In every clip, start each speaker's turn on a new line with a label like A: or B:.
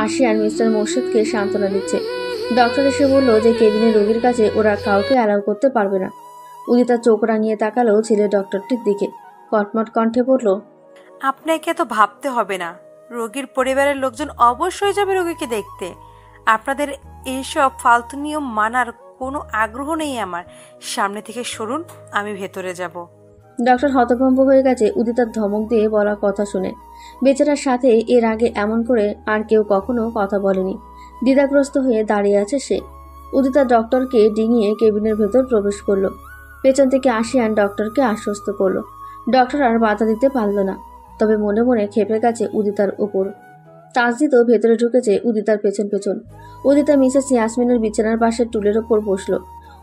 A: ASEAN mister মোর্শেদকে সান্ত্বনা দিচ্ছে। Doctor এসে বলল যে কেবিনের রোগীর কাছে ওরা কাউকে অ্যালাউ করতে পারবে না। উদিতা চোখ রাঙিয়ে তাকালো ছেলে ডক্টরটির দিকে, কটমট কণ্ঠে বলল,
B: আপনাকে তো ভাবতে হবে না, রোগীর পরিবারের লোকজন অবশ্যই যাবে রোগীকে দেখতে। আপনাদের এইসব ফালতু নিয়ম মানার কোনো আগ্রহ নেই আমার। সামনে থেকে সরুন, আমি ভেতরে যাব।
A: ডক্টর হতভম্ব হয়ে গেছে উদিতার ধমক দিয়ে বলা কথা শুনে। বেচারার সাথে এর আগে এমন করে আর কেউ কখনো কথা বলেনি। দ্বিধাগ্রস্ত হয়ে দাঁড়িয়ে আছে সে। উদিতা ডক্টরকে ডিঙিয়ে কেবিনের ভেতর প্রবেশ করলো। পেছন থেকে আশিয়ান ডক্টরকে আশ্বস্ত করলো। ডক্টর আর বাধা দিতে পারল না, তবে মনে মনে ক্ষেপে গেছে উদিতার উপর। তাসজিদও ভেতরে ঢুকেছে উদিতার পেছন পেছন। উদিতা মিসেস ইয়াসমিনের বিছানার পাশে টুলের ওপর বসলো।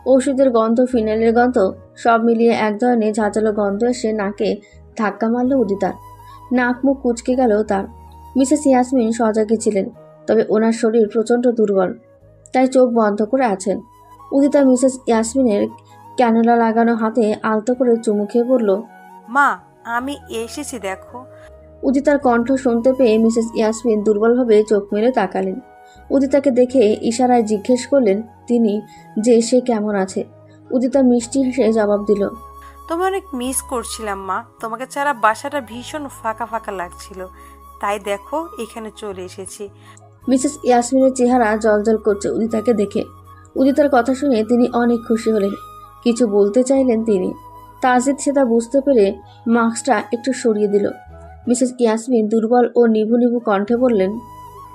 A: ওষুধের গন্ধ, ফিনাইলের গন্ধ সব মিলিয়ে এক ধরনের ঝাঁঝালো গন্ধ এসে নাকে ধাক্কা মারল উদিতার। নাক মুখ কুচকে গেল তার। মিসেস ইয়াসমিন সজাগে ছিলেন, তবে ওনার শরীর প্রচণ্ড দুর্বল, তাই চোখ বন্ধ করে আছেন। উদিতা মিসেস ইয়াসমিনের ক্যানোলা লাগানো হাতে আলতো করে চুমু খেয়ে বলল,
B: মা, আমি এসেছি দেখো।
A: উদিতার কণ্ঠ শুনতে পেয়ে মিসেস ইয়াসমিন দুর্বলভাবে চোখ মেলে তাকালেন। উদিতাকে দেখে ইশারায় জিজ্ঞেস করলেন তিনি যে সে কেমন আছে। উদিতা মিষ্টি হেসে জবাব দিল,
B: তোমায় অনেক মিস করছিলাম মা। তোমাকে ছাড়া বাসাটা ভীষণ ফাঁকা ফাঁকা লাগছিল, তাই দেখো এখানে চলে এসেছি।
A: মিসেস ইয়াসমিনের চেহারা জলজল করছে উদিতাকে দেখে। উদিতার কথা শুনে তিনি অনেক খুশি হলেন। কিছু বলতে চাইলেন তিনি। তাজিদ সেটা বুঝতে পেরে মাস্কটা একটু সরিয়ে দিল। মিসেস ইয়াসমিন দুর্বল ও নিভু নিভু কণ্ঠে বললেন,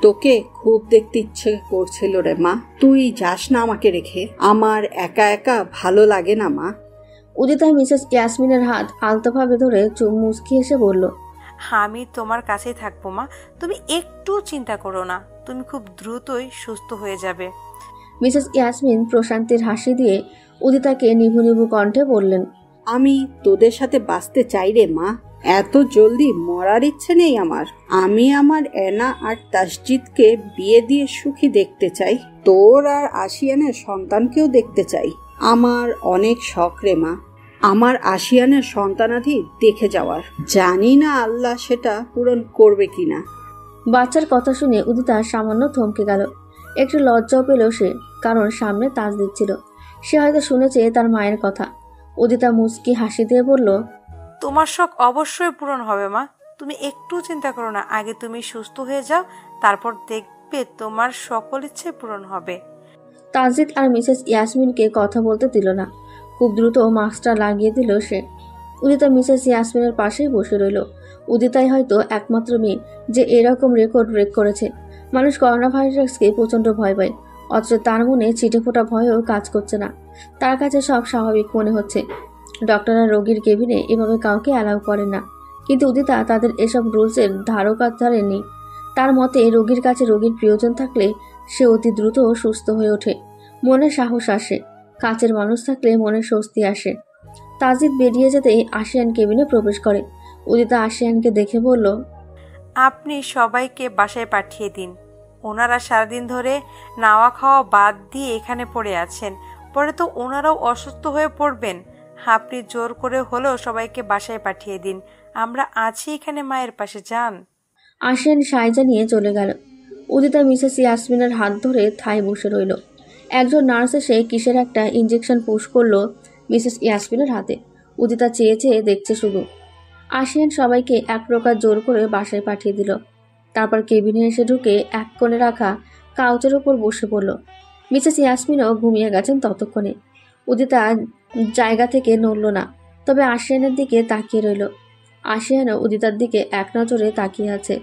C: তোকে খুব দেখতে ইচ্ছে করছিল রে মা, তুই যাস না আমাকে রেখে। আমার একা একা ভালো লাগে না মা।
A: উদিতা মিসেস ইয়াসমিনের হাত আলতোভাবে ধরে মুচকি এসে বলল,
B: আমি তোমার কাছেই থাকবো মা, তুমি একটু চিন্তা করো না, তুমি খুব দ্রুতই সুস্থ হয়ে যাবে।
A: মিসেস ইয়াসমিন প্রশান্তির হাসি দিয়ে উদিতাকে নিভু নিভু কণ্ঠে বললেন,
C: আমি তোদের সাথে বাঁচতে চাই রে মা, এত জলদি মরার ইচ্ছে নেই আমার। আমি আমার এনা আর তাসজিদকে বিয়ে দিয়ে সুখী দেখতে চাই, তোর আর আশিয়ানের সন্তানকেও দেখতে চাই। আমার অনেক শখ রে মা, আমার আশিয়ানের সন্তানাধি দেখে যাওয়ার। জানি না আল্লাহ সেটা পূরণ করবে কিনা।
A: বাচ্চার কথা শুনে উদিতা সামান্য থমকে গেল। একটু লজ্জাও পেল সে, কারণ সামনে তাজ দিচ্ছিল। সে হয়তো শুনেছে তার মায়ের কথা। উদিতা মুচকি হাসি দিয়ে বলল,
B: তোমার শখ অবশ্যই পূরণ হবে মা, তুমি একটু চিন্তা করো না। আগে তুমি সুস্থ হয়ে যাও, তারপর দেখবে তোমার সকল ইচ্ছে পূরণ হবে।
A: তাজিদ আর মিসেস ইয়াসমিনকে কথা বলতে দিল না। খুব দ্রুত মাস্কটা লাগিয়ে দিল সে। উদিতা মিসেস ইয়াসমিনের পাশেই বসে রইল। উদিতাই হয়তো একমাত্র মেয়ে যে এরকম রেকর্ড ব্রেক করেছে। মানুষ করোনা ভাইরাসকে প্রচণ্ড ভয় পায়, অথচ তার মনে ছিটে ফোটা ভয়ও কাজ করছে না। তার কাছে সব স্বাভাবিক মনে হচ্ছে। ডক্টররা রোগীর কেবিনে এভাবে কাউকে অ্যালাউ করেন না, কিন্তু উদিতা তাদের এসব রুলসের ধারকার ধারেনি। তার মতে রোগীর কাছে রোগীর প্রিয়জন থাকলে সে অতি দ্রুত সুস্থ হয়ে ওঠে, মনে সাহস আসে। কাছের মানুষ থাকলে মনে স্বস্তি আসে। তাজিদ বেরিয়ে যেতেই আশিয়ান কেবিনে প্রবেশ করে। উদিতা আশিয়ানকে দেখে বলল,
B: আপনি সবাইকে বাসায় পাঠিয়ে দিন। ওনারা সারাদিন ধরে নাওয়া খাওয়া বাদ দিয়ে এখানে পড়ে আছেন, পরে তো ওনারাও অসুস্থ হয়ে পড়বেন। আপনি জোর করে হলেও সবাইকে বাসায় পাঠিয়ে দিন, আমরা আছি এখানে মায়ের পাশে, যান।
A: আশিয়ান সাইজা নিয়ে চলে গেল। উদিতা মিসেস ইয়াসমিনের হাত ধরে থায় বসে রইল। একজন নার্স এসে কিসের একটা ইঞ্জেকশন পুশ করলো মিসেস ইয়াসমিনের হাতে। উদিতা চেয়ে চেয়ে দেখছে শুধু। আশিয়ান সবাইকে এক প্রকার জোর করে বাসায় পাঠিয়ে দিল। তারপর কেবিনে এসে ঢুকে এক কোণে রাখা কাউচের উপর বসে পড়ল। মিসেস ইয়াসমিনও ঘুমিয়ে গেছেন ততক্ষণে। উদিতা জায়গা থেকে নড়ল না, তবে আশিয়ানের দিকে তাকিয়ে রইল। আশিয়ানও উদিতার দিকে এক নজরে তাকিয়ে আছে।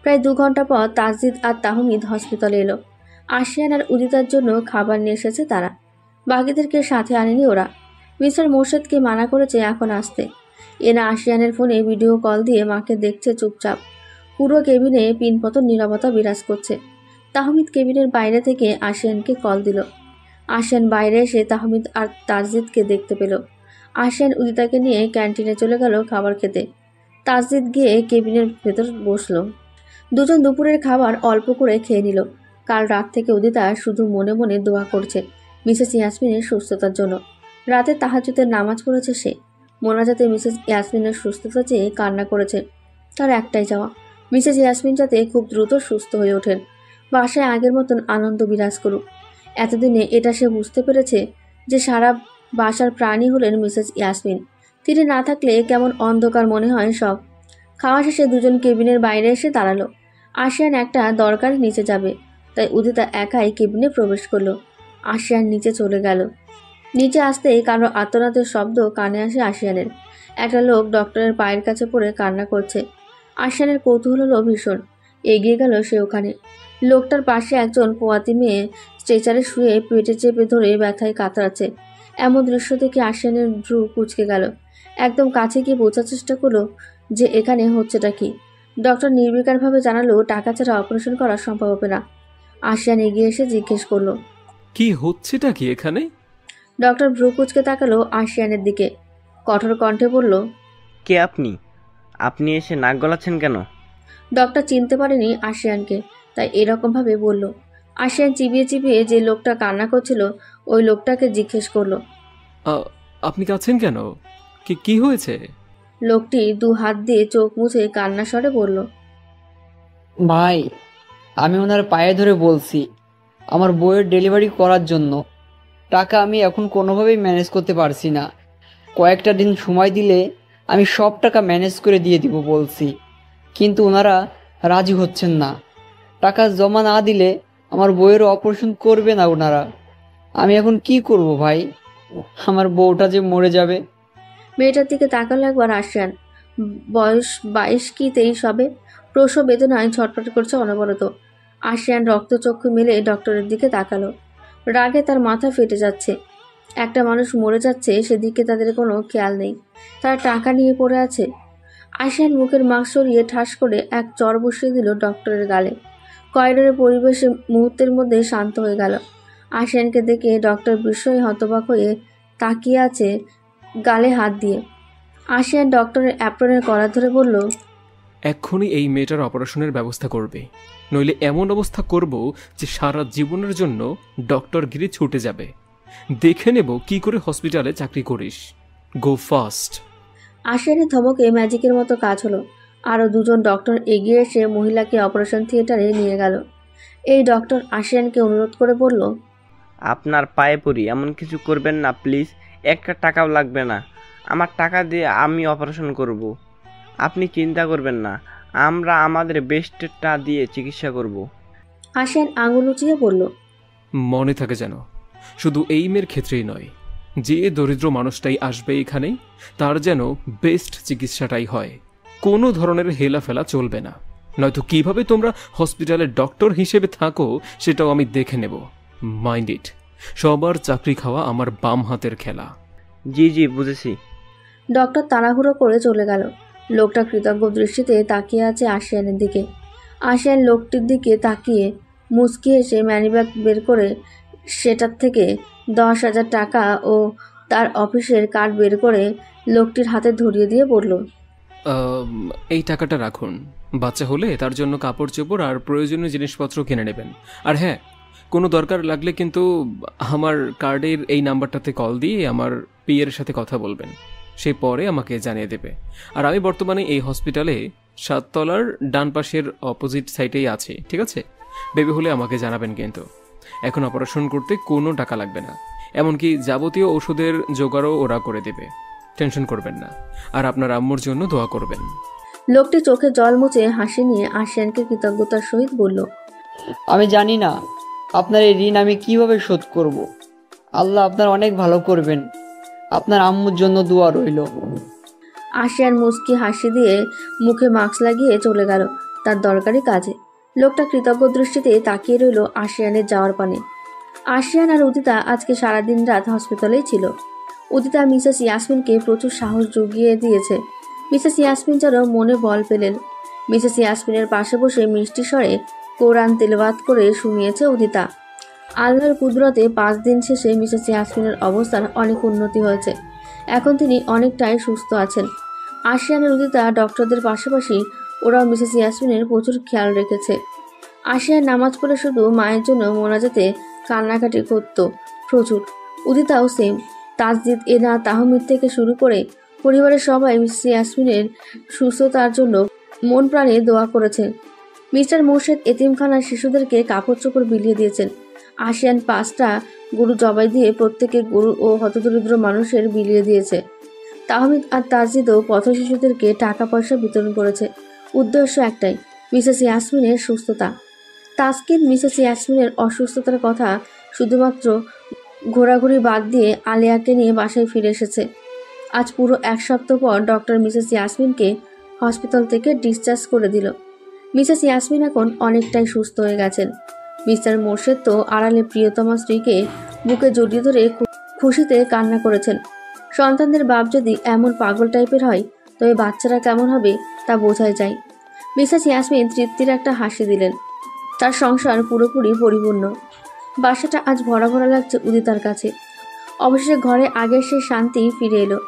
A: প্রায় 2 ঘন্টা পর তাসজিদ আর তাহমিদ হসপিটালে এলো। আশিয়ান আর উদিতার জন্য খাবার নিয়ে এসেছে তারা। বাকিদেরকে সাথে আনেনি ওরা। মিস্টার মোর্শেদকে মানা করেছে এখন আসতে। এনা আশিয়ানের ফোনে ভিডিও কল দিয়ে মাকে দেখছে চুপচাপ। পুরো কেবিনে পিনপতন নীরবতা বিরাজ করছে। তাহমিদ কেবিনের বাইরে থেকে আশিয়ানকে কল দিল। আশিয়ান বাইরে এসে তাহমিদ আর তাসজিদকে দেখতে পেল। আশিয়ান উদিতাকে নিয়ে ক্যান্টিনে চলে গেল খাবার খেতে। তাসজিদ গিয়ে কেবিনের ভেতর বসলো। দুজন দুপুরের খাবার অল্প করে খেয়ে নিল। কাল রাত থেকে উদিতা শুধু মনে মনে দোয়া করছে মিসেস ইয়াসমিনের সুস্থতার জন্য। রাতে তাহাজ্জুদের নামাজ পড়েছে সে। মোনাজাতে মিসেস ইয়াসমিনের সুস্থতা চেয়ে কান্না করেছে। তার একটাই চাওয়া, মিসেস ইয়াসমিন যাতে খুব দ্রুত সুস্থ হয়ে ওঠেন। বাসায় আগের মতন আনন্দ বিরাজ করুক। এতদিনে এটা সে বুঝতে পেরেছে যে সারা বাসার প্রাণী হলেন মিসেস ইয়াসমিন। তিনি না থাকলে কেমন অন্ধকার মনে হয় সব। খাওয়া শেষে দুজন কেবিনের বাইরে এসে দাঁড়ালো। আশিয়ান একটা দরকার নিচে যাবে, তাই উদিতা একাই কেবিনে প্রবেশ করলো। আশিয়ান নিচে চলে গেল। নিচে আসতেই কারো আর্তনাদের শব্দ কানে আসে আশিয়ানের। একটা লোক ডক্টরের পায়ের কাছে পড়ে কান্না করছে। আশিয়ানের কৌতূহল হলো ভীষণ। এগিয়ে গেল সে ওখানে। লোকটার পাশে একজন পোয়াতি মেয়ে স্ট্রেচারে শুয়ে পেটে চেপে ধরে ব্যথায় কাতরাচ্ছে। এমন দৃশ্য দেখে আশিয়ানের ভ্রু কুঁচকে গেল। একদম কাছে গিয়ে বোঝার চেষ্টা করলো যে এখানে হচ্ছেটা কি। ডক্টর নির্বিকারভাবে জানালো টাকা ছাড়া অপারেশন করা সম্ভব হবে না। আশিয়ান এগিয়ে এসে জিজ্ঞেস করলো,
D: কি হচ্ছেটা কি এখানে?
A: ডক্টর ভ্রু কুঁচকে তাকালো আশিয়ানের দিকে। কঠোর কণ্ঠে বলল,
E: কে আপনি? আপনি এসে নাক গলাচ্ছেন কেন?
A: ডক্টর চিনতে পারেনি আশিয়ানকে, তাই এরকমভাবে বলল। আশিয়ান চিবিয়ে চিবিয়ে যে লোকটা কান্না করছিল ওই লোকটাকে জিজ্ঞেস করলো।
D: আপনি কাছেন কেন? কি হয়েছে?
A: লোকটি 2 হাত দিয়ে চোখ মুছে কান্না স্বরে বলল,
F: ভাই, আমি ওনার পায়ে ধরে বলছি আমার বইয়ের ডেলিভারি করার জন্য। টাকা আমি এখন কোনোভাবেই ম্যানেজ করতে পারছি না। কয়েকটা দিন সময় দিলে আমি সব টাকা ম্যানেজ করে দিয়ে দিব বলছি, কিন্তু ওনারা রাজি হচ্ছেন না। টাকা জমা না দিলে আমার বইয়ের অপারেশন করবে না ওনারা। আমি এখন কি করব ভাই? আমার বউটা যে মরে যাবে।
A: মেয়েটার দিকে তাকালো একবার আশিয়ান। বয়স 22 কি 23 হবে। প্রসব বেদনায় ছটফট করছে অনবরত। আশিয়ান রক্তচক্ষু মেলে ডক্টরের দিকে তাকালো। রাগে তার মাথা ফেটে যাচ্ছে। একটা মানুষ মরে যাচ্ছে, সেদিকে তাদের কোনো খেয়াল নেই। তারা টাকা নিয়ে পড়ে আছে। আশিয়ান মুখের মাস্ক সরিয়ে ঠাস করে এক চড় বসিয়ে দিল ডক্টরের গালে। করিডোরের পরিবেশে মুহূর্তের মধ্যে শান্ত হয়ে গেল। আশিয়ানকে দেখে ডক্টর বিস্ময়ে হতবাক হয়ে তাকিয়ে আছে গালে হাত দিয়ে। আশিয়ান ডক্টরের অ্যাপ্রনের কলার ধরে বলল,
D: এক্ষুনি এই মেয়েটার অপারেশনের ব্যবস্থা করবে, নইলে এমন অবস্থা করব যে সারা জীবনের জন্য ডক্টরগিরি ছুটে যাবে। দেখে নেব কি করে হসপিটালে চাকরি করিস। গো ফাস্ট।
A: আশিয়ানের ধমকে ম্যাজিকের মতো কাজ হলো। আরও 2 জন ডক্টর এগিয়ে এসে মহিলাকে অপারেশন থিয়েটারে নিয়ে গেল। এই ডক্টর আশিয়ানকে অনুরোধ করে বলল,
E: আপনার পায়ে পড়ি, এমন কিছু করবেন না প্লিজ। একটা টাকাও লাগবে না। আমার টাকা দিয়ে আমি অপারেশন করব। আপনি চিন্তা করবেন না, আমরা আমাদের বেস্টটা দিয়ে চিকিৎসা করব।
A: আশিয়ান আঙুল উঁচিয়ে বলল,
D: মনে থাকে যেন, শুধু এই মেয়ের ক্ষেত্রেই নয়, যে দরিদ্র মানুষটাই আসবে এখানে তার যেন বেস্ট চিকিৎসাটাই হয়। কোনো ধরনের হেলাফেলা চলবে না, নয়তো কিভাবে তোমরা হসপিটালের ডক্টর হিসেবে থাকো সেটাও আমি দেখে নেব। Mind it. সবার চাকরি খাওয়া আমার বাম হাতের খেলা।
E: জি জি, বুঝেছি।
A: ডক্টর তাড়াহুড়ো করে চলে গেল। লোকটা কৃতজ্ঞ দৃষ্টিতে তাকিয়ে আছে আশিয়ানের দিকে। আশিয়ান লোকটির দিকে তাকিয়ে মুচকি এসে ম্যানিব্যাগ বের করে সেটার থেকে 10,000 টাকা ও তার অফিসের কার্ড বের করে লোকটির হাতে ধরিয়ে দিয়ে বলল,
D: এই টাকাটা রাখুন। বাচ্চা হলে তার জন্য কাপড় চোপড় আর প্রয়োজনীয় জিনিসপত্র কিনে নেবেন। আর হ্যাঁ, কোনো দরকার লাগলে কিন্তু আমার কার্ডের এই নাম্বারটাতে কল দিয়ে আমার পিএর সাথে কথা বলবেন। সে পরে আমাকে জানিয়ে দেবে। আর আমি বর্তমানে এই হসপিটালে 7 তলার ডান পাশের অপোজিট সাইডেই আছি, ঠিক আছে? বেবি হলে আমাকে জানাবেন। কিন্তু এখন অপারেশন করতে কোনো টাকা লাগবে না, এমনকি যাবতীয় ওষুধের জোগাড়ও ওরা করে দেবে। টেনশন করবেন না। আর আপনার আম্মুর জন্য দোয়া করবেন।
A: লোকটি চোখে জল মুছে হাসি নিয়ে আশিয়ানকে কৃতজ্ঞতার সহিত বলল,
F: আমি জানি না আপনার এই ঋণ আমি কিভাবে শোধ করব। আল্লাহ আপনার অনেক ভালো করবেন। আপনার আম্মুর জন্য দোয়া রইল।
A: আশিয়ান মুচকি হাসি দিয়ে মুখে মাস্ক লাগিয়ে চলে গেল তার দরকারি কাজে। লোকটা কৃতজ্ঞ দৃষ্টিতে তাকিয়ে রইল আশিয়ানের যাওয়ার পানে। আশিয়ান আর উদিতা আজকে সারাদিন রাত হসপিটালেই ছিল। উদিতা মিসেস ইয়াসমিনকে প্রচুর সাহস জুগিয়ে দিয়েছে। মিসেস ইয়াসমিন যেন মনে বল পেলেন। মিসেস ইয়াসমিনের পাশে বসে মিষ্টি স্বরে কোরআন তেলাওয়াত করে শুনিয়েছে উদিতা। আল্লাহর কুদরতে 5 দিন শেষে মিসেস ইয়াসমিনের অবস্থার অনেক উন্নতি হয়েছে। এখন তিনি অনেকটাই সুস্থ আছেন। আশিয়ানের উদিতা ডক্টরদের পাশাপাশি ওরাও মিসেস ইয়াসমিনের প্রচুর খেয়াল রেখেছে। আশিয়ান নামাজ পড়ে শুধু মায়ের জন্য মোনাজাতে কান্নাকাটি করত প্রচুর। উদিতাও সেম। তাজদিদ, এনা, তাহমিদ থেকে শুরু করে পরিবারের সবাই মিসেস ইয়াসমিনের সুস্থতার জন্য মন প্রাণে দোয়া করেছে। মিস্টার মোর্শেদ এতিমখানার শিশুদেরকে কাপড় চোপড় বিলিয়ে দিয়েছেন। আশিয়ান 5টা গরু জবাই দিয়ে প্রত্যেকে গরু ও হতদরিদ্র মানুষের বিলিয়ে দিয়েছে। তাহমিদ আর তাজিদও পথ শিশুদেরকে টাকা পয়সা বিতরণ করেছে। উদ্দেশ্য একটাই, মিসেস ইয়াসমিনের সুস্থতা। তাসকিন মিসেস ইয়াসমিনের অসুস্থতার কথা শুধুমাত্র ঘোরাঘুরি বাদ দিয়ে আলিয়াকে নিয়ে বাসায় ফিরে এসেছে। আজ পুরো 1 সপ্তাহ পর ডক্টর মিসেস ইয়াসমিনকে হসপিটাল থেকে ডিসচার্জ করে দিল। মিসেস ইয়াসমিন এখন অনেকটাই সুস্থ হয়ে গেছেন। মিস্টার মোর্শেদ তো আড়ালে প্রিয়তমা স্ত্রীকে বুকে জড়িয়ে ধরে খুশিতে কান্না করেছেন। সন্তানদের বাপ যদি এমন পাগল টাইপের হয় তবে বাচ্চারা কেমন হবে তা বোঝাই যায়। মিসেস ইয়াসমিন তৃপ্তির একটা হাসি দিলেন। তার সংসার পুরোপুরি পরিপূর্ণ। বাসাটা আজ ভরা ভরা লাগছে উদিতার কাছে। অবশেষে ঘরে আগের সেই শান্তি ফিরে এলো।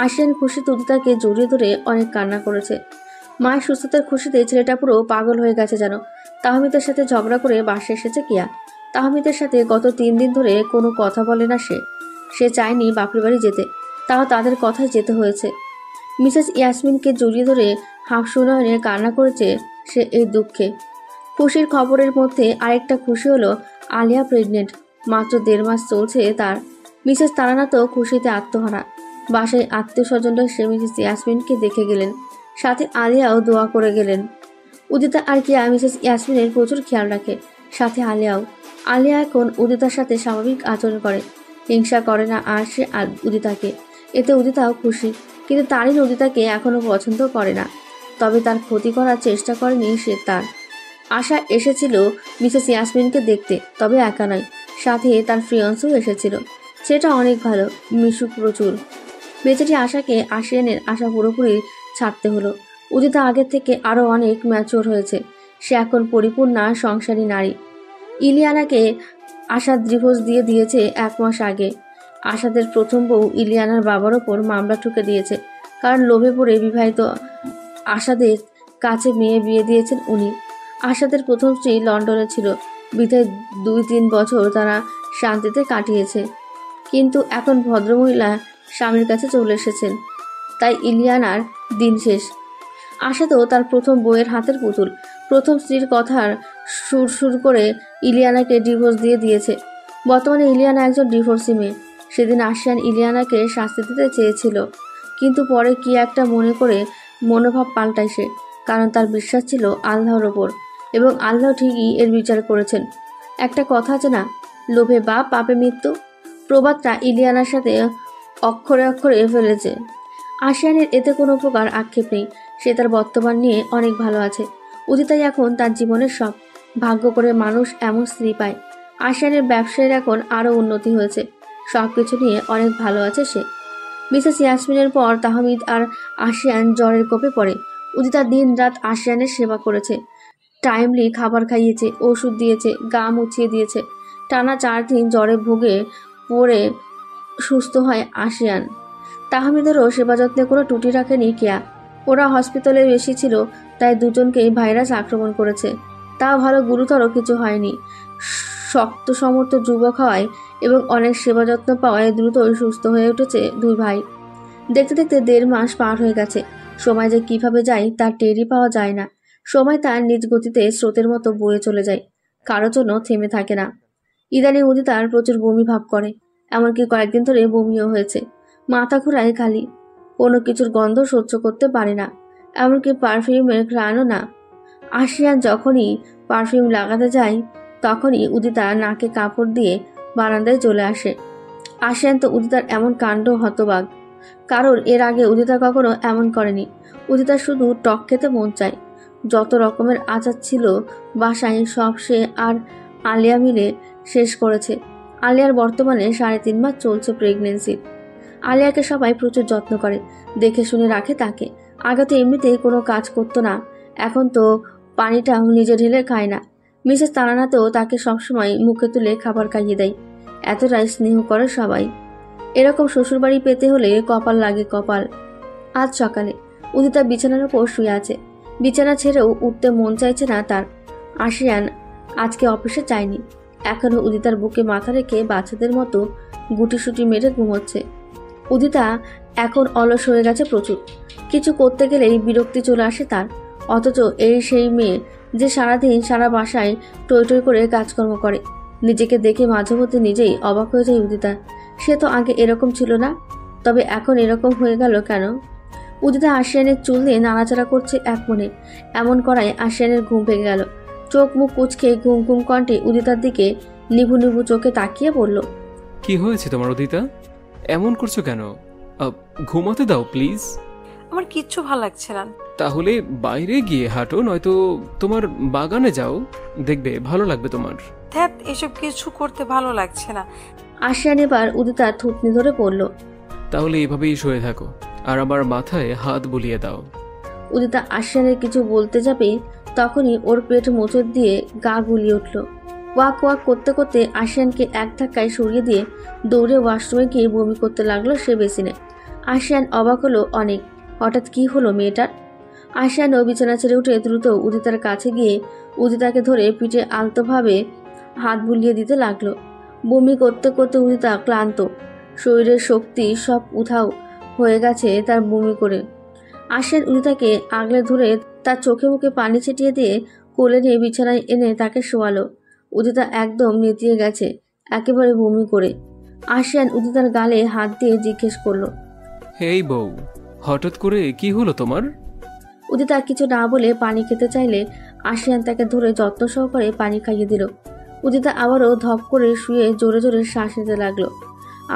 A: আশিয়ান খুশিতে উদিতাকে জড়িয়ে ধরে অনেক কান্না করেছে। মায়ের সুস্থতার খুশিতে ছেলেটা পুরো পাগল হয়ে গেছে যেন। তাহমিদের সাথে ঝগড়া করে বাসে এসেছে কিয়া। তাহমিদের সাথে গত 3 দিন ধরে কোনো কথা বলে না সে চায়নি বাপের বাড়ি যেতে, তাও তাদের কথায় যেতে হয়েছে। মিসেস ইয়াসমিনকে জড়িয়ে ধরে হাঁফসু নয়নে কান্না করেছে সে এই দুঃখে। খুশির খবরের মধ্যে আরেকটা খুশি হলো আলিয়া প্রেগনেন্ট। মাত্র 1.5 মাস চলছে তার। মিসেস তারানা তো খুশিতে আত্মহারা। বাসায় আত্মীয় স্বজনরা সে মিসেস ইয়াসমিনকে দেখে গেলেন, সাথে আলিয়াও দোয়া করে গেলেন। উদিতা আর কিয়া মিসেস ইয়াসমিনের প্রচুর খেয়াল রাখে, সাথে আলিয়াও। আলিয়া এখন উদিতার সাথে স্বাভাবিক আচরণ করে, হিংসা করে না আর সে উদিতাকে। এতে উদিতাও খুশি, কিন্তু তারিন উদিতাকে এখনও পছন্দ করে না। তবে তার ক্ষতি করার চেষ্টা করেনি সে। তার আশা এসেছিল মিসেস ইয়াসমিনকে দেখতে, তবে একা নয়, সাথে তার ফ্রিয়ান্সও এসেছিল। সেটা অনেক ভালো, মিশুক প্রচুর। বেচারি আশাকে আশিয়ানের আশা পুরোপুরি ছাড়তে হলো। উদিতা আগের থেকে আরও অনেক ম্যাচিওর হয়েছে। সে এখন পরিপূর্ণা সংসারী নারী। ইলিয়ানাকে আশা ডিভোর্স দিয়ে দিয়েছে 1 মাস আগে। আশাদের প্রথম বউ ইলিয়ানার বাবার ওপর মামলা ঠুকে দিয়েছে, কারণ লোভে পড়ে বিবাহিত আশাদের কাছে মেয়ে বিয়ে দিয়েছেন উনি। আশাদের প্রথম স্ত্রী লন্ডনে ছিল, বিধায় 2-3 বছর তারা শান্তিতে কাটিয়েছে। কিন্তু এখন ভদ্রমহিলা স্বামীর কাছে চলে এসেছেন, তাই ইলিয়ানার দিন শেষ। আশা তো তার প্রথম বউয়ের হাতের পুতুল। প্রথম স্ত্রীর কথার সুর করে ইলিয়ানাকে ডিভোর্স দিয়ে দিয়েছে। বর্তমানে ইলিয়ানা একজন ডিভোর্সি মেয়ে। সেদিন আশিয়ান ইলিয়ানাকে শাস্তি দিতে চেয়েছিল, কিন্তু পরে কি একটা মনে করে মনোভাব পাল্টায় সে, কারণ তার বিশ্বাস ছিল আল্লাহর ওপর, এবং আল্লাহ ঠিকই এর বিচার করেছেন। একটা কথা আছে না, লোভে বাপ পাপে মৃত্যু। প্রবাদটা ইলিয়ানার সাথে অক্ষরে অক্ষরে ফেলেছে। আশিয়ানের এতে কোনো প্রকার আক্ষেপ নেই। সে তার বর্তমান নিয়ে অনেক ভালো আছে। উদিতাই এখন তার জীবনের সব। ভাগ্য করে মানুষ এমন স্ত্রী পায়। আশিয়ানের ব্যবসায়ের এখন আরও উন্নতি হয়েছে। সব কিছু নিয়ে অনেক ভালো আছে সে। মিসেস ইয়াসমিনের পর তাহমিদ আর আশিয়ান জ্বরের কোপে পড়ে। উদিতা দিন রাত আশিয়ানের সেবা করেছে, টাইমলি খাবার খাইয়েছে, ওষুধ দিয়েছে, গা মুছিয়ে দিয়েছে। টানা 4 দিন জ্বরে ভুগে পড়ে সুস্থ হয় আশিয়ান। তাহমিদেরও সেবা যত্নে কোনো ত্রুটি রাখেনি কেয়া। ওরা হসপিটালে বেশি ছিল, তাই দুজনকেই ভাইরাস আক্রমণ করেছে। তা ভালো, গুরুতর কিছু হয়নি। শক্ত সমর্থ যুবক হওয়ায় এবং অনেক সেবা যত্ন পাওয়ায় দ্রুতই সুস্থ হয়ে উঠেছে 2 ভাই। দেখতে দেখতে 1.5 মাস পার হয়ে গেছে। সময় যে কিভাবে যায় তার টেরই পাওয়া যায় না। সময় তার নিজ গতিতে স্রোতের মতো বয়ে চলে যায়, কারো জন্য থেমে থাকে না। ইদানিং উদিতার প্রচুর বমি ভাব করে, এমনকি কয়েকদিন ধরে বমিও হয়েছে। মাথা ঘোরায় খালি, কোনো কিছুর গন্ধ সহ্য করতে পারে না, এমনকি পারফিউমের ঘ্রাণও না। আশিয়ান যখনই পারফিউম লাগাতে যায় তখনই উদিতা নাকে কাপড় দিয়ে বারান্দায় চলে আসে। আশিয়ান তো উদিতার এমন কাণ্ড হতবাক, কারণ এর আগে উদিতা কখনো এমন করেনি। উদিতা শুধু টক খেতে মন চায়। যত রকমের আচার ছিল বাসায় সব সে আর আলিয়া মিলে শেষ করেছে। আলিয়ার বর্তমানে 3.5 মাস চলছে প্রেগনেন্সি। আলিয়াকে সবাই প্রচুর যত্ন করে, দেখে শুনে রাখে তাকে। আগে তো এমনিতেই কোনো কাজ করতো না, এখন তো পানিটাও নিজে ঢেলে খায় না। মিসেস তারানাতেও তাকে সবসময় মুখে তুলে খাবার খাইয়ে দেয়। এতটাই স্নেহ করে সবাই। এরকম শ্বশুরবাড়ি পেতে হলে কপাল লাগে কপাল। আজ সকালে উদিতা বিছানার উপর শুয়ে আছে। বিছানা ছেড়েও উঠতে মন চাইছে না তার। আশিয়ান আজকে অফিসে যায়নি। এখনও উদিতার বুকে মাথা রেখে বাচ্চাদের মতো গুটিসুটি মেরে ঘুমোচ্ছে। উদিতা এখন অলস হয়ে গেছে প্রচুর। কিছু করতে গেলেই বিরক্তি চলে আসে তার। অথচ এই সেই মেয়ে যে সারাদিন সারা বাসায় টই টই করে কাজকর্ম করে। নিজেকে দেখে মাঝে মধ্যে নিজেই অবাক হয়ে যায় উদিতা। সে তো আগে এরকম ছিল না, তবে এখন এরকম হয়ে গেল কেন? উদিতা আশিয়ানের চুল দিয়ে নাড়াচাড়া করছে এক মনে। এমন করায় আশিয়ানের ঘুম ভেঙে গেল। চোখ মুখ কুঁচকে ঘুম ঘুম কণ্ঠে উদিতার দিকে নিভু নিভু চোখে তাকিয়ে বলল,
D: কি হয়েছে তোমার উদিতা? এমন করছো কেন? ঘুমাতে দাও প্লিজ।
B: আমার কিচ্ছু ভালো লাগছে না।
D: তাহলে বাইরে গিয়ে হাঁটো, নয়তো তোমার বাগানে যাও, দেখবে ভালো লাগবে তোমার।
B: ধ্যাত, এসব কিছু করতে ভালো লাগছে না।
A: আশিয়ান এবার উদিতার থুতনি ধরে পড়ল।
D: তাহলে এভাবেই শুয়ে থাকো আর আমার মাথায় হাত বুলিয়ে দাও।
A: উদিতা আশিয়ানের কিছু বলতে যাবে, তখনই ওর পেট মোচড় দিয়ে গা গুলিয়ে উঠল। ওয়াক ওয়াক করতে করতে আশিয়ানকে এক ধাক্কায় সরিয়ে দিয়ে দৌড়ে ওয়াশরুমে গিয়ে বমি করতে লাগলো সে বেসিনে। আশিয়ান অবাক হলো অনেক, হঠাৎ কি হলো মেয়েটার। আশিয়ানও বিছানা ছেড়ে উঠে দ্রুত উদিতার কাছে গিয়ে উদিতাকে ধরে পিঠে আলতোভাবে হাত বুলিয়ে দিতে লাগলো। বমি করতে করতে উদিতা ক্লান্ত, শরীরের শক্তি সব উধাও হয়ে গেছে তার বমি করে। আশিয়ান উদিতাকে আগলে ধরে তার চোখে মুখে পানি ছিটিয়ে দিয়ে কোলে নিয়ে বিছানায় এনে তাকে শোয়ালো। উদিতা একদম নেতিয়ে গেছে, একেবারে বমি করে। আশিয়ান উদিতার গালে হাত দিয়ে জিজ্ঞেস করলো,
D: হেই বউ, হঠাৎ করে কি হলো তোমার?
A: উদিতা কিছু না বলে পানি খেতে চাইলে আশিয়ান তাকে ধরে যত্ন সহকারে পানি খাইয়ে দিল। উদিতা আবারও ধপ করে শুয়ে জোরে জোরে শ্বাস নিতে লাগলো।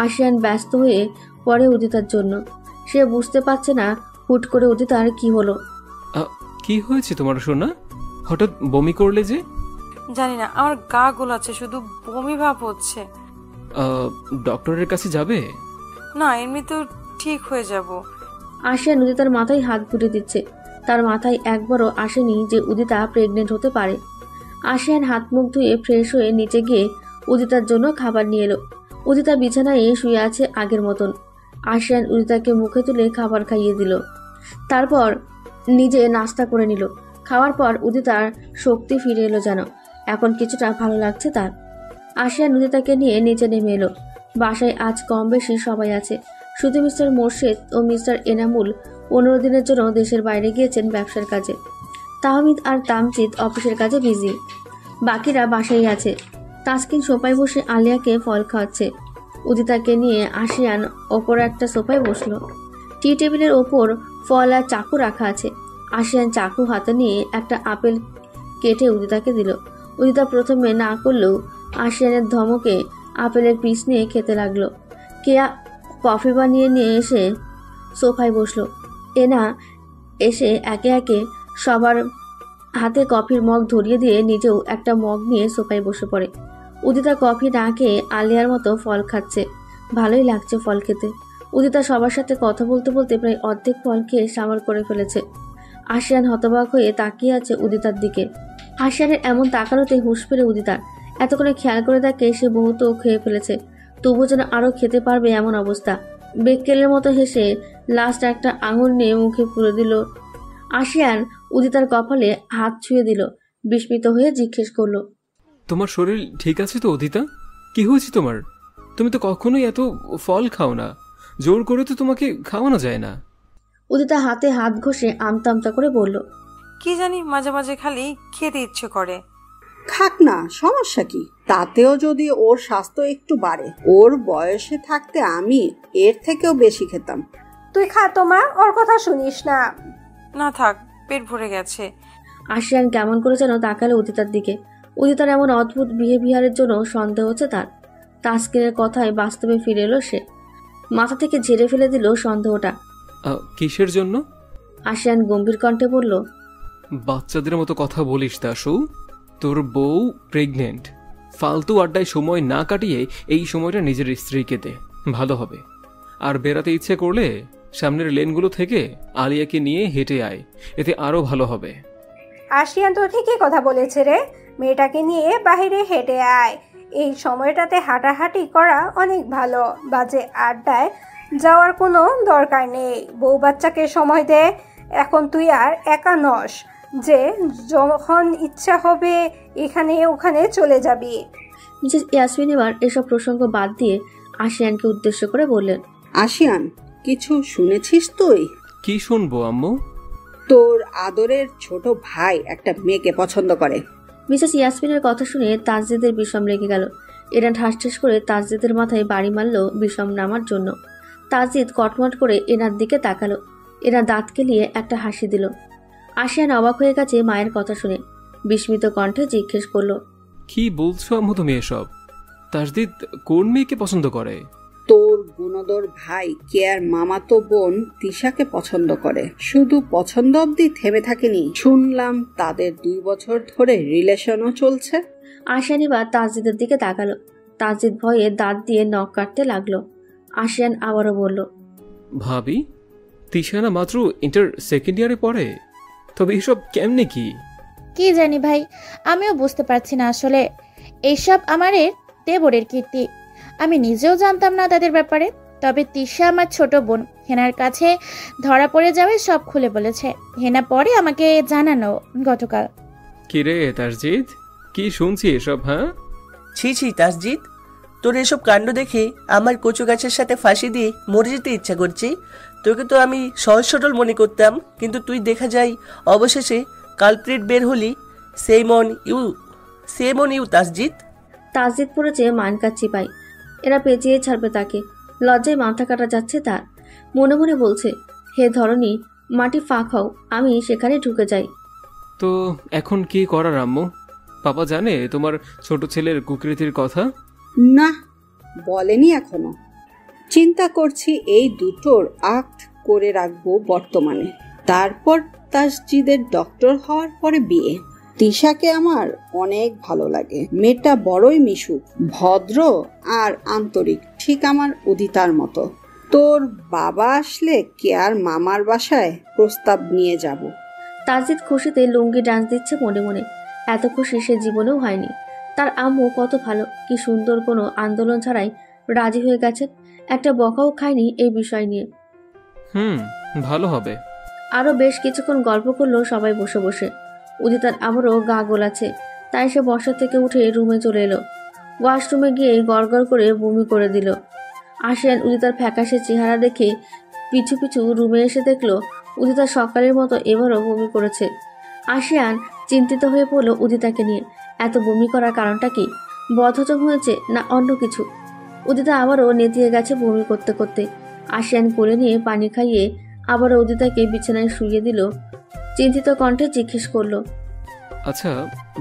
A: আশিয়ান ব্যস্ত হয়ে পড়ে উদিতার জন্য। সে বুঝতে পারছে না হুট করে উদিতার কি হলো।
D: কি হয়েছে তোমার সোনা? হঠাৎ বমি করলে যে?
B: জানি না, আমার গা গোলাচ্ছে, শুধু বমি ভাব হচ্ছে।
D: ডক্টরের কাছে যাবে?
B: না, এমনি তো ঠিক হয়ে যাব।
A: আশিয়ান উদিতার মাথায় হাত বুটে দিচ্ছে। তার মাথায় একবারও আসেনি যে উদিতা প্রেগনেন্ট হতে পারে। আশিয়ান হাত মুখ ধুয়ে ফ্রেশ হয়ে নিচে গিয়ে উদিতার জন্য খাবার নিয়ে এলো। উদিতা বিছানায় শুয়ে আছে আগের মতন। আশিয়ান উদিতাকে মুখে তুলে খাবার খাইয়ে দিল, তারপর নিজে নাস্তা করে নিল। খাওয়ার পর উদিতার শক্তি ফিরে এলো যেন, এখন কিছুটা ভালো লাগছে তার। আশিয়ান উদিতাকে নিয়ে নিচে নেমে এলো। বাসায় আজ কম বেশি সবাই আছে, শুধু মিস্টার মোর্শেদ ও মিস্টার এনামুল 15 দিনের জন্য দেশের বাইরে গিয়েছেন ব্যবসার কাজে। তাহমিদ আর তামজিদ অফিসের কাজে বিজি, বাকিরা বাসায় আছে। তাসকিন সোফায় বসে আলিয়াকে ফল খাওয়াচ্ছে। উদিতাকে নিয়ে আশিয়ান ওপর একটা সোফায় বসলো। টি টেবিলের ওপর ফল আর চাকু রাখা আছে। আশিয়ান চাকু হাতে নিয়ে একটা আপেল কেটে উদিতাকে দিল। উদিতা প্রথমে না করলেও আশিয়ানের ধমকে আপেলের পিস নিয়ে খেতে লাগলো। কেয়া কফি বানিয়ে নিয়ে এসে সোফায় বসলো। এনা এসে একে একে সবার হাতে কফির মগ ধরিয়ে দিয়ে নিজেও একটা মগ নিয়ে সোফায় বসে পড়ে। উদিতা কফি না খেয়ে আলিয়ার মতো ফল খাচ্ছে। ভালোই লাগছে ফল খেতে। উদিতা সবার সাথে কথা বলতে বলতে প্রায় অর্ধেক ফল খেয়ে সামার করে ফেলেছে। আশিয়ান হতবাক হয়ে তাকিয়ে আছে উদিতার দিকে। আশিয়ানের এমন তাকানোতে হুঁশ ফিরে উদিতার। এতক্ষণে খেয়াল করে দেখে সে বহুত খেয়ে ফেলেছে, তবু যেন আরো খেতে পারবে এমন অবস্থা। বেক্কেলের মতো হেসে লাস্ট একটা আঙুল নিয়ে মুখে পুরে দিল। আশিয়ান উদিতার কপালে হাত ছুঁয়ে দিল, বিস্মিত হয়ে জিজ্ঞেস করলো,
D: তোমার শরীর ঠিক আছে তো উদিতা? কি হয়েছে তোমার? তুমি তো কখনোই এত ফল খাও না, জোর করে তো তোমাকে খাওয়ানো যায় না।
A: উদিতা হাতে হাত ঘষে আমতা আমতা করে বলল,
B: কি জানি, মাঝে মাঝে খালি খেতে ইচ্ছে করে।
C: খাক না, সমস্যা কি? তাতেও যদি ওর স্বাস্থ্য একটু বাড়ে। ওর বয়সে থাকতে আমি এর থেকেও বেশি খেতাম।
G: তুই খা তো মা, ওর কথা শুনিস না।
B: না থাক, পেট ভরে গেছে।
A: আশিয়ান কেমন করে যেন তাকালো উদিতার দিকে। উদিতার এমন অদ্ভুত বিহেভিয়ারের জন্য সন্দেহ হচ্ছে তার। তাসকিনের কথায় বাস্তবে ফিরে এলো সে। মাথা থেকে ঝেড়ে ফেলে দিল সন্দেহটা।
D: কিসের জন্য?
A: আশিয়ান গম্ভীর কণ্ঠে বলল,
D: বাচ্চাদের মতো কথা বলিস দাশু। তোর বউ প্রেগনেন্ট। ফালতু আড্ডায় সময় না কাটিয়ে এই সময়টা নিজের স্ত্রীকে দে, ভালো হবে। আর বেড়াতে ইচ্ছে করলে সামনের লেনগুলো থেকে আলিয়াকে নিয়ে হেঁটে আয়, এতে আরো ভালো হবে।
G: আশিয়ান তো ঠিকই কথা বলেছে রে, মেয়েটাকে নিয়ে বাইরে হেঁটে আয়। এই সময়টাতে হাঁটাহাঁটি করা অনেক ভালো, বাজে আড্ডায় যাওয়ার কোনো দরকার নেই। বউ বাচ্চাকে সময় দে। এখন তুই আর একা নস যে যখন ইচ্ছা হবে এখানে ওখানে চলে যাবি।
A: মিসেস ইয়াসমিন এবার এসব প্রসঙ্গ বাদ দিয়ে আশিয়ানকে উদ্দেশ্য করে বললেন,
C: আশিয়ান, কিছু শুনেছিস তুই?
D: কি শুনবো আম্মু?
C: তোর আদরের ছোট ভাই একটা মেয়েকে পছন্দ করে।
A: মিসেস ইয়াসমিনের কথা শুনে তাসজিদের বিষম লেগে গেল। এরা ঠাস করে তাসজিদের মাথায় বাড়ি মারল বিষম নামার জন্য। তাসজিদ কটমট করে এনার দিকে তাকালো। এরা দাঁত কেলিয়ে একটা হাসি দিল। আশিয়ান অবাক হয়ে গেছে মায়ের কথা শুনে। বিস্মিত কণ্ঠে জিজ্ঞেস করলো,
D: কি বলছো আম্মু তুমি এসব? তাসদিদ কোন মেয়েকে পছন্দ করে?
C: তোর গুণদর ভাই কেয়ার মামাতো বোন তিশাকে পছন্দ করে। শুধু পছন্দ অবধি থেমে থাকেনি, শুনলাম তাদের 2 বছর ধরে রিলেশনও চলছে।
A: আশিয়ান এবার তাসজিদের দিকে তাকালো। তাসজিদ ভয়ে দাঁত দিয়ে নখ কাটতে লাগলো। আশিয়ান আবারও বলল,
D: ভাবি, তিশানা মাত্র ইন্টার সেকেন্ড ইয়ারে পড়ে, তবে এসব কেমনে কি?
H: কি জানি ভাই, আমিও বুঝতে পারছি না আসলে। এইসব আমাদের দেবরের কীর্তি, আমি নিজেও জানতাম না তাদের ব্যাপারে। তবে তিশা আমার ছোট বোন, হেনার কাছে ধরা পড়ে যাওয়ায় সব খুলে বলেছে। হেনা পরে আমাকে জানানো গতকাল।
D: কিরে তাসজিদ, কি শুনছি এসব? হ্যাঁ,
I: ছি ছি তাসজিদ, তোর এসব কাণ্ড দেখে আমার কচু গাছের সাথে ফাঁসি দিয়ে মরে যেতে ইচ্ছা করছে। তোকে তো আমি সহজ সরল মনে করতাম, কিন্তু তুই দেখা যায় অবশেষে কালপ্রিট বের হলি। Shame on you Tasjid.
A: Tasjid পড়েছে মানকার চিপাই। এরা পেঁচিয়ে ছাড়বে তাকে। লজ্জায় মাথা কাটা যাচ্ছে তার। মনে মনে বলছে, হে ধরনী, মাটি ফাঁক হও, আমি সেখানে ঢুকে যাই।
D: তো এখন কি করার আম্মু? পাপা জানে তোমার ছোট ছেলের কুকৃতির কথা?
C: না, বলেনি এখনো। চিন্তা করছি এই দুটোর আক্ট করে রাখবো বর্তমানে, তারপর তাসজিদের ডক্টর হওয়ার পরে বিয়ে। তিশাকে আমার অনেক ভালো লাগে। মেয়েটা বড়ই মিশুক, ভদ্র আর আন্তরিক, ঠিক আমার উদিতার মতো। তোর বাবা আসলে কেয়ার মামার বাসায় প্রস্তাব নিয়ে যাব।
A: তাসজিদ খুশিতে লুঙ্গি ডান্স দিচ্ছে মনে মনে। এত খুশি সে জীবনেও হয়নি। তার আম্মু কত ভালো, কি সুন্দর, কোনো আন্দোলন ছাড়াই রাজি হয়ে গেছেন। একটা বকাও খায়নি এই বিষয় নিয়ে।
D: ভালো হবে।
A: আরও বেশ কিছুক্ষণ গল্প করলো সবাই বসে বসে। উদিতার আবারও গা গোলাচ্ছে, তাই সে বসা থেকে উঠে রুমে চলে এলো। ওয়াশরুমে গিয়ে গড়গড় করে বমি করে দিল। আশিয়ান উদিতার ফ্যাকাশে চেহারা দেখে পিছু পিছু রুমে এসে দেখলো উদিতা সকালের মতো এবারও বমি করেছে। আশিয়ান চিন্তিত হয়ে পড়ল উদিতাকে নিয়ে। এত বমি করার কারণটা কি? বদহজম হয়েছে না অন্য কিছু? উদিতা আবারও নেতিয়ে গেছে বমি করতে করতে। আশিয়ান কোলে নিয়ে পানি খাইয়ে আবারও উদিতাকে বিছানায় শুইয়ে দিল। চিন্তিত কণ্ঠে জিজ্ঞেস করলো,
D: আচ্ছা,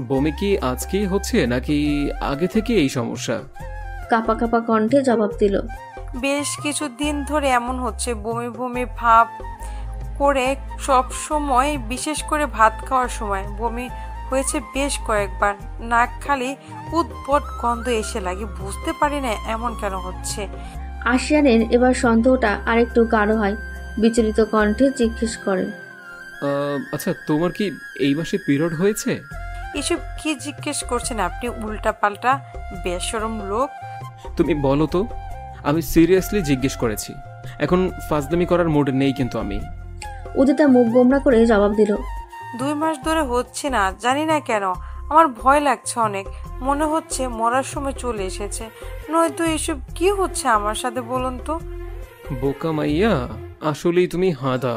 D: বমি কি আজকেই হচ্ছে নাকি আগে থেকে এই সমস্যা?
A: কাপা কাপা কণ্ঠে জবাব দিল,
B: বেশ কিছুদিন ধরে এমন হচ্ছে, বমি বমি ভাব করে সব সময়, বিশেষ করে ভাত খাওয়ার সময় বমি হয়েছে বেশ কয়েকবার। নাক খালি উদ্ভট গন্ধ এসে লাগে, বুঝতে পারি না এমন কেন হচ্ছে।
A: আশিয়ানের এবার সন্দেহটা আরেকটু গাঢ় হয়। বিচলিত কণ্ঠে জিজ্ঞেস করেন,
D: আচ্ছা, তোমার কি এই মাসে পিরিয়ড হয়েছে?
B: এসব কি জিজ্ঞেস করছেন আপনি? উল্টা পাল্টা বেশরম লোক।
D: তুমি বলো তো, আমি সিরিয়াসলি জিজ্ঞেস করেছি। এখন ফাজলামি করার মুড নেই কিন্তু আমি।
A: উদিতা মুখ গোমরা করে জবাব দিল,
B: 2 মাস ধরে হচ্ছে না, জানি না কেন। আমার ভয় লাগছে অনেক, মনে হচ্ছে মরার সময় চলে এসেছে। নয়তো এসব কি হচ্ছে আমার সাথে বলুন তো?
D: বোকা মাইয়া, আসলেই তুমি হাঁদা।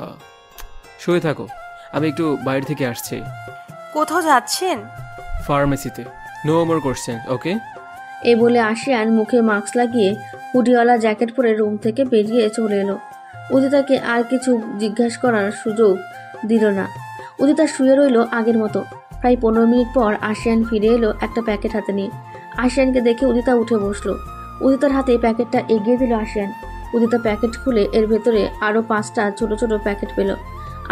D: শুয়ে থাকো, আমি একটু বাইরে থেকে আসছি।
B: কোথাও যাচ্ছেন?
D: ফার্মেসিতে। নো মোর কোশ্চেন, ওকে?
A: এই বলে আশিয়ান মুখে মাস্ক লাগিয়ে হুডিওয়ালা জ্যাকেট পরে রুম থেকে বেরিয়ে চলে এলো। উদিতাকে আর কিছু জিজ্ঞাসা করার সুযোগ দিল না। উদিতা শুয়ে রইল আগের মতো। প্রায় 15 মিনিট পর আশিয়ান ফিরে এলো একটা প্যাকেট হাতে নিয়ে। আশিয়ানকে দেখে উদিতা উঠে বসলো। উদিতার হাতে প্যাকেটটা এগিয়ে দিল আশিয়ান। উদিতা প্যাকেট খুলে এর ভেতরে আরও 5টা ছোট ছোট প্যাকেট পেল।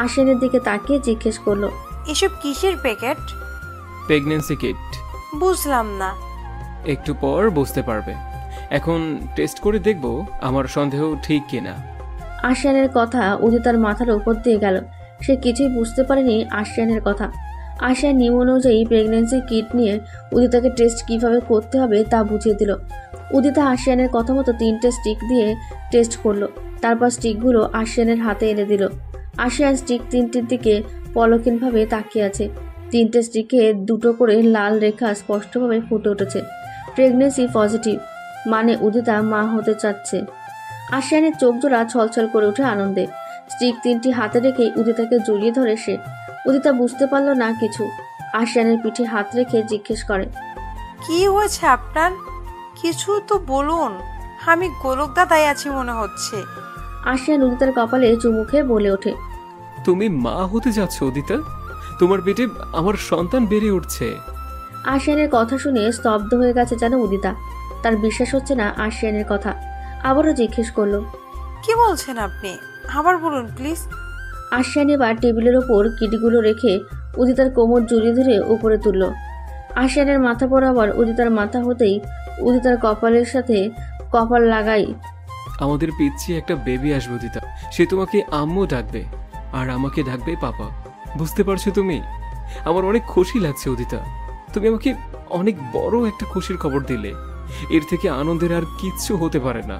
A: আশিয়ানের দিকে তাকিয়ে জিজ্ঞেস করলো,
B: এসব কিসের প্যাকেট?
D: Pregnancy kit.
B: বুঝলাম না।
D: একটু পর বুঝতে পারবে। এখন টেস্ট করে দেখব আমার সন্দেহ ঠিক কিনা।
A: আশিয়ানের কথা উদিতার মাথার উপর দিয়ে গেল। সে কিছুই বুঝতে পারেনি আশিয়ানের কথা। আশিয়ান নিয়ম অনুযায়ী প্রেগন্যান্সি কিট নিয়ে উদিতাকে টেস্ট কিভাবে করতে হবে তা বুঝিয়ে দিল। উদিতা আশিয়ানের কথা মতো 3টে স্টিক দিয়ে টেস্ট করলো। তারপর স্টিকগুলো আশিয়ানের হাতে এনে দিল। আশিয়ান স্টিক 3টির দিকে পলকহীনভাবে তাকিয়ে আছে। 3টে স্টিকে 2টো করে লাল রেখা স্পষ্টভাবে ফুটে উঠেছে। প্রেগন্যান্সি পজিটিভ, মানে উদিতা মা হতে চাচ্ছে। আশিয়ানের চোখ জোড়া ছলছল করে ওঠে আনন্দে। স্টিক 3টি হাতে রেখে উদিতাকে জড়িয়ে ধরে সে। উদিতা বুঝতে পারল না কিছু। আশিয়ানের পিঠে হাত রেখে জিজ্ঞেস করে,
B: কি হয়েছে আপনার? কিছু তো বলুন, আমি গোলক দাদাই আছি মনে হচ্ছে।
A: আশিয়ান উদিতার কপালে চুমু খেয়ে বলে ওঠে,
D: তুমি মা হতে যাচ্ছ উদিতা? তোমার পেটে আমার সন্তান বেড়ে উঠছে।
A: আশিয়ানের কথা শুনে স্তব্ধ হয়ে গেছে যেন উদিতা। তার বিশ্বাস হচ্ছে না আশিয়ানের কথা। আবারও জিজ্ঞেস করলো,
B: কি বলছেন আপনি? আবার বলুন প্লিজ।
A: আশিয়ান এবার টেবিলের ওপর কিটিগুলো রেখে উদিতার কোমর জড়িয়ে ধরে উপরে তুলল। আশিয়ানের মাথা বরাবর উদিতার মাথা হতেই উদিতার কপালের সাথে কপাল লাগাই।
D: আমাদের পিচ্ছি একটা বেবি আসবে উদিতা। সে তোমাকে আম্মু ডাকবে আর আমাকে ডাকবে পাপা। বুঝতে পারছো তুমি? আমার অনেক খুশি লাগছে উদিতা। তুমি আমাকে অনেক বড় একটা খুশির খবর দিলে। এর থেকে আনন্দের আর কিচ্ছু হতে পারে না।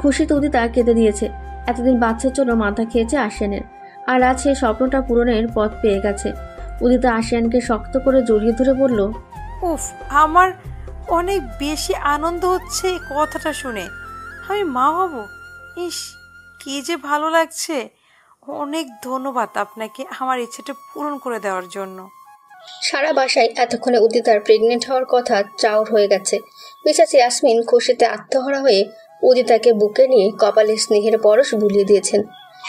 A: খুশিতে উদিতা কেঁদে দিয়েছে। এতদিন বাচ্চার জন্য মাথা খেয়েছে আশিয়ানের, আর আজ সেই স্বপ্নটা পূরণের পথ পেয়ে গেছে। উদিতা আশিয়ানকে শক্ত করে জড়িয়ে ধরে বলল,
B: উফ, আমার অনেক বেশি আনন্দ হচ্ছে কথাটা শুনে। আমি মা হব, ইস কি যে ভালো লাগছে। অনেক ধন্যবাদ আপনাকে আমার ইচ্ছেটা পূরণ করে দেওয়ার জন্য।
A: সারা বাসায় এতক্ষণে উদিতার প্রেগনেন্ট হওয়ার কথা চাউর হয়ে গেছে। মিসেস ইয়াসমিন খুশিতে আত্মহারা হয়ে উদিতাকে বুকে নিয়ে কপালে স্নেহের পরশ বুলিয়ে দিয়েছেন।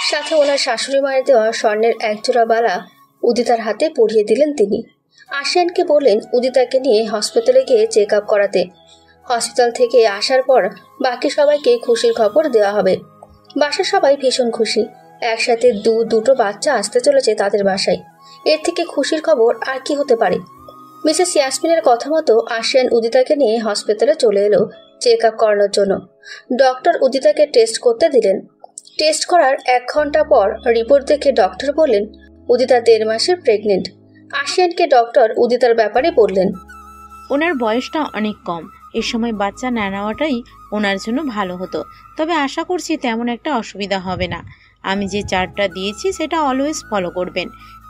A: সাথে ওনার শাশুড়ি মায়ের দেওয়া স্বর্ণের একজোড়া বালা উদিতার হাতে পরিয়ে দিলেন তিনি। আশিয়ানকে বললেন উদিতাকে নিয়ে হসপিটালে গিয়ে চেক আপ করাতে। হসপিটাল থেকে আসার পর বাকি সবাইকে খুশির খবর দেওয়া হবে। বাসার সবাই ভীষণ খুশি। একসাথে দুটো বাচ্চা আসতে চলেছে তাদের বাসায়। এর থেকে খুশির খবর আর কি হতে পারে। মিসেস ইয়াসমিনের কথা মতো আশিয়ান উদিতাকে নিয়ে হসপিটালে চলে এলো চেক আপ করানোর জন্য। ডক্টর উদিতাকে টেস্ট করতে দিলেন। টেস্ট করার 1 ঘন্টা পর রিপোর্ট দেখে ডক্টর বললেন উদিতা 1.5 মাসের প্রেগনেন্ট। আশিয়ানকে ডক্টর উদিতার ব্যাপারে বললেন,
J: ওনার বয়সটা অনেক কম, এ সময় বাচ্চা না নেওয়াটাই ওনার জন্য ভালো হতো। তবে আশা করছি তেমন একটা অসুবিধা হবে না। আমি যে চার্টটা দিয়েছি সেটা অলওয়েজ ফলো করবেন।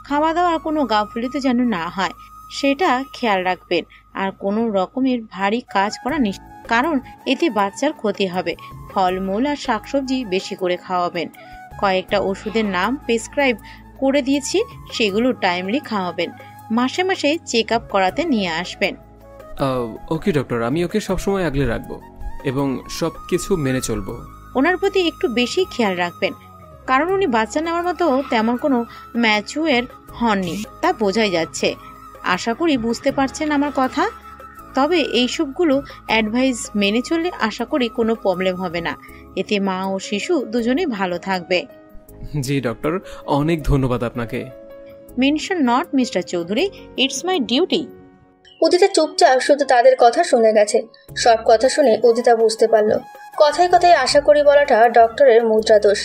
J: খাওয়া দাওয়ার কোনো গাফিলতি যেন না হয় সেটা খেয়াল রাখবেন। আর কোনো রকমের ভারী কাজ করা নিষেধ, কারণ এতে বাচ্চার ক্ষতি হবে। ফলমূল আর শাকসবজি বেশি করে খাওয়াবেন। কয়েকটা ওষুধের নাম প্রেসক্রাইব করে দিয়েছি, সেগুলো টাইমলি খাওয়াবেন। মাসে মাসে চেক আপ করাতে নিয়ে আসবেন।
D: ওকে ডক্টর, আমি ওকে সবসময় আগলে রাখবো এবং সব কিছু মেনে চলবো।
J: ওনার প্রতি একটু বেশি খেয়াল রাখবেন, কারণ উনি বাচ্চা নেওয়ার মতো তেমন কোনো ম্যাচুয়ার হননি, তা বোঝাই যাচ্ছে। আশা করি বুঝতে পারছেন আমার কথা। তবে এইসবগুলো অ্যাডভাইস মেনে চললে আশা করি কোনো প্রবলেম হবে না। এতে মা ও শিশু দুজনেই ভালো থাকবে।
D: জি ডক্টর, অনেক ধন্যবাদ আপনাকে।
J: Mention not mister Chowdhury, it's my duty.
A: Udita চুপচাপ শুধু তাদের কথা শুনে গেছে। সব কথা শুনে উদিতা বুঝতে পারল কথায় কথায় আশা করি বলাটা ডক্টরের মুদ্রা দোষ।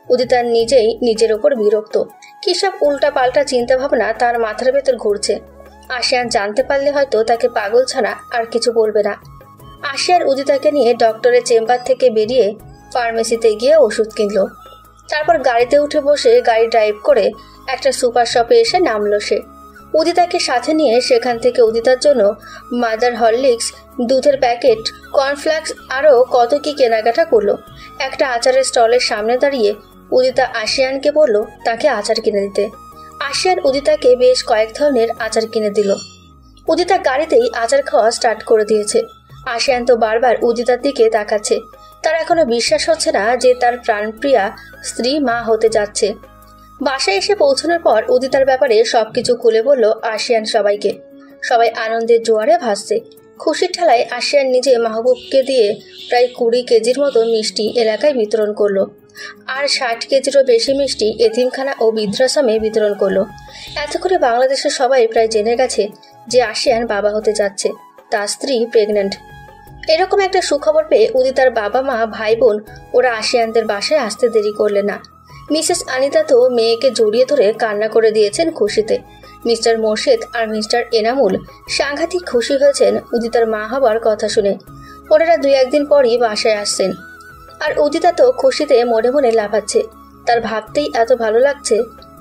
A: উদিতা নিজেই নিজের ওপর বিরক্ত। কি সব উল্টা পাল্টা চিন্তা ভাবনা তার মাথার ভেতর ঘুরছে। আশিয়ান জানতে পারলে হয়তো তাকে পাগল ছাড়া আর কিছু বলবে না। আশিয়ান উদিতাকে নিয়ে ডক্টরের চেম্বার থেকে বেরিয়ে ফার্মেসিতে গিয়ে ওষুধ কিনল। তারপর গাড়িতে উঠে বসে গাড়ি ড্রাইভ করে একটা সুপার শপে এসে নামলো সে। উদিতাকে সাথে নিয়ে সেখান থেকে উদিতার জন্য মাদার হরলিক্স, দুধের প্যাকেট, কর্নফ্লেক্স আরও কত কি কেনাকাটা করলো। একটা আচারের স্টলের সামনে দাঁড়িয়ে উদিতা আশিয়ানকে বলল তাকে আচার কিনে দিতে। আশিয়ান উদিতাকে বেশ কয়েক ধরনের আচার কিনে দিল। উদিতা গাড়িতেই আচার খাওয়া স্টার্ট করে দিয়েছে। আশিয়ান তো বারবার উদিতার দিকে তাকাচ্ছে। তার এখনো বিশ্বাস হচ্ছে না যে তার প্রাণপ্রিয়া স্ত্রী মা হতে যাচ্ছে। বাসায় এসে পৌঁছানোর পর উদিতার ব্যাপারে সবকিছু খুলে বলল আশিয়ান সবাইকে। সবাই আনন্দের জোয়ারে ভাসছে। খুশির ঠেলায় আশিয়ান নিজে মাহবুবকে দিয়ে প্রায় 20 কেজির মতো মিষ্টি এলাকায় বিতরণ করলো। আর 60 কেজিরও বেশি মিষ্টি এতিমখানা ও বৃদ্ধাশ্রমে বিতরণ করলো। এত করে বাংলাদেশের সবাই প্রায় জেনে গেছে যে আশিয়ান বাবা হতে যাচ্ছে, তার স্ত্রী প্রেগনেন্ট। এরকম একটা সুখবর পেয়ে উদিতার বাবা মা ভাই বোন ওরা আশিয়ানদের বাসায় আসতে দেরি করলে না। মিসেস আনিতা তো মেয়েকে জড়িয়ে ধরে কান্না করে দিয়েছেন খুশিতে। মিস্টার মোর্শেদ আর মিস্টার এনামুল সাংঘাতিক খুশি হয়েছেন উদিতার মা হবার কথা শুনে। ওনারা 2-1 দিন পরই বাসায় আসছেন। আর উদিতা তো খুশিতে মনে মনে লাফাচ্ছে। তার ভাবতেই এত ভালো লাগছে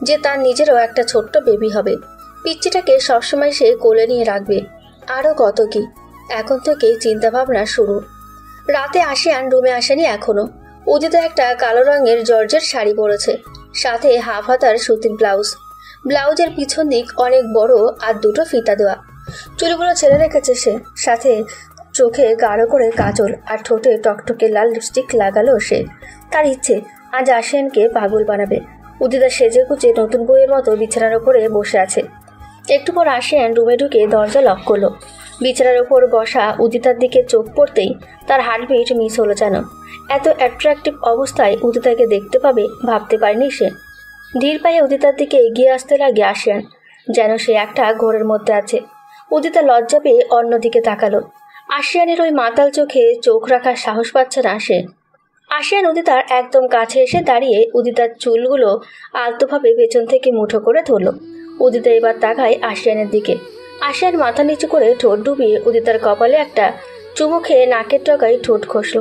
A: যে তার নিজেরও একটা ছোট্ট বেবি হবে। পিচ্চিটাকে সবসময় সে কোলে নিয়ে রাখবে। আরও কত কি, এখন থেকেই চিন্তাভাবনা শুরু। রাতে আশিয়ান রুমে আসেনি এখনো। উদিতা একটা কালো রঙের জর্জের শাড়ি পরেছে। সাথে হাফ হাতার সুতির ব্লাউজ। ব্লাউজের পিছন দিক অনেক বড় আর দুটো ফিতা দেওয়া। চুলগুলো ছেড়ে রেখেছে সে, সাথে চোখে গাঢ় করে কাজল আর ঠোঁটে টকটকে লাল লিপস্টিক লাগালো সে। তার ইচ্ছে আজ আশিয়ানকে পাগল বানাবে। উদিতা সেজে গুজে নতুন বইয়ের মতো বিছানার ওপরে বসে আছে। একটু পর আশিয়ান রুমে ঢুকে দরজা লক করলো। বিছানার ওপর বসা উদিতার দিকে চোখ পড়তেই তার হার্টবিট মিস হলো যেন। এত অ্যাট্রাকটিভ অবস্থায় উদিতাকে দেখতে পাবে ভাবতে পারেনি সে। ধীর পায়ে উদিতার দিকে এগিয়ে আসতে লাগে আশিয়ান, যেন সে একটা ঘোরের মধ্যে আছে। উদিতা লজ্জা পেয়ে অন্যদিকে তাকালো। আশিয়ানের ওই মাতাল চোখে চোখ রাখার সাহস পাচ্ছে না সে। আশিয়ান উদিতার একদম কাছে এসে দাঁড়িয়ে উদিতার চুলগুলো আলতোভাবে পেছন থেকে মুঠো করে ধরল। উদিতা এবার তাকায় আশিয়ানের দিকে। আশিয়ান মাথা নিচু করে ঠোঁট ডুবিয়ে উদিতার কপালে একটা চুমু খেয়ে নাকের ডগায় ঠোঁট খসল।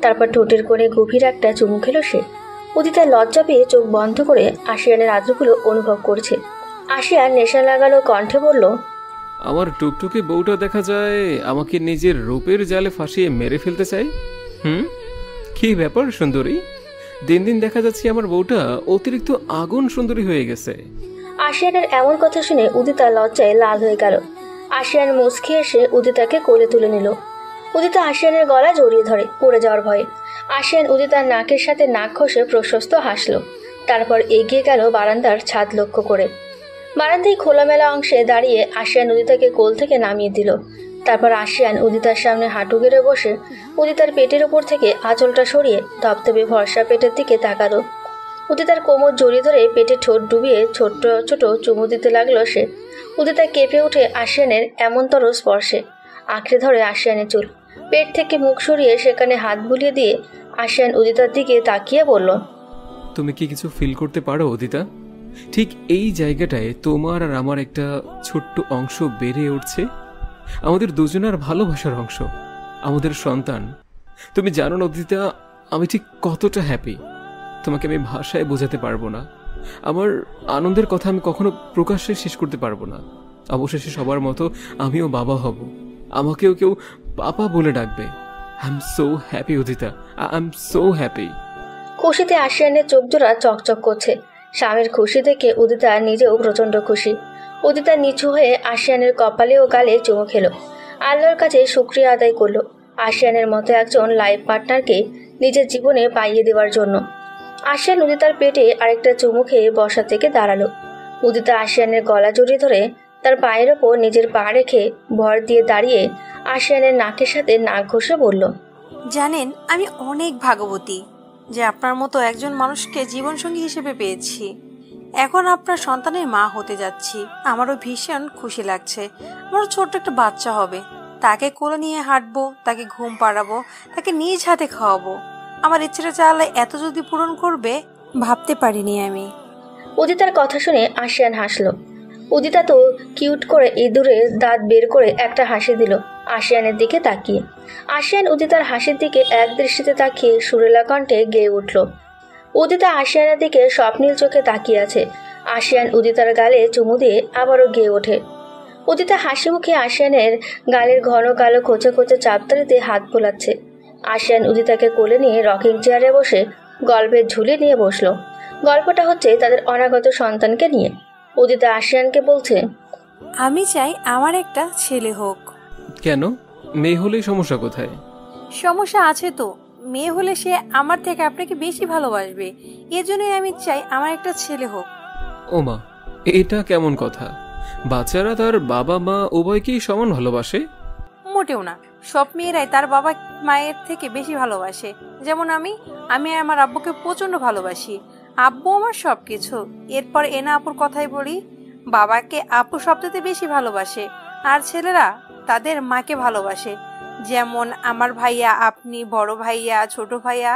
A: তারপর ঠোঁটের কোণে গভীর একটা চুমু খেলো সে। উদিতা লজ্জা পেয়ে চোখ বন্ধ করে আশিয়ানের আদ্রগুলো অনুভব করছে। আশিয়ান নেশা লাগালো কণ্ঠে বলল,
D: আমার টুকটুকে বউটা দেখা যায় আমাকে নিজের রূপের জালে ফাঁসিয়ে মেরে ফেলতে চাই। কি ব্যাপার সুন্দরী, দিন দিন দেখা যাচ্ছে আমার বউটা অতিরিক্ত আগুন সুন্দরী হয়ে গেছে।
A: আশিয়ানের এমন কথা শুনে উদিতা লজ্জায় লাল হয়ে গেল। আশিয়ান মুচকি এসে উদিতাকে কোলে তুলে নিল। উদিতা আশিয়ানের গলা জড়িয়ে ধরে পড়ে যাওয়ার ভয়ে। আশিয়ান উদিতার নাকের সাথে নাক ঘষে প্রশস্ত হাসল। তারপর এগিয়ে গেল বারান্দার ছাদ লক্ষ্য করে। বারান্দায় খোলামেলা অংশে দাঁড়িয়ে আশিয়ান উদিতাকে কোল থেকে নামিয়ে দিল। তারপর আশিয়ান উদিতার সামনে হাঁটু গেড়ে বসে উদিতার পেটের উপর থেকে আঁচলটা সরিয়ে ধপধপে ভরসা পেটের দিকে তাকালো। উদিতার কোমর জড়িয়ে ধরে পেটে ঠোঁট ডুবিয়ে ছোট্ট ছোট চুমু দিতে লাগলো সে। উদিতা কেঁপে উঠে আশিয়ানের এমনতর স্পর্শে। আঁকড়ে ধরে আশিয়ানের চুল, পেট থেকে মুখ সরিয়ে সেখানে হাত বুলিয়ে দিয়ে আশিয়ান উদিতার দিকে তাকিয়ে বলল,
D: তুমি কি কিছু ফিল করতে পারো উদিতা? ঠিক এই জায়গাটায় তোমার আর আমার একটা ছোট্ট অংশ বেড়ে উঠছে, আমাদের দুজনের ভালোবাসার অংশ, আমাদের সন্তান। তুমি জানো না উদিতা, আমি ঠিক কতটা হ্যাপি, তোমাকে আমি ভাষায় বোঝাতে পারবো না। আমার আনন্দের কথা আমি কখনো প্রকাশ্যে শেষ করতে পারবো না। অবশেষে সবার মতো আমিও বাবা হব, আমাকেও কেউ পাপা বলে ডাকবে। I am so happy Udita, I am so happy.
A: খুশিতে আশিয়ানের চোখ জোড়া চকচক করছে। স্বামীর খুশি দেখে উদিতা নিজেও প্রচন্ড খুশি। উদিতা নিচু হয়ে আশিয়ানের কপালে ও গালে চুমু খেলো। আল্লাহর কাছে শুকরিয়া আদায় করলো আশিয়ানের মতো একজন লাইফ পার্টনারকে নিজের জীবনে পাইয়ে দেওয়ার জন্য। আশিয়ান উদিতার পেটে আরেকটা চুমু খেয়ে বসা থেকে দাঁড়ালো। উদিতা আশিয়ানের গলা জড়িয়ে ধরে তার পায়ের ওপর নিজের পা রেখে ভর দিয়ে দাঁড়িয়ে আশিয়ানের নাকের সাথে নাক ঘষে বলল,
B: জানেন আমি অনেক ভাগ্যবতী যে আপনার মতো একজন মানুষকে জীবনসঙ্গী হিসেবে পেয়েছি। এখন আপনার সন্তানের মা হতে যাচ্ছি, আমারও ভীষণ খুশি লাগছে। আমারও ছোট্ট একটা বাচ্চা হবে, তাকে কোলে নিয়ে হাঁটবো, তাকে ঘুম পাড়াবো, তাকে নিজ হাতে খাওয়াবো। আমার ইচ্ছেটা চাইলে এত যদি পূরণ করবে ভাবতে পারিনি আমি।
A: উদিতার কথা শুনে আশিয়ান হাসলো। উদিতা তো কিউট করে ইঁদুরের দাঁত বের করে একটা হাসি দিল আশিয়ানের দিকে তাকিয়ে। আশিয়ান উদিতার হাসির দিকে এক দৃষ্টিতে তাকিয়ে সুরেলা কণ্ঠে গেয়ে উঠল। উদিতা আশিয়ানের দিকে স্বপ্নীল চোখে তাকিয়ে আছে। আশিয়ান উদিতার গালে চুমু দিয়ে আবারও গেয়ে ওঠে। উদিতা হাসি মুখে আশিয়ানের গালের ঘন কালো খোঁচা খোঁচা চাপতারিতে হাত বোলাচ্ছে। আশিয়ান উদিতাকে কোলে নিয়ে রকিং চেয়ারে বসে গল্পের ঝুলি নিয়ে বসলো। গল্পটা হচ্ছে তাদের অনাগত সন্তানকে নিয়ে। উদিতা আশিয়ানকে বলছে,
B: আমি চাই আমার একটা ছেলে হোক।
D: কেন? মেয়ে হলেই সমস্যা কোথায়?
B: সমস্যা আছে তো, মেয়ে হলে সে আমার থেকে আপনাকে বেশি ভালোবাসবে। এজন্যই আমি চাই আমার একটা ছেলে হোক।
D: ওমা, এটা কেমন কথা? বাচ্চারা তার বাবা মা উভয়কেই সমান ভালোবাসে?
B: মোটেও না, সব মেয়েরাই তার বাবা মায়ের থেকে বেশি ভালোবাসে। যেমন আমি আমার আব্বুকে প্রচন্ড ভালোবাসি। আব্বু আমার সবকিছু। এরপর এনা আপুর কথাই বলি, বাবাকে আপু সবচেয়ে বেশি ভালোবাসে, আর ছেলেরা তাদের মাকে ভালোবাসে। যেমন আমার ভাইয়া, আপনি, বড় ভাইয়া, ছোট ভাইয়া,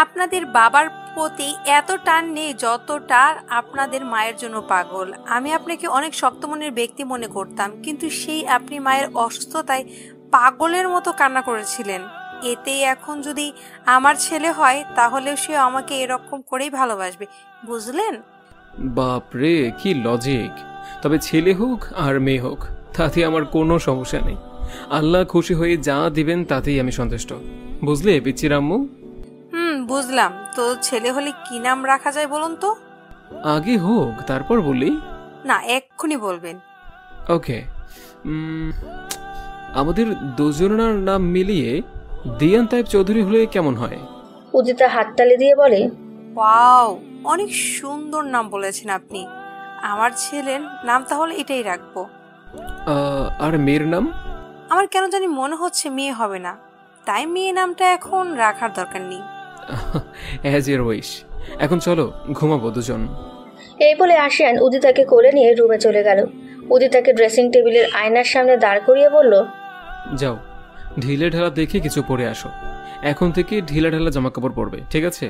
B: আপনাদের বাবার প্রতি এত টান নেই যতটা আপনাদের মায়ের জন্য পাগল। আমি আপনাকে অনেক শক্ত মনের ব্যক্তি মনে করতাম, কিন্তু সেই আপনি মায়ের অসুস্থতায় পাগলের মতো কান্না করেছিলেন। এতেই এখন যদি আমার ছেলে হয় তাহলেও সে আমাকে এরকম করেই ভালোবাসবে, বুঝলেন?
D: বাপরে, কি লজিক! তবে ছেলে হোক আর মেয়ে হোক তাতে আমার কোনো সমস্যা নেই। আল্লাহ খুশি হয়ে যা দিবেন তাতেই আমি সন্তুষ্ট, বুঝলে পিচ্চির আম্মু?
B: বুঝলাম, তো ছেলে হলে কি নাম রাখা যায় বলুন তো?
D: আগে হোক তারপর বলি।
B: না, এক্ষুনি বলবেন।
D: ওকে, আমাদের দুজনের নাম মিলিয়ে দিয়ান তাইব চৌধুরী হলে কেমন হয়?
A: উদিতা হাততালি দিয়ে বলে,
B: ওয়াও, অনেক সুন্দর নাম বলেছেন আপনি। আমার ছেলের নাম তাহলে এটাই রাখবো।
D: আর মেয়ের নাম?
B: আমার কেন জানি মনে হচ্ছে মেয়ে হবে না, তাই মেয়ে নামটা এখন রাখার দরকার নেই।
D: As your wish. এখন চলো ঘুমাবো দুজন।
A: এই বলে আশিয়ান উদিতাকে কোলে নিয়ে রুমে চলে গেল। উদিতাকে ড্রেসিং টেবিলের আয়নার সামনে দাঁড় করিয়ে বলল,
D: যাও ঢিলে ঢালা দেখে কিছু পরে আসো। এখন থেকে ঢিলা ঢালা জামা কাপড় পরবে, ঠিক আছে?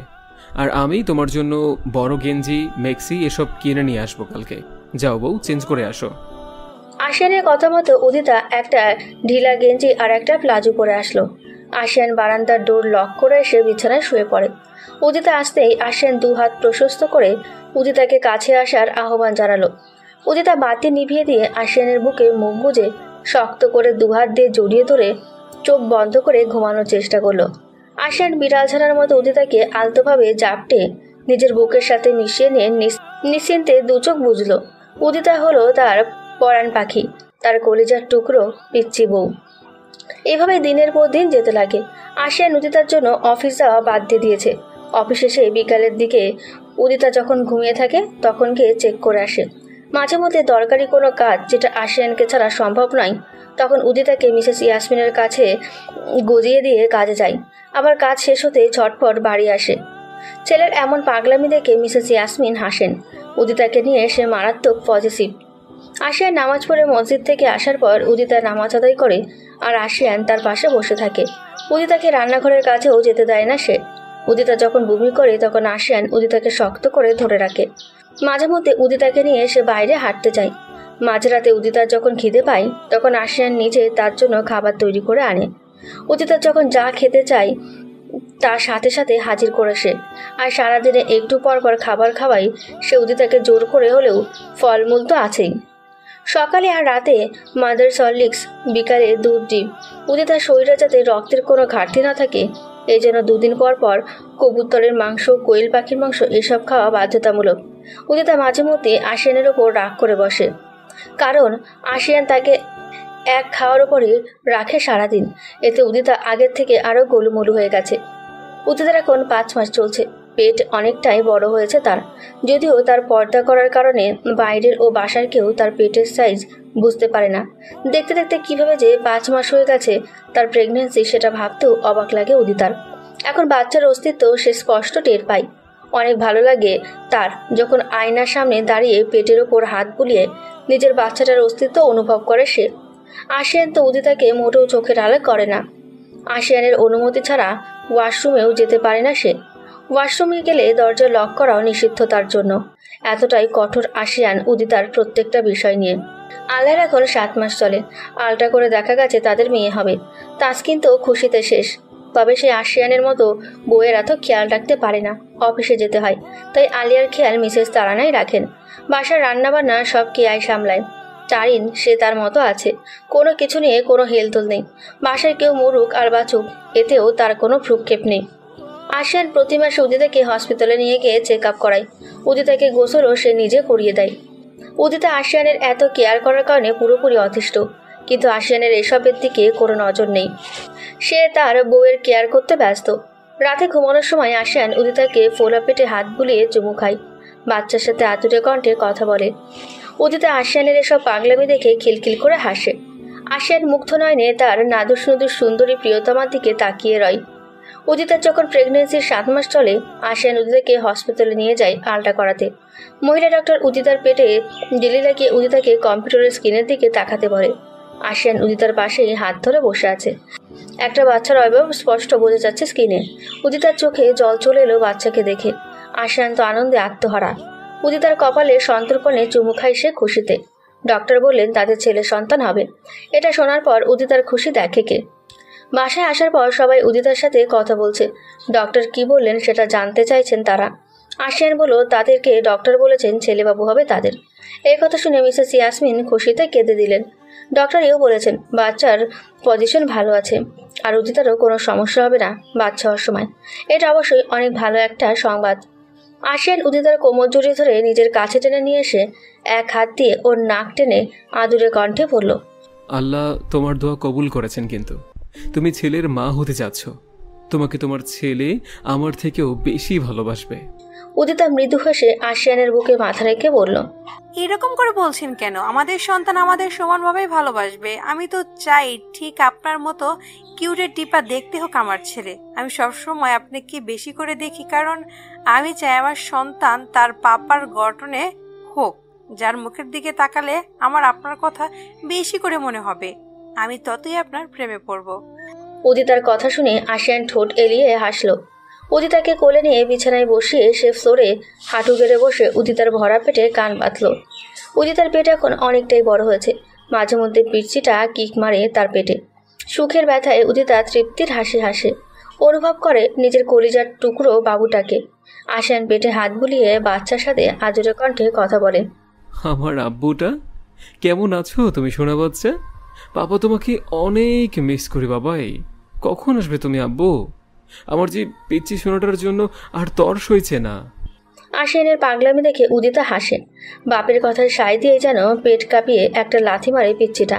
D: আর আমি তোমার জন্য বড় গেঞ্জি, মেক্সি এসব কিনে নিয়ে আসবো কালকে। যাও বউ, চেঞ্জ করে আসো।
A: আশিয়ানের কথা মতো উদিতা একটা ঢিলা গেঞ্জি আর একটা প্লাজো পরে আসলো। আশিয়ান বারান্দার ডোর লক করে এসে বিছানায় শুয়ে পড়ে। উদিতা আসতেই আশিয়ান দু হাত প্রশস্ত করে উদিতাকে কাছে আসার আহ্বান জানালো। উদিতা বাতি নিভিয়ে দিয়ে আশিয়ানের বুকে মুখ গুজে শক্ত করে দুহাত দিয়ে জড়িয়ে ধরে চোখ বন্ধ করে ঘুমানোর চেষ্টা করলো। আশিয়ান বিড়াল ছানার মতো উদিতাকে আলতোভাবে জাপটে নিজের বুকের সাথে মিশিয়ে নিয়ে নিশ্চিন্তে দু চোখ বুঝলো। উদিতা হলো তার পরাণ পাখি, তার কলিজার টুকরো পিচ্চি বউ। এভাবে দিনের পর দিন যেতে লাগে। আশিয়ান উদিতার জন্য অফিস যাওয়া বাদ দিয়ে দিয়েছে। অফিস শেষে বিকালের দিকে উদিতা যখন ঘুমিয়ে থাকে তখন গিয়ে চেক করে আসে। মাঝে মধ্যে দরকারি কোনো কাজ যেটা আশিয়ানকে ছাড়া সম্ভব নয়, তখন উদিতাকে মিসেস ইয়াসমিনের কাছে গজিয়ে দিয়ে কাজে যায়। আবার কাজ শেষ হতে ঝটপট বাড়ি আসে। ছেলের এমন পাগলামি দেখে মিসেস ইয়াসমিন হাসেন। উদিতাকে নিয়ে সে মারাত্মক পজিটিভ। আশিয়ান নামাজ পড়ে মসজিদ থেকে আসার পর উদিতা নামাজ আদায় করে আর আশিয়ান তার পাশে বসে থাকে। উদিতাকে রান্নাঘরের কাছেও যেতে দেয় না সে। উদিতা যখন বমি করে তখন আশিয়ান উদিতাকে শক্ত করে ধরে রাখে। মাঝে মধ্যে উদিতাকে নিয়ে সে বাইরে হাঁটতে যায়। মাঝরাতে উদিতার যখন খিদে পায় তখন আশিয়ান নিজে তার জন্য খাবার তৈরি করে আনে। উদিতা যখন যা খেতে চায় তার সাথে সাথে হাজির করে সে। আর সারাদিনে একটু পর পর খাবার খাওয়াই সে উদিতাকে জোর করে হলেও ফলমূল তো আছেই। সকালে আর রাতে মাদার সরলিক্স, বিকালে দুধ ডিম। উদিতার শরীরে যাতে রক্তের কোনো ঘাটতি না থাকে এই জন্য দুদিন পর পর কবুতরের মাংস, কোয়েল পাখির মাংস এসব খাওয়া বাধ্যতামূলক। উদিতা মাঝে মধ্যে আশিয়ানের ওপর রাগ করে বসে, কারণ আশিয়ান তাকে এক খাওয়ার ওপরই রাখে সারাদিন। এতে উদিতা আগের থেকে আরও গোলুমলু হয়ে গেছে। উদিতার এখন 5 মাস চলছে। পেট অনেকটাই বড় হয়েছে তার। যদিও তার পর্দা করার কারণে বাইরের ও বাসার কেউ তার পেটের সাইজ বুঝতে পারে না। দেখতে দেখতে কিভাবে যে 5 মাস হয়ে গেছে তার প্রেগন্যান্সি সেটা ভাবতেও অবাক লাগে উদিতার। এখন বাচ্চার অস্তিত্ব সে স্পষ্ট টের পায়। অনেক ভালো লাগে তার যখন আয়নার সামনে দাঁড়িয়ে পেটের ওপর হাত বুলিয়ে নিজের বাচ্চাটার অস্তিত্ব অনুভব করে সে। আশিয়ান তো উদিতাকে মোটেও চোখের আড়াল করে না। আশিয়ানের অনুমতি ছাড়া ওয়াশরুমেও যেতে পারে না সে। ওয়াশরুমে গেলে দরজা লক করাও নিষিদ্ধ তার জন্য। এতটাই কঠোর আশিয়ান উদিতার প্রত্যেকটা বিষয় নিয়ে। আল্লাহর এখন 7 মাস চলে। আলটা করে দেখা গেছে তাদের মেয়ে হবে। তাসকিন তো খুশিতে শেষ। তবে সে আশিয়ানের মতো বউয়ের এত খেয়াল রাখতে পারে না। অফিসে যেতে হয়, তাই আলিয়ার খেয়াল মিসেস তারানাই রাখেন। বাসার রান্নাবান্না সব কেয়াই সামলায়। চারিন সে তার মতো আছে, কোনো কিছু নিয়ে কোনো হেলদোল নেই। বাসায় কেউ মরুক আর বাঁচুক এতেও তার কোনো ভ্রুক্ষেপ নেই। আশিয়ান প্রতি মাসে উদিতাকে হসপিটালে নিয়ে গিয়ে চেক আপ করায়। উদিতাকে গোসলও সে নিজে করিয়ে দেয়। উদিতা আশিয়ানের এত কেয়ার করার কারণে পুরোপুরি অতিষ্ঠ, কিন্তু আশিয়ানের এসবের দিকে কোনো নজর নেই। সে তার বউয়ের কেয়ার করতে ব্যস্ত। রাতে ঘুমানোর সময় আশিয়ান উদিতাকে ফোলা পেটে হাত বুলিয়ে চুমু খায়, বাচ্চার সাথে আতুরে কণ্ঠে কথা বলে। উদিতা আশিয়ানের এসব পাগলামি দেখে খিলখিল করে হাসে। আশিয়ান মুগ্ধ নয়নে তার নাদুস নুদুস সুন্দরী প্রিয়তমার দিকে তাকিয়ে রয়। উদিতার যখন প্রেগনেন্সির 7 মাস চলে আশিয়ান উদিতাকে হসপিটালে নিয়ে যায় আলটা করাতে। মহিলা ডক্টর উদিতার পেটে ডেলি লাগিয়ে উদিতাকে কম্পিউটারের স্ক্রিনের দিকে তাকাতে বলে। আশিয়ান উদিতার পাশেই হাত ধরে বসে আছে। একটা বাচ্চার অবয়ব স্পষ্ট বোঝা যাচ্ছে স্ক্রিনে। উদিতার চোখে জল চলে এলো বাচ্চাকে দেখে। আশিয়ান তো আনন্দে আত্মহারা। উদিতার কপালে সন্তর্পণে চুমু খায় সে খুশিতে। ডক্টর বললেন তাদের ছেলে সন্তান হবে। এটা শোনার পর উদিতার খুশি দেখে কে। বাসায় আসার পর সবাই উদিতার সাথে কথা বলছে। ডক্টর কি বললেন সেটা জানতে চাইছেন তারা। আশিয়ান বলল তাদেরকে ডক্টর বলেছেন ছেলেবাবু হবে তাদের। এই কথা শুনে মিসেস ইয়াসমিন খুশিতে কেঁদে দিলেন। ডক্টর এও বলেছেন বাচ্চার পজিশন ভালো আছে। আর উদিতারও কোনো সমস্যা হবে না বাচ্চা হওয়ার সময়। এটা অবশ্যই অনেক ভালো একটা সংবাদ। আশিয়ান উদিতার কোমর জড়িয়ে ধরে নিজের কাছে টেনে নিয়ে এসে এক হাত দিয়ে ওর নাক টেনে আদুরে কণ্ঠে বলল,
D: আল্লাহ তোমার দোয়া কবুল করেছেন, কিন্তু তুমি ছেলের মা হতে যাচ্ছ। তোমাকে তোমার ছেলে আমার থেকেও বেশি ভালোবাসবে।
A: উদিতা মৃদু হেসে আশিয়ানের বুকে মাথা রেখে বলল,
B: এরকম করে বলছেন কেন? আমাদের সন্তান আমাদের সমানভাবেই ভালোবাসবে। আমি তো চাই ঠিক আপনার মতো কিউটের টিপা দেখতে হোক আমার ছেলে। আমি সবসময় আপনাকে বেশি করে দেখি, কারণ আমি চাই আমার সন্তান তার পাপার গঠনে হোক, যার মুখের দিকে তাকালে আমার আপনার কথা বেশি করে মনে হবে। আমি ততই আপনার প্রেমে পড়ব।
A: উদিতার কথা শুনে আশিয়ান ঠোঁট এলিয়ে হাসল। উদিতাকে কোলে নিয়ে বিছানায় বসিয়ে সে ফ্লোরে হাঁটু গেড়ে বসে উদিতার ভরা পেটে কান বাঁধল। উদিতার পেট এখন অনেকটাই বড় হয়েছে, মাঝে মধ্যে পিচ্ছিটা কিক মারে তার পেটে। সুখের ব্যথায় উদিতা তৃপ্তির হাসি হাসে, অনুভব করে নিজের কলিজার টুকরো বাবুটাকে। আশিয়ান পেটে হাত বুলিয়ে বাচ্চার সাথে আজরে কণ্ঠে কথা বলে,
D: আমার আব্বুটা কেমন আছো তুমি সোনা বাচ্চা? বাবা তোমাকে অনেক মিস করি বাবাই। কখন আসবে তুমি আব্বু? আমার যে পিচ্ছি সোনাটার জন্য আর তর্স হয়েছে না।
A: আশিয়ানের পাগলামি দেখে উদিতা হাসে। বাপের কথায় সায় দিয়ে যেন পেট কাঁপিয়ে একটা লাথি মারে পিচ্ছিটা।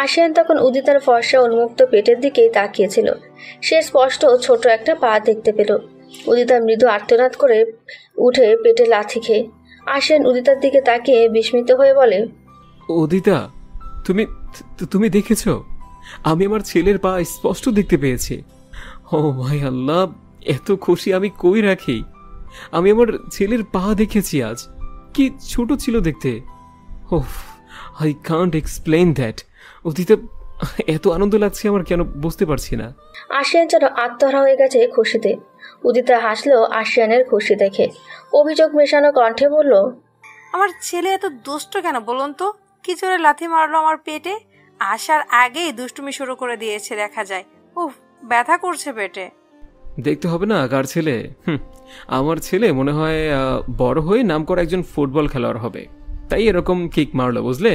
A: আশিয়ান তখন উদিতার ফর্সা উন্মুক্ত পেটের দিকেই তাকিয়েছিল। সে স্পষ্ট ছোট একটা পা দেখতে পেল। উদিতা মৃদু আর্তনাদ করে উঠে পেটে লাথি খেয়ে। আশিয়ান উদিতার দিকে তাকিয়ে বিস্মিত হয়ে বলে,
D: উদিতা, তুমি তুমি দেখেছ? আমি আমার ছেলের পা স্পষ্ট দেখতে পেয়েছি। ও ভাই আল্লাহ, এত খুশি আমি কই রাখি। আমি আমার ছেলের পা দেখেছি আজ। কি ছোট ছিল দেখতে। Oh, I can't explain that. Udita, এত আনন্দ লাগছে আমার, কেন বুঝতে পারছি না।
A: আশিয়ান যেন আত্মহারা হয়ে গেছে খুশিতে। উদিতা হাসলো আশিয়ানের খুশি দেখে। অভিযোগ মেশানো কণ্ঠে বলল,
B: আমার ছেলে এত দুষ্ট কেন বলুন তো? কি জোরে লাথি মারলো আমার পেটে! আসার আগেই দুষ্টুমি শুরু করে দিয়েছে দেখা যায়। উফ, ব্যথা করছে পেটে।
D: দেখতে হবে না কার ছেলে? আমার ছেলে মনে হয় বড় হয়ে নামকরা একজন ফুটবল খেলোয়াড় হবে, তাই এরকম কিক মারলো, বুঝলে?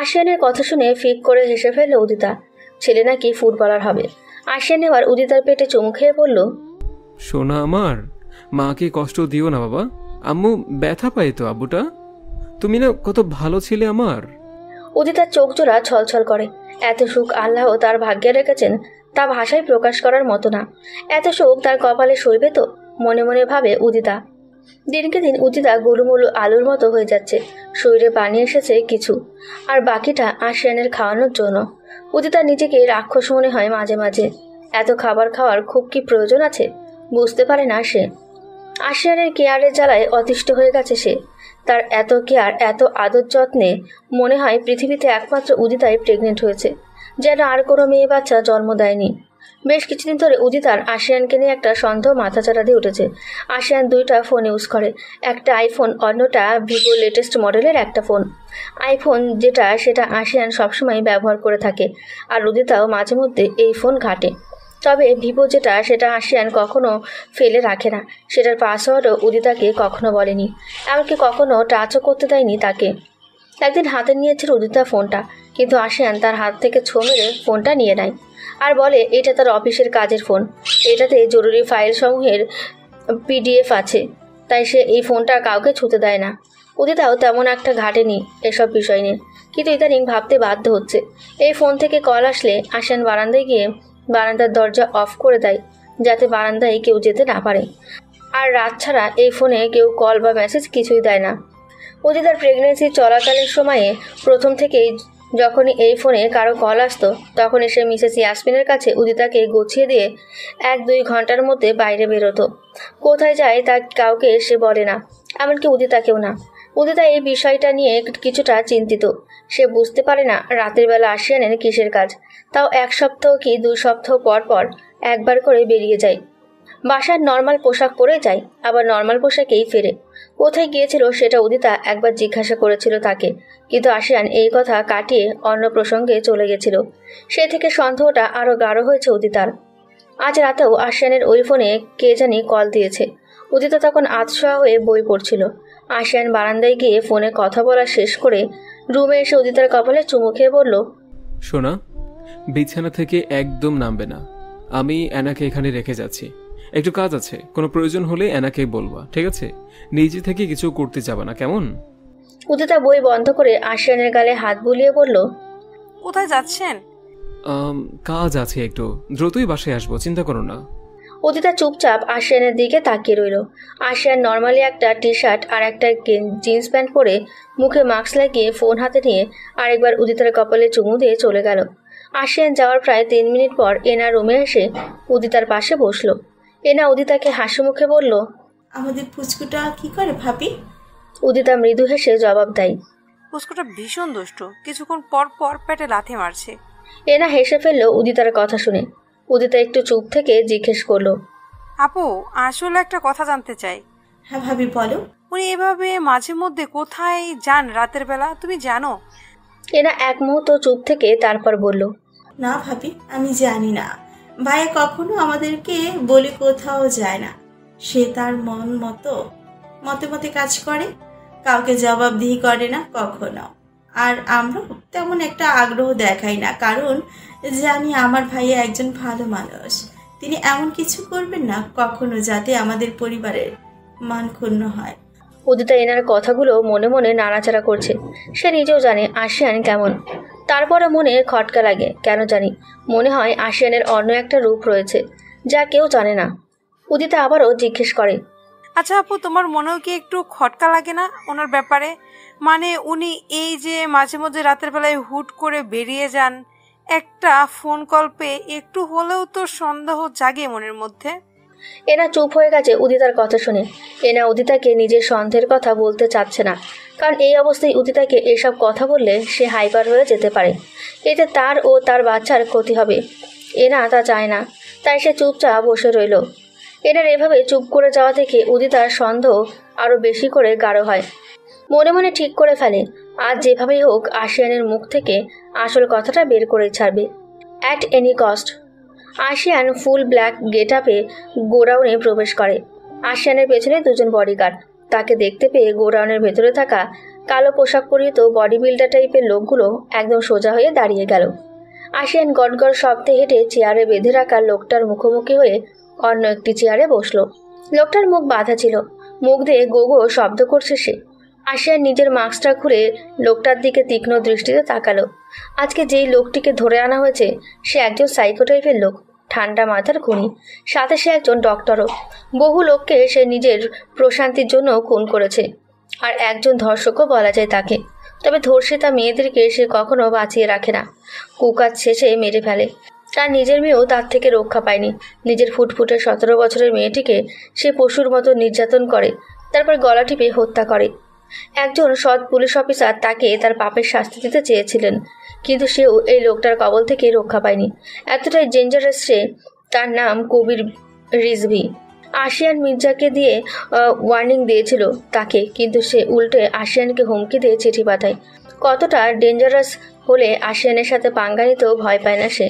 A: আশিয়ানের কথা শুনে ফিক করে হেসে ফেলল উদিতা। ছেলে নাকি ফুটবলার হবে। আশিয়ান এবার উদিতার পেটে চুমু খেয়ে বলল,
D: সোনা আমার, মাকে কষ্ট দিও না বাবা। আম্মু ব্যথা পায় তো আব্বুটা। তুমি না কত ভালো ছেলে আমার।
A: উদিতার চোখ জোড়া ছলছল করে। এত সুখ আল্লাহ তার ভাগ্যে রেখেছেন তা ভাষায় প্রকাশ করার মতো না। এত সুখ তার কপালে সইবে তো, মনে মনে ভাবে উদিতা। দিনকে দিন উদিতা গোলুমলু আলুর মতো হয়ে যাচ্ছে। শরীরে পানি এসেছে কিছু, আর বাকিটা আশিয়ানের খাওয়ানোর জন্য। উদিতা নিজেকে রাক্ষস মনে হয় মাঝে মাঝে। এত খাবার খাওয়ার খুব কি প্রয়োজন আছে বুঝতে পারে না সে। আশিয়ানের কেয়ারের জ্বালায় অতিষ্ঠ হয়ে গেছে সে। তার এত কেয়ার, এত আদর যত্নে মনে হয় পৃথিবীতে একমাত্র উদিতাই প্রেগনেন্ট হয়েছে, যেন আর কোনো মেয়ে বাচ্চা জন্ম দেয়নি। বেশ কিছুদিন ধরে উদিতার আশিয়ানকে নিয়ে একটা সন্দেহ মাথাচাড়া দিয়ে উঠেছে। আশিয়ান দুইটা ফোন ইউজ করে, একটা আইফোন, অন্যটা ভিভো লেটেস্ট মডেলের একটা ফোন। আইফোন যেটা, সেটা আশিয়ান সবসময় ব্যবহার করে থাকে, আর উদিতাও মাঝে মধ্যে এই ফোন ঘাটে। তবে ভিভো যেটা, সেটা আশিয়ান কখনো ফেলে রাখে না। সেটার পাসওয়ার্ডও উদিতাকে কখনো বলেনি, এমনকি কখনো টাচও করতে দেয়নি তাকে। একদিন হাতে নিয়েছিল উদিতা ফোনটা, কিন্তু আশিয়ান তার হাত থেকে ছো মেরে ফোনটা নিয়ে নেয় আর বলে এটা তার অফিসের কাজের ফোন, এটাতে জরুরি ফাইল সমূহের PDF আছে, তাই সে এই ফোনটা কাউকে ছুতে দেয় না। উদিতাও তেমন একটা ঘাটেনি এসব বিষয় নিয়ে, কিন্তু ইদানিং ভাবতে বাধ্য হচ্ছে। এই ফোন থেকে কল আসলে আশিয়ান বারান্দায় গিয়ে বারান্দার দরজা অফ করে দেয়, যাতে বারান্দায় কেউ যেতে না পারে। আর রাত ছাড়া এই ফোনে কেউ কল বা মেসেজ কিছুই দেয় না। উদিতার প্রেগনেন্সি চলাকালীন সময়ে প্রথম থেকেই যখনই এই ফোনে কারো কল আসতো, তখন এসে মিসেস ইয়াসমিনের কাছে উদিতাকে গুছিয়ে দিয়ে 1-2 ঘন্টার মধ্যে বাইরে বেরোতো। কোথায় যায় তা কাউকে সে বলে না, এমনকি উদিতাকেও না। উদিতা এই বিষয়টা নিয়ে কিছুটা চিন্তিত। সে বুঝতে পারে না রাতের বেলা আশিয়ানের কিসের কাজ, তাও 1 সপ্তাহ কি 2 সপ্তাহ পর পর একবার করে বেরিয়ে যায়। বাসার নর্মাল পোশাক পরে যায়, আবার নর্মাল পোশাকেই ফেরে। কোথায় গিয়েছিল সেটা উদিতা একবার জিজ্ঞাসা করেছিল তাকে, কিন্তু আশিয়ান এই কথা কাটিয়ে অন্য প্রসঙ্গে চলে গেছিল। সে থেকে সন্দেহটা আরও গাঢ় হয়েছে উদিতার। আজ রাতেও আশিয়ানের ওই ফোনে কে জানি কল দিয়েছে। উদিতা তখন আতশোয়া হয়ে বই পড়ছিল। আশিয়ান বারান্দায় গিয়ে ফোনে কথা বলা শেষ করে রুমে এসে উদিতার কপালে চুমু খেয়ে বলল,
D: সোনা, বিছানা থেকে একদম নামবে না। আমি অ্যানাকে এখানে রেখে যাচ্ছি, একটু কাজ আছে, কোনো প্রয়োজন হলে অ্যানাকে বলবা, ঠিক আছে? নিজে থেকে কিছু করতে যাবে না, কেমন?
A: উদিতা বই বন্ধ করে আশিয়ানের গালে হাত বুলিয়ে বলল,
B: কোথায় যাচ্ছেন?
D: কাজ আছে একটু, দ্রুতই বাসায় আসবো, চিন্তা করো না।
A: উদিতা চুপচাপ আশিয়ানের দিকে তাকিয়ে রইল। আশিয়ান নর্মালি একটা টি শার্ট আর একটা জিন্স প্যান্ট পরে মুখে মাস্ক লাগিয়ে ফোন হাতে নিয়ে আরেকবার উদিতার কপালে চুমু দিয়ে চলে গেল। আশিয়ান যাওয়ার প্রায় 3 মিনিট পর এনা রুমে এসে উদিতার পাশে বসলো। এনা উদিতাকে হাসি মুখে বলল,
K: আমাদের পুচকুটা কি করে ভাবি?
A: উদিতা মৃদু হেসে জবাব দেয়,
B: পুচকুটা ভীষণ দুষ্ট, কিছুক্ষণ পর পর পেটে লাথি মারছে।
A: এনা হেসে ফেলল উদিতার কথা শুনে। উদিতা একটু চুপ থেকে জিজ্ঞেস করলো,
B: আপু আসলে একটা কথা জানতে চাই।
K: হ্যাঁ ভাবি বলো।
B: উনি এভাবে মাঝে মধ্যে কোথায় যান রাতের বেলা, তুমি জানো?
A: এনা এক মুহূর্ত চুপ থেকে তারপর বলল,
K: না ভাবি, আমি জানি না। ভাইয়া কখনো আমাদেরকে বলে কোথাও যায় না। সে তার মন মতে কাজ করে, কাউকে জবাবদিহি করে না কখনো। আর আমরা তেমন একটা আগ্রহ দেখাই না, কারণ জানি আমার ভাইয়া একজন ভালো মানুষ। তিনি এমন কিছু করবেন না কখনো যাতে আমাদের পরিবারের মান ক্ষুণ্ণ হয়।
A: উদিতা এনার কথাগুলো মনে মনে নাড়াচাড়া করছে। সে নিজেও জানে আশিয়ান কেমন, তারপরে মনে খটকা লাগে। কেন জানি মনে হয় আশিয়ানের অন্য একটা রূপ রয়েছে যা কেউ জানে না। উদিতা আবারও জিজ্ঞেস করে,
B: আচ্ছা আপু, তোমার মনেও কি একটু খটকা লাগে না ওনার ব্যাপারে? মানে উনি এই যে মাঝে মধ্যে রাতের বেলায় হুট করে বেরিয়ে যান, একটা ফোন কল পেয়ে একটু হলেও তো সন্দেহ জাগে মনের মধ্যে।
A: এনা চুপ হয়ে গেছে উদিতার কথা শুনে। এনা উদিতাকে নিজের সন্দেহের কথা বলতে চাচ্ছে না, কারণ এই অবস্থায় উদিতাকে এসব কথা বললে সে হাইপার হয়ে যেতে পারে। এতে তার ও তার বাচ্চার ক্ষতি হবে। এনা তা চায় না, তাই সে চুপচাপ বসে রইল। এনার এভাবে চুপ করে যাওয়া থেকে উদিতার সন্দেহ আরও বেশি করে গাঢ় হয়। মনে মনে ঠিক করে ফেলে আজ যেভাবেই হোক আশিয়ানের মুখ থেকে আসল কথাটা বের করে ছাড়বে, অ্যাট এনি কস্ট। আশিয়ান ফুল ব্ল্যাক গেট আপে গোডাউনে প্রবেশ করে। আশিয়ানের পেছনে 2 জন বডিগার্ড। তাকে দেখতে পেয়ে গোডাউনের ভেতরে থাকা কালো পোশাক পরিহিত বডি বিল্ডার টাইপের লোকগুলো একদম সোজা হয়ে দাঁড়িয়ে গেল। আশিয়ান গটগট শব্দে হেঁটে চেয়ারে বেঁধে রাখা লোকটার মুখোমুখি হয়ে অন্য একটি চেয়ারে বসলো। লোকটার মুখ বাঁধা ছিল, মুখ দিয়ে গো গো শব্দ করছে সে। আশিয়ান নিজের মাস্কটা খুলে লোকটার দিকে তীক্ষ্ণ দৃষ্টিতে তাকালো। আজকে যেই লোকটিকে ধরে আনা হয়েছে সে একজন সাইকো টাইপের লোক, ঠান্ডা মাথার খুনি, সাথে সে একজন ডক্টরও। বহু লোককে সে নিজের প্রশান্তির জন্য খুন করেছে, আর একজন ধর্ষকও বলা যায় তাকে। তবে ধর্ষিতা মেয়েদেরকে সে কখনো বাঁচিয়ে রাখে না, কুকাজ শেষে মেরে ফেলে। তার নিজের মেয়েও তার থেকে রক্ষা পায়নি। নিজের ফুটফুটে 17 বছরের মেয়েটিকে সে পশুর মতো নির্যাতন করে, তারপর গলা টিপে হত্যা করে। একজন সৎ পুলিশ অফিসার তাকে তার পাপের শাস্তি দিতে চেয়েছিলেন, কিন্তু সেও এই লোকটার কবল থেকে রক্ষা পায়নি। এতটাই ডেঞ্জারাস সে। তার নাম কবির রিজভি। আশিয়ান মির্জাকে দিয়ে ওয়ার্নিং দিয়েছিল তাকে, কিন্তু সে উল্টে আশিয়ানকে হুমকি দিয়ে চিঠি পাঠায়। কতটা ডেঞ্জারাস হলে আশিয়ানের সাথে পাঙ্গা নিতেও ভয় পায় না সে।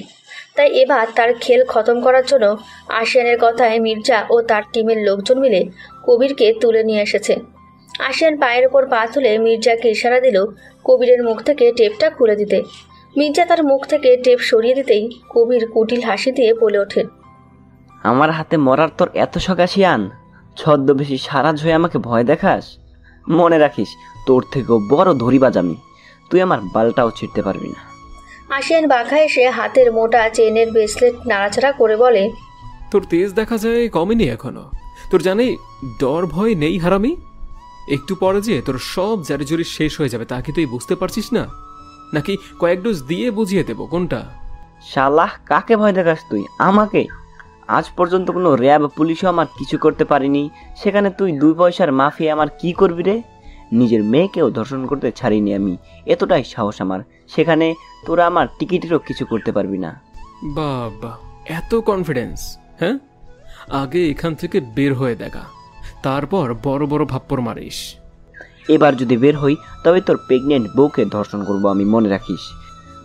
A: তাই এবার তার খেল খতম করার জন্য আশিয়ানের কথায় মির্জা ও তার টিমের লোকজন মিলে কবিরকে তুলে নিয়ে এসেছে। আশিয়ান পায়ের ওপর পা তুলে মির্জাকে ইশারা দিল কবিরের মুখ থেকে টেপটা খুলে দিতে। মির্জা তার মুখ থেকে টেপ সরিয়ে দিতেই কবির কুটিল হাসি দিয়ে বলে ওঠে,
E: আমার হাতে মরার তোর এত শখ আশিয়ান? ছদ্মবেশী সারাজ হয়ে আমাকে ভয় দেখাস? মনে রাখিস, তোর থেকেও বড় ধরিবাজ আমি। তুই আমার বালটাও ছিঁড়তে পারবি না।
A: আশিয়ান বাঁকা এসে হাতের মোটা চেনের ব্রেসলেট নাড়াচাড়া করে বলে,
D: তোর তেজ দেখা যায় কমেনি এখনো। তোর জানে ডর ভয় নেই হারামি। একটু পরে যে তোর সব জারিজুরি শেষ হয়ে যাবে তা কি তুই বুঝতে পারছিস না? নাকি কয়েক ডোজ দিয়ে বুঝিয়ে দেবো কোনটা?
E: শালাহ, কাকে ভয় দেখাস তুই? আমাকে? আজ পর্যন্ত কোনো র্যাব পুলিশও আমার কিছু করতে পারিনি, সেখানে তুই 2 পয়সার মাফিয়া আমার কি করবি রে? নিজের মেয়েকেও ধর্ষণ করতে ছাড়িনি আমি, এতটাই সাহস আমার। সেখানে তোরা আমার টিকিটেরও কিছু করতে পারবি না।
D: বাবা, এত কনফিডেন্স? হ্যাঁ, আগে এখান থেকে বের হয়ে দেখা, তারপর বড় বড় ভাপ্পর মারিস।
E: এবার যদি বের হই তবে তোর প্রেগনেন্ট বউকে ধর্ষণ করবো আমি, মনে রাখিস।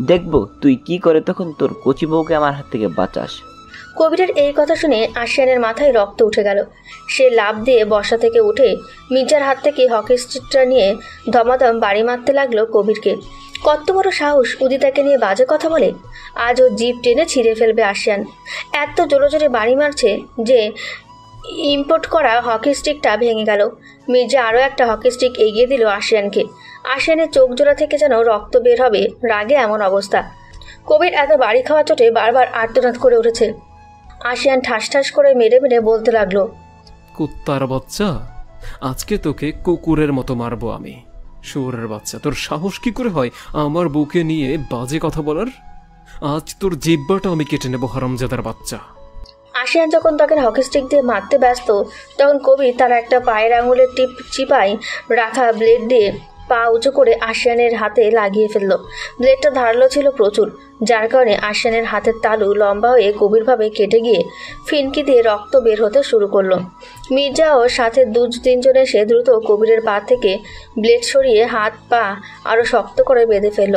E: দেখবো তুই কি করে তখন তোর কচি বউকে আমার হাত থেকে বাঁচাস।
A: কবিরের এই কথা শুনে আশিয়ানের মাথায় রক্ত উঠে গেল। সে লাফ দিয়ে বসা থেকে উঠে মির্জার হাত থেকে হকি স্টিকটা নিয়ে ধমাধম বাড়ি মারতে লাগলো কবিরকে। কত বড় সাহস উদিতাকে নিয়ে বাজে কথা বলে। আজ ও জিপ টেনে ছিঁড়ে ফেলবে আশিয়ান। এত জোরে জোরে বাড়ি মারছে যে ইম্পোর্ট করা হকি স্টিকটা ভেঙে গেল। মির্জা আরও একটা হকি স্টিক এগিয়ে দিল আশিয়ানকে। আশিয়ানের চোখ জোড়া থেকে যেন রক্ত বের হবে, রাগে এমন অবস্থা। কবির এত বাড়ি খাওয়া চোটে বারবার আর্তনাদ করে উঠেছে। আশিয়ান ঠাস ঠাস করে মেরে মেরে বলতে লাগলো,
D: কুত্তার বাচ্চা, আজকে তোকে কুকুরের মতো মারবো আমি। শুয়োরের বাচ্চা, তোর সাহস কি করে হয় আমার বউকে নিয়ে বাজে কথা বলার? আজ তোর জিব্বাটা আমি কেটে নেবো, হারামজাদার বাচ্চা।
A: আশিয়ান যখন তাকে হকি স্টিক দিয়ে মারতে ব্যস্ত, তখন কবির তার একটা পায়ের আঙুলের টিপ চিপায় রাখা ব্লেড দিয়ে পা উঁচু করে আশিয়ানের হাতে লাগিয়ে ফেলল। ব্লেডটা ধারালো ছিল প্রচুর, যার কারণে আশিয়ানের হাতের তালু লম্বা হয়ে গভীরভাবে কেটে গিয়ে ফিনকি দিয়ে রক্ত বের হতে শুরু করলো। মির্জা ও সাথে 2-3 জন এসে দ্রুত কবিরের পা থেকে ব্লেড সরিয়ে হাত পা আরও শক্ত করে বেঁধে ফেলল।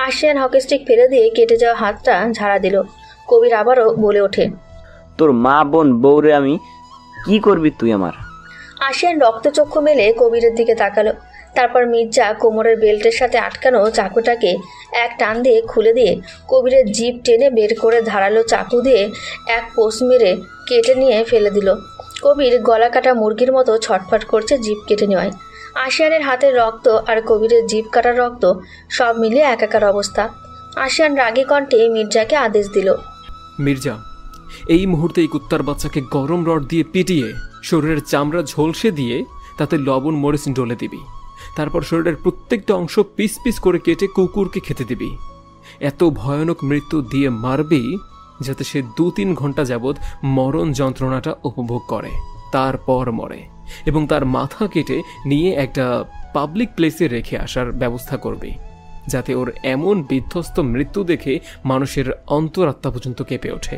A: আশিয়ান হকি স্টিক ফেলে দিয়ে কেটে যাওয়া হাতটা ঝাড়া দিল। কবির আবারও বলে ওঠে,
E: তোর মা বোন বউরে আমি কি করবি তুই আমার?
A: আশিয়ান রক্তচক্ষু মেলে কবিরের দিকে তাকালো। তারপর মির্জা কোমরের বেল্টের সাথে আটকানো চাকুটাকে এক টান দিয়ে খুলে দিয়ে কবিরের জিভ টেনে বের করে ধারালো চাকু দিয়ে এক পোষ মেরে কেটে নিয়ে ফেলে দিল। কবির গলা কাটা মুরগির মতো ছটফট করছে জিভ কেটে নেওয়ায়। আশিয়ানের হাতের রক্ত আর কবিরের জিভ কাটার রক্ত সব মিলিয়ে একাকার অবস্থা। আশিয়ান রাগী কণ্ঠে মির্জাকে আদেশ দিল,
D: মির্জা, এই মুহূর্তে এই কুত্তার বাচ্চাকে গরম রড দিয়ে পিটিয়ে শরীরের চামড়া ঝলসে দিয়ে তাতে লবণ মরিচ ডলে দিবি। তারপর শরীরের প্রত্যেকটা অংশ পিস পিস করে কেটে কুকুরকে খেতে দিবি। এত ভয়ানক মৃত্যু দিয়ে মারবি যাতে সে 2-3 ঘন্টা যাবৎ মরণ যন্ত্রণাটা উপভোগ করে, তারপর মরে। এবং তার মাথা কেটে নিয়ে একটা পাবলিক প্লেসে রেখে আসার ব্যবস্থা করবি, যাতে ওর এমন বিধ্বস্ত মৃত্যু দেখে মানুষের অন্তরাত্মা পর্যন্ত কেঁপে ওঠে।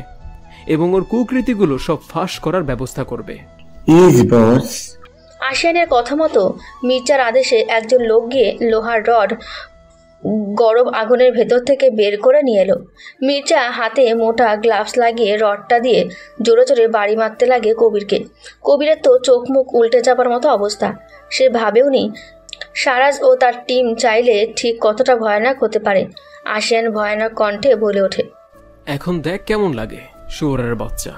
D: এবং ওর কুকৃতিগুলো সব ফাঁস করার ব্যবস্থা করবে।
A: আশিয়ানের কথা মতো মির্জার আদেশে একজন লোক গিয়ে লোহার রড গরম আগুনের ভেতর থেকে বের করে নিয়ে এলো। মির্জা হাতে মোটা গ্লাভস লাগিয়ে রডটা দিয়ে জোরে জোরে বাড়ি মারতে লাগে কবিরকে। কবিরের তো চোখ মুখ উল্টে যাবার মতো অবস্থা। সে ভাবেওনি সারাজ ও তার টিম চাইলে ঠিক কতটা ভয়ানক হতে পারে। আশিয়ান ভয়ানক কণ্ঠে বলে ওঠে,
D: এখন দেখ কেমন লাগে শুয়োরের বাচ্চা।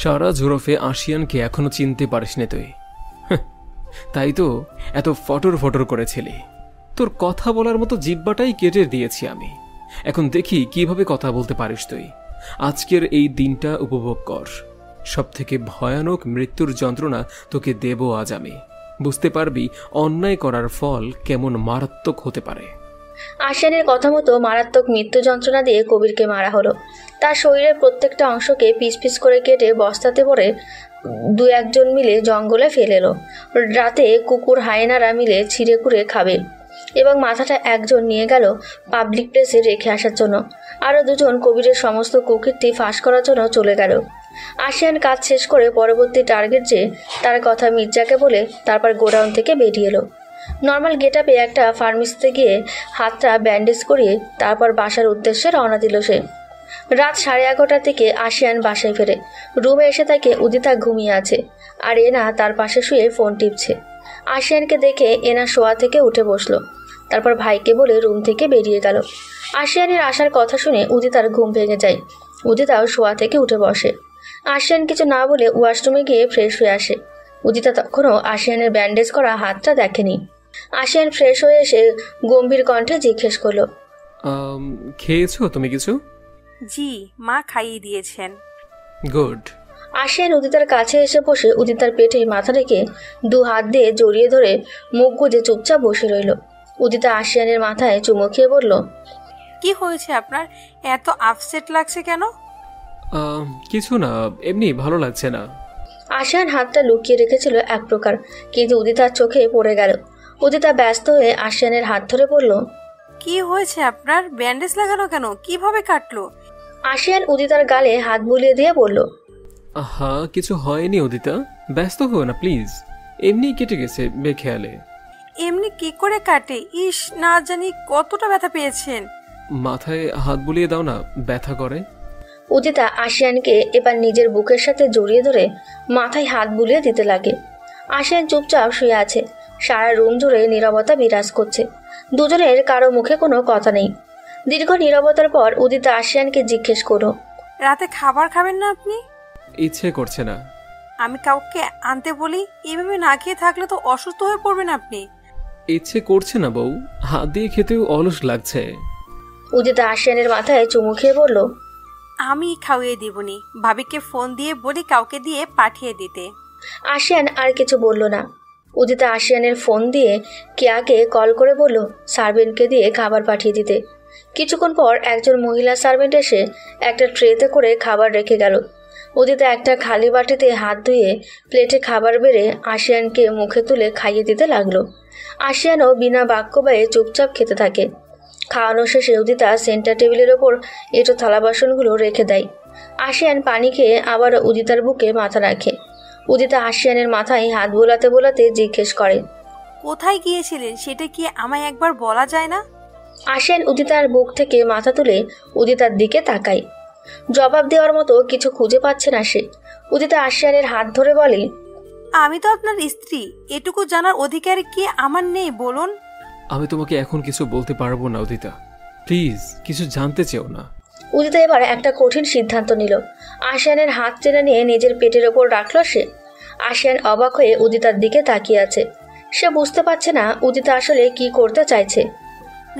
D: সারাজ ওরফে আশিয়ানকে এখনো চিনতে পারিস নে তুই? তাই তো এত ফটর ফটর করেছিলি। তোর কথা বলার মতো জিব্বাটাই কেটে দিয়েছি আমি। এখন দেখি কিভাবে কথা বলতে পারিস তুই। আজকের এই দিনটা উপভোগ কর। সব থেকে ভয়ানক মৃত্যুর যন্ত্রণা তোকে দেব আজ আমি। বুঝতে পারবি অন্যায় করার ফল কেমন মারাত্মক হতে পারে।
A: আশিয়ানের কথা মতো মারাত্মক মৃত্যু যন্ত্রণা দিয়ে কবিরকে মারা হলো। তার শরীরের প্রত্যেকটা অংশকে পিস পিস করে কেটে বস্তাতে ভরে 2-1 জন মিলে জঙ্গলে ফেলে এলো। রাতে কুকুর হায়েনারা মিলে ছিঁড়ে কুড়ে খাবে। এবং মাথাটা একজন নিয়ে গেল পাবলিক প্লেসে রেখে আসার জন্য। আরও 2 জন কবিরের সমস্ত কুকীর্তি ফাঁস করার জন্য চলে গেল। আশিয়ান কাজ শেষ করে পরবর্তী টার্গেট যে তার কথা মির্জাকে বলে তারপর গোডাউন থেকে বেরিয়ে এলো। নর্মাল গেট আপে একটা ফার্মেসিতে গিয়ে হাতটা ব্যান্ডেজ করিয়ে তারপর বাসার উদ্দেশ্যে রওনা দিল সে। রাত 11:30টার থেকে আশিয়ান বাসায় ফেরে। রুমে এসে তাকে উদিতা ঘুমিয়ে আছে আর এনা তার পাশে শুয়ে ফোন টিপছে। আশিয়ানকে দেখে এনা শোয়া থেকে উঠে বসলো। তারপর ভাইকে বলে রুম থেকে বেরিয়ে গেল। আশিয়ানের আসার কথা শুনে উদিতার ঘুম ভেঙে যায়। উদিতাও শোয়া থেকে উঠে বসে। আশিয়ান কিছু না বলে ওয়াশরুমে গিয়ে ফ্রেশ হয়ে আসে। উদিতা তখনও আশিয়ানের ব্যান্ডেজ করা হাতটা দেখেনি। আশিয়ান ফ্রেশ হয়ে এসে গম্ভীর কণ্ঠে জিজ্ঞেস করলো,
D: খেয়েছো তুমি কিছু?
B: জি, মা খাইয়ে দিয়েছেন।
D: গুড।
A: আশিয়ান উদিতার কাছে এসে বসে উদিতার পেটে মাথা রেখে 2 হাত দিয়ে জড়িয়ে ধরে মুখ গুজে চুপচাপ বসে রইল। উদিতা আশিয়ানের মাথায় চুমু খেয়ে বলল,
B: কি হয়েছে আপনার? এত আপসেট লাগছে কেন?
D: কিছু না, এমনি ভালো লাগছে না।
A: আশিয়ান হাতটা লুকিয়ে রেখেছিল এক প্রকার, কিন্তু উদিতার চোখে পড়ে গেল। উদিতা ব্যস্ত হয়ে আশিয়ানের হাত ধরে বলল,
B: কি হয়েছে আপনার? ব্যান্ডেজ লাগানো কেন? কিভাবে কাটলো?
A: আশিয়ান উদিতার গালে হাত বুলিয়ে দিয়ে বলল,
D: আহা, কিছু হয়নি উদিতা, ব্যস্ত হও না প্লিজ, এমনি কেটে গেছে বেখেয়ালে।
B: এমনি কি করে কাটে? ইস, না জানি কতটা ব্যথা পেয়েছেন।
D: মাথায় হাত বুলিয়ে দাও না, ব্যথা করে।
A: উদিতা আশিয়ানকে এবার নিজের বুকের সাথে জড়িয়ে ধরে মাথায় হাত বুলিয়ে দিতে লাগে। আশিয়ান চুপচাপ শুয়ে আছে। সারা রুম জুড়ে নীরবতা বিরাজ করছে। দুজনের কারো মুখে কোনো কথা নেই। দীর্ঘ নীরবতার পর উদিতা আশিয়ানকে জিজ্ঞেস করলো,
B: রাতে খাবার খাবেন না আপনি?
D: ইচ্ছে করছে না।
B: আমি কাউকে আনতে বলি? এভাবে না খেয়ে থাকলে তো অসুস্থ হয়ে পড়বেন আপনি।
D: ইচ্ছে করছে না বউ, হাত দিয়ে খেতেও অলস লাগছে।
A: উদিতা আশিয়ানের মাথায় চুমু খেয়ে বলল,
B: আমি খাওয়িয়ে দিবনি, ভাবিকে ফোন দিয়ে বলি কাউকে দিয়ে পাঠিয়ে দিতে।
A: আশিয়ান আর কিছু বলল না। উদিতা আশিয়ানের ফোন দিয়ে কেয়াকে কল করে বলল সার্ভেন্টকে দিয়ে খাবার পাঠিয়ে দিতে। কিছুক্ষণ পর একজন মহিলা সার্ভেন্ট এসে একটা ট্রেতে করে খাবার রেখে গেল। উদিতা একটা খালি বাটিতে হাত ধুয়ে প্লেটে খাবার বেড়ে আশিয়ানকে মুখে তুলে খাইয়ে দিতে লাগলো। আশিয়ানও বিনা বাক্য ব্যয়ে চুপচাপ খেতে থাকে। খাওয়ানো শেষে উদিতা সেন্টার টেবিলের ওপর এঁটো থালা বাসনগুলো রেখে দেয়। আশিয়ান পানি খেয়ে আবার উদিতার বুকে মাথা রাখে। উদিতা আশিয়ানের মাথায় হাত বোলাতে বোলাতে জিজ্ঞেস করে,
B: কোথায় গিয়েছিলেন সেটা কি আমায় একবার বলা যায় না?
A: আশিয়ান উদিতার বুক থেকে মাথা তুলে উদিতার দিকে তাকায়। জবাব দেওয়ার মতো কিছু খুঁজে পাচ্ছে না সে। উদিতা আশিয়ানের হাত ধরে বলে,
B: আমি তো আপনার স্ত্রী, এটুকু জানার অধিকার কি আমার নেই বলুন?
D: আমি তোমাকে এখন কিছু বলতে পারবো না উদিতা, প্লিজ কিছু জানতে চেও না।
A: উদিতা এবার একটা কঠিন সিদ্ধান্ত নিল। আশিয়ানের হাত টেনে নিয়ে নিজের পেটের ওপর রাখল সে। আশিয়ান অবাক হয়ে উদিতার দিকে তাকিয়ে আছে। সে বুঝতে পারছে না উদিতা আসলে কি করতে চাইছে।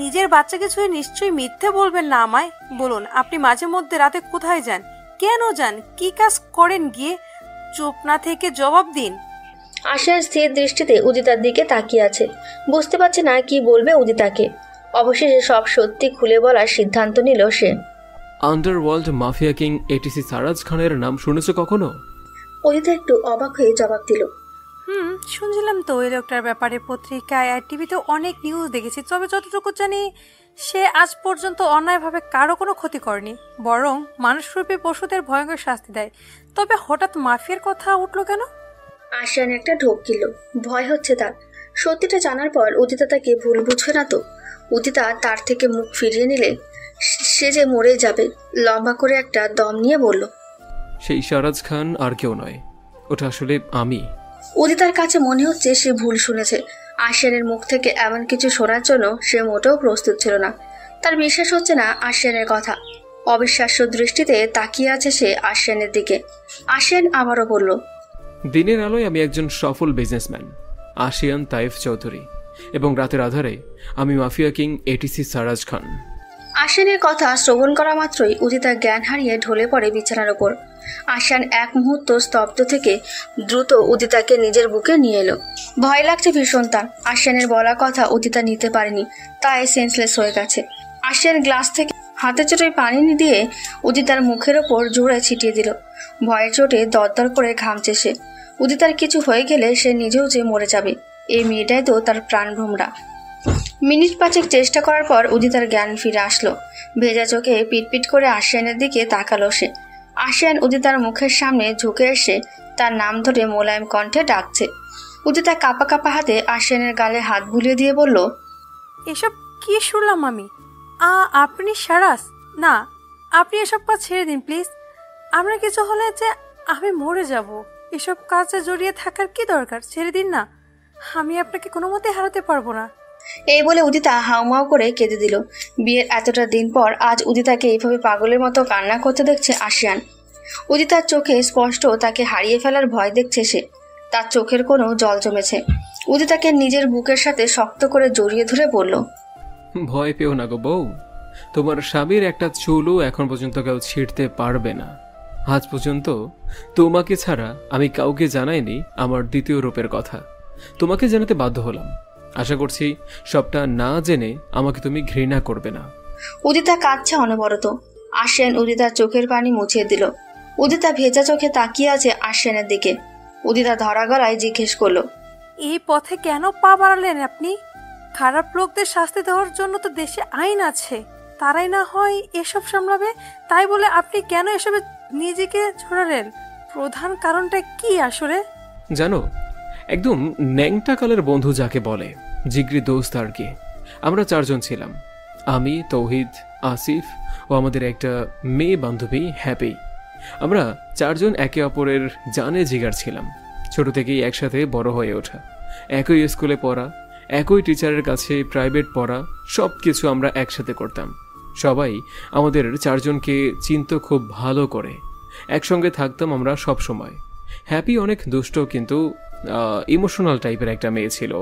B: নিজের বাচ্চাকে ছুঁয়ে নিশ্চয়ই মিথ্যে বলবেন না আমায়। বলুন, আপনি মাঝে মধ্যে রাতে কোথায় যান, কেন যান, কি কাজ করেন গিয়ে? চুপ না থেকে জবাব দিন।
A: আশিয়ান স্থির দৃষ্টিতে উদিতার দিকে তাকিয়ে আছে। বুঝতে পারছে না কি বলবে উদিতাকে। অবশেষে সব সত্যি খুলে বলার সিদ্ধান্ত নিল সে।
D: Underworld mafia king ATC Swaraj খানের নাম শুনেছো কখনো?
A: উদিতা একটু অবাক হয়ে জবাব দিল,
B: শুনছিলাম তো ওই লোকটার ব্যাপারে, পত্রিকায় আর টিভিতে অনেক নিউজ দেখেছি। তবে যতটুকু জানি সে আজ পর্যন্ত অন্যায়ভাবে কারো কোনো ক্ষতি করেনি, বরং মানুষরূপী পশুদের ভয়ঙ্কর শাস্তি দেয়। তবে হঠাৎ মাফিয়ার কথা উঠলো কেন?
A: আশিয়ান একটা ঢোক গেল। ভয় হচ্ছে তার। সত্যিটা জানার পর উদিতা তাকে ভুল বুঝবে না তো? উদিতা তার থেকে মুখ ফিরিয়ে নিলে সে যে মরে যাবে। লম্বা করে একটা দম নিয়ে বলল,
D: সেই সারাজ খান আর কেউ নয়, ওটা আসলে আমি।
A: উদিতার কাছে মনে হচ্ছে সে ভুল শুনেছে। আশিয়ানের মুখ থেকে এমন কিছু শোনার জন্য সে মোটেও প্রস্তুত ছিল না। তার বিশ্বাস হচ্ছে না আশিয়ানের কথা। অবিশ্বাস্য দৃষ্টিতে তাকিয়ে আছে সে আশিয়ানের দিকে। আশিয়ান আবারও বলল,
D: দিনের আলোয় আমি একজন সফল বিজনেসম্যান, আশিয়ান তাইফ চৌধুরী, এবং রাতের আধারে আমি মাফিয়া কিং এটিসি সারাজ খান।
A: আশিয়ানের কথা শ্রবণ করা মাত্রই উদিতা জ্ঞান হারিয়ে ঢলে পড়ে বিছানার ওপর। আশিয়ান এক মুহূর্ত স্তব্ধ থেকে দ্রুত উদিতাকে নিজের বুকে নিয়ে এলো। ভয় লাগছে ভীষণ তার। আশিয়ানের বলা কথা উদিতা নিতে পারেনি, তাই সেন্সলেস হয়ে গেছে। আশিয়ান গ্লাস থেকে হাতে চোটে পানি দিয়ে উদিতার মুখের ওপর জোরে ছিটিয়ে দিল। ভয়ের চোটে দরদর করে ঘামছে সে। উদিতার কিছু হয়ে গেলে সে নিজেও যে মরে যাবে। এই মেয়েটাই তো তার প্রাণভ্রমরা। মিনিট পাঁচেক চেষ্টা করার পর উদিতার জ্ঞান ফিরে আসলো। ভেজা চোখে পিটপিট করে আশিয়ানের দিকে তাকালো সে। আশিয়ান উদিতার মুখের সামনে ঝুঁকে এসে তার নাম ধরে মোলায়েম কণ্ঠে ডাকছে। উদিতা কাঁপা কাঁপা হাতে আশিয়ানের গালে হাত বুলিয়ে দিয়ে বলল,
B: এসব কি শুনলাম আমি? আপনি সারাস? না, আপনি এসব কাজ ছেড়ে দিন প্লিজ। আপনার কিছু হলে যে আমি মরে যাব। এসব কাজে জড়িয়ে থাকার কি দরকার? ছেড়ে দিন না, আমি আপনাকে কোনো মতেই হারাতে পারবো না।
A: এই বলে উদিতা হাউমাউ করে কেঁদে দিল। বিয়ের এতটা দিন পর আজ উদিতাকে এইভাবে পাগলের মতো কান্না করতে দেখছে আশিয়ান। উদিতার চোখে স্পষ্ট তাকে হারিয়ে ফেলার ভয় দেখছে সে। তার চোখের কোনো জল জমেছে। উদিতাকে নিজের বুকের সাথে শক্ত করে জড়িয়ে ধরে বলল,
D: ভয় পেও না গো বউ, তোমার স্বামীর একটা চুলও এখন পর্যন্ত কেউ ছিঁড়তে পারবে না। আজ পর্যন্ত তোমাকে ছাড়া আমি কাউকে জানাইনি আমার দ্বিতীয় রূপের কথা। তোমাকে জানাতে বাধ্য হলাম। আশা করছি সবটা না জেনে আমাকে তুমি ঘৃণা করবে না।
A: উদিতা কাঁদছে অনবরত। আশিয়ান উদিতার চোখের পানি মুছিয়ে দিল। উদিতা ভেজা চোখে তাকিয়ে আছে আশিয়ানের দিকে। উদিতা ধরা গলায় জিজ্ঞেস করলো,
B: এই পথে কেন পা বাড়ালেন আপনি? খারাপ লোকদের শাস্তি দেওয়ার জন্য তো দেশে আইন আছে, তারাই না হয় এসব সামলাবে। তাই বলে আপনি কেন এসবে নিজেকে ছড়ালেন? প্রধান কারণটা কি আসলে?
D: জানো, একদম ন্যাংটা কালের বন্ধু যাকে বলে, জিগরি দোস্ত আর কি। আমরা চারজন ছিলাম, আমি, তৌহিদ, আসিফ ও আমাদের একটা মেয়ে বান্ধবী হ্যাপি। আমরা চারজন একে অপরের জানে জিগার ছিলাম। ছোট থেকেই একসাথে বড় হয়ে ওঠা, একই স্কুলে পড়া, একই টিচারের কাছে প্রাইভেট পড়া, সব কিছু আমরা একসাথে করতাম। সবাই আমাদের চারজনকে চিনত খুব ভালো করে। একসঙ্গে থাকতাম আমরা সব সময়। হ্যাপি অনেক দুষ্ট কিন্তু ইমোশনাল টাইপের একটা মেয়ে ছিল।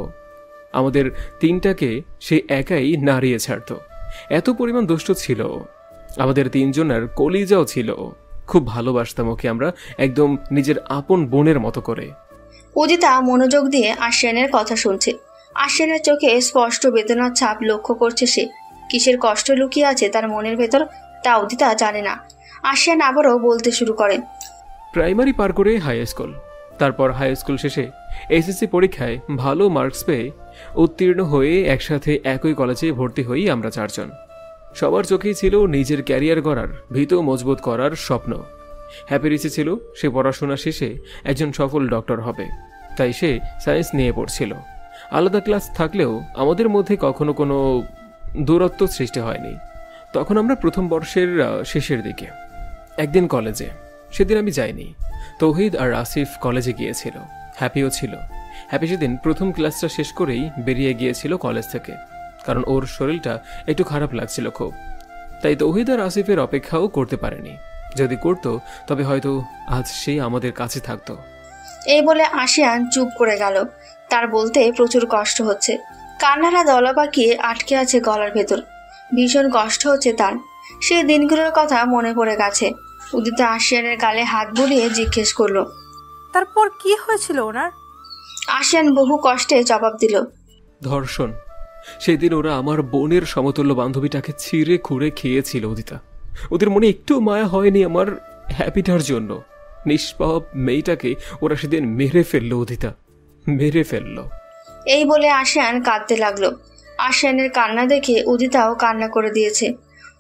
D: আমাদের তিনটাকে সে একাই নাড়িয়ে ছাড়ত, এত পরিমাণ দুষ্ট ছিল। আমাদের তিনজনের কলিজাও ছিল। খুব ভালোবাসতাম ওকে আমরা, একদম নিজের আপন বোনের মতো করে।
A: উদিতা মনোযোগ দিয়ে আশিয়ানের কথা শুনছে। আশিয়ানের চোখে স্পষ্ট বেদনার ছাপ লক্ষ্য করছে সে। কিসের কষ্ট লুকিয়ে আছে তার মনের ভেতর তা উদিতা জানে না। আশিয়ান আবারও বলতে শুরু করে,
D: প্রাইমারি পার করে হাই স্কুল, তারপর হাই স্কুল শেষে এসএসসি পরীক্ষায় ভালো মার্কস পেয়ে উত্তীর্ণ হয়ে একসাথে একই কলেজে ভর্তি হই আমরা চারজন। সবার চোখেই ছিল নিজের ক্যারিয়ার গড়ার, ভিত মজবুত করার স্বপ্ন। হ্যাপির ইচ্ছে ছিল সে পড়াশোনা শেষে একজন সফল ডক্টর হবে, তাই সে সায়েন্স নিয়ে পড়ছিল। আলাদা ক্লাস থাকলেও আমাদের মধ্যে কখনো কোনো দূরত্ব সৃষ্টি হয়নি। তখন আমরা প্রথম বর্ষের শেষের দিকে। একদিন কলেজে, সেদিন আমি যাইনি, তৌহিদ আর আসিফ কলেজে গিয়েছিল, হ্যাপিও ছিল। হ্যাপি সেদিন প্রথম ক্লাসটা শেষ করেই বেরিয়ে গিয়েছিল কলেজ থেকে, কারণ ওর শরীরটা একটু খারাপ লাগছিল খুব। তাই তৌহিদ আর আসিফের অপেক্ষাও করতে পারেনি। যদি করতো তবে হয়তো আজ সে আমাদের কাছে থাকতো।
A: এই বলে আশিয়ান চুপ করে গেল। তার বলতে প্রচুর কষ্ট হচ্ছে, কান্নারা দলা পাকিয়ে আটকে আছে গলার ভেতর। ভীষণ কষ্ট হচ্ছে তার। সেই দিনগুলোর কথা মনে পড়ে গেছে। উদিতা আশিয়ানের গালে হাত বুলিয়ে জিজ্ঞেস করলো,
B: তারপর কি হয়েছিল ওনার?
A: আশিয়ান বহু কষ্টে জবাব দিল,
D: ধর্ষণ। সেদিন ওরা আমার বোনের সমতুল্য বান্ধবীটাকে ছিঁড়ে খুঁড়ে খেয়েছিল উদিতা। ওদের মনে একটু মায়া হয়নি আমার হ্যাপিটার জন্য। নিষ্পাপ মেয়েটাকে ওরা সেদিন মেরে ফেললো উদিতা, মেরে ফেললো।
A: এই বলে আশিয়ান কাঁদতে লাগলো। আশিয়ানের কান্না দেখে উদিতাও কান্না করে দিয়েছে।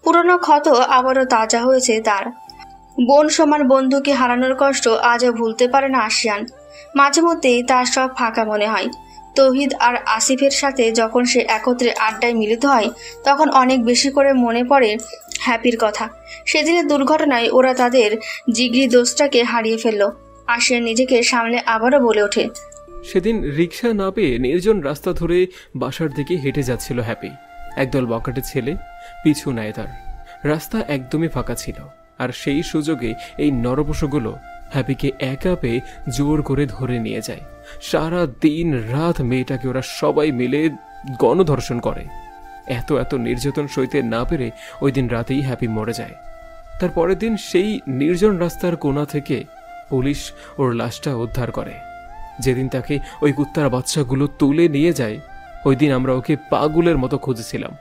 A: পুরনো ক্ষত আবারও তাজা হয়েছে তার। বোন সমান বন্ধুকে হারানোর কষ্ট আজও ভুলতে পারে না আশিয়ান। মাঝে মধ্যেই তার সব ফাঁকা মনে হয়। তৌহিদ আর আসিফের সাথে যখন সে একত্রে আড্ডায় মিলিত হয় তখন অনেক বেশি করে মনে পড়ে হ্যাপির কথা। সেদিনের দুর্ঘটনায় ওরা তাদের জিগরি দোস্তটাকে হারিয়ে ফেলল। আশিয়ান নিজেকে সামলে আবারও বলে ওঠে,
D: সেদিন রিক্সা না পেয়ে নির্জন রাস্তা ধরে বাসার দিকে হেঁটে যাচ্ছিল হ্যাপি। একদল বকাটে ছেলে পিছু নেয় তার। রাস্তা একদমই ফাঁকা ছিল, আর সেই সুযোগে এই নরপশুগুলো হ্যাপিকে একা পেয়ে জোর করে ধরে নিয়ে যায়। সারা দিন রাত মেয়েটাকে ওরা সবাই মিলে গণধর্ষণ করে। এত এত নির্যাতন সইতে না পেরে ওই দিন রাতেই হ্যাপি মরে যায়। তার পরের দিন সেই নির্জন রাস্তার কোণা থেকে পুলিশ ওর লাশটা উদ্ধার করে। যেদিন তাকে ওই কুত্তার বাচ্চাগুলো তুলে নিয়ে যায়, ওই দিন আমরা ওকে পাগলের মতো খুঁজেছিলাম,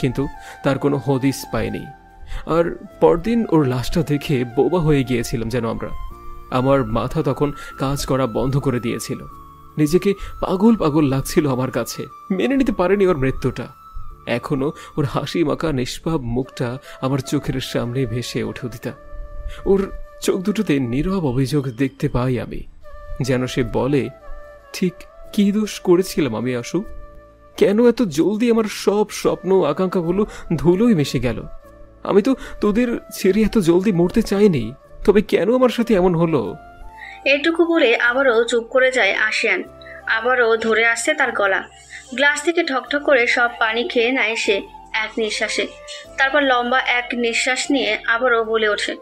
D: কিন্তু তার কোনো হদিস পাইনি। আর পরদিন ওর লাশটা দেখে বোবা হয়ে গিয়েছিলাম যেন আমরা। আমার মাথা তখন কাজ করা বন্ধ করে দিয়েছিল। নিজেকে পাগল পাগল লাগছিল আমার কাছে। মেনে নিতে পারেনি ওর মৃত্যুটা। এখনো ওর হাসি মাখা নিষ্পাপ মুখটা আমার চোখের সামনে ভেসে ওঠে উদিতা। ওর চোখ দুটোতে নীরব অভিযোগ দেখতে পাই আমি, যেন সে বলে, ঠিক কি দোষ করেছিলাম আমি আশু? কেন এত জলদি আমার সব স্বপ্ন আকাঙ্ক্ষাগুলো ধুলোয় মিশে গেল? আমি তো তোদের ছেড়ে এত জলদি মরতে চাইনি, তবে কেন আমার সাথে এমন হলো?
A: এটুকু বলে আবারও চুপ করে যায় আশিয়ান। আবারও ধরে আসছে তার গলা। গ্লাস থেকে ঠকঠক করে সব পানি খেয়ে নেয় সে এক নিঃশ্বাসে। তারপর লম্বা এক নিঃশ্বাস নিয়ে আবারও বলে ওঠে,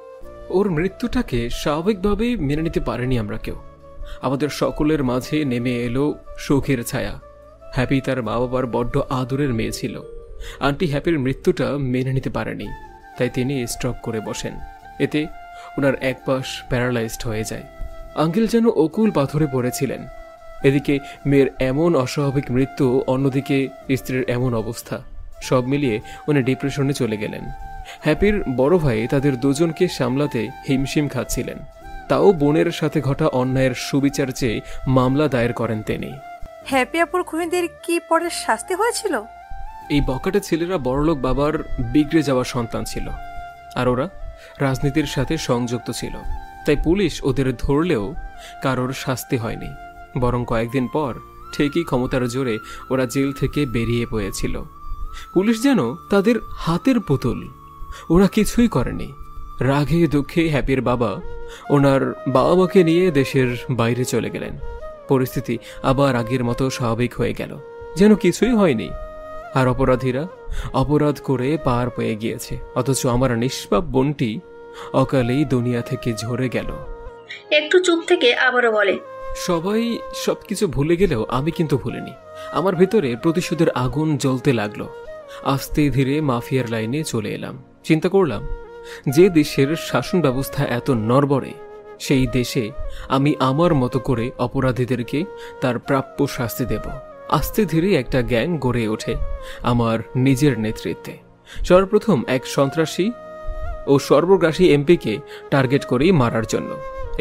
D: ওর মৃত্যুটাকে স্বাভাবিকভাবেই মেনে নিতে পারেনি আমরা কেউ। আমাদের সকলের মাঝে নেমে এলো শোকের ছায়া। হ্যাপি তার মা বাবার বড্ড আদরের মেয়ে ছিল। আন্টি হ্যাপির মৃত্যুটা মেনে নিতে পারেনি, তাই তিনি স্ট্রোক করে বসেন। এতে ওনার এক পাশ প্যারালাইজড হয়ে যায়। আঙ্কেল যেন অকুল পাথরে পড়েছিলেন। এদিকে মেয়ের এমন অস্বাভাবিক মৃত্যু, অন্যদিকে স্ত্রীর এমন অবস্থা, সব মিলিয়ে উনি ডিপ্রেশনে চলে গেলেন। হ্যাপির বড় ভাই তাদের দুজনকে সামলাতে হিমশিম খাচ্ছিলেন। তাও বোনের সাথে ঘটা অন্যায়ের সুবিচার চেয়ে মামলা দায়ের করেন তিনি।
B: হ্যাপি আপুর খুনিদের কি পরে শাস্তি হয়েছিল?
D: এই বকাটে ছেলেরা বড়লোক বাবার বিগড়ে যাওয়া সন্তান ছিল, আর ওরা রাজনীতির সাথে সংযুক্ত ছিল। তাই পুলিশ ওদের ধরলেও কারোর শাস্তি হয়নি, বরং কয়েকদিন পর ঠিকই ক্ষমতার জোরে ওরা জেল থেকে বেরিয়ে পড়েছিল। পুলিশ যেন তাদের হাতের পুতুল, ওরা কিছুই করেনি। রাগে দুঃখে হ্যাপির বাবা ওনার বাবা মাকে নিয়ে দেশের বাইরে চলে গেলেন। পরিস্থিতি আবার আগের মতো স্বাভাবিক হয়ে গেল। যেন কিছুই হয়নি। আর অপরাধীরা অপরাধ করে পার পেয়ে গিয়েছে, অথচ আমার নিষ্পাপ বোনটি অকালেই দুনিয়া থেকে ঝরে গেল।
A: একটু চুপ থেকে আবারও বলে,
D: সবাই সবকিছু ভুলে গেলেও আমি কিন্তু ভুলিনি। আমার ভেতরে প্রতিশোধের আগুন জ্বলতে লাগলো। আস্তে ধীরে মাফিয়ার লাইনে চলে এলাম। চিন্তা করলাম, যে দেশের শাসন ব্যবস্থা এত নড়বড়ে, সেই দেশে আমি আমার মতো করে অপরাধীদেরকে তার প্রাপ্য শাস্তি দেব। আস্তে ধীরে একটা গ্যাং গড়ে ওঠে আমার নিজের নেতৃত্বে। সর্বপ্রথম এক সন্ত্রাসী ও সর্বগ্রাসী এমপিকে টার্গেট করেই মারার জন্য।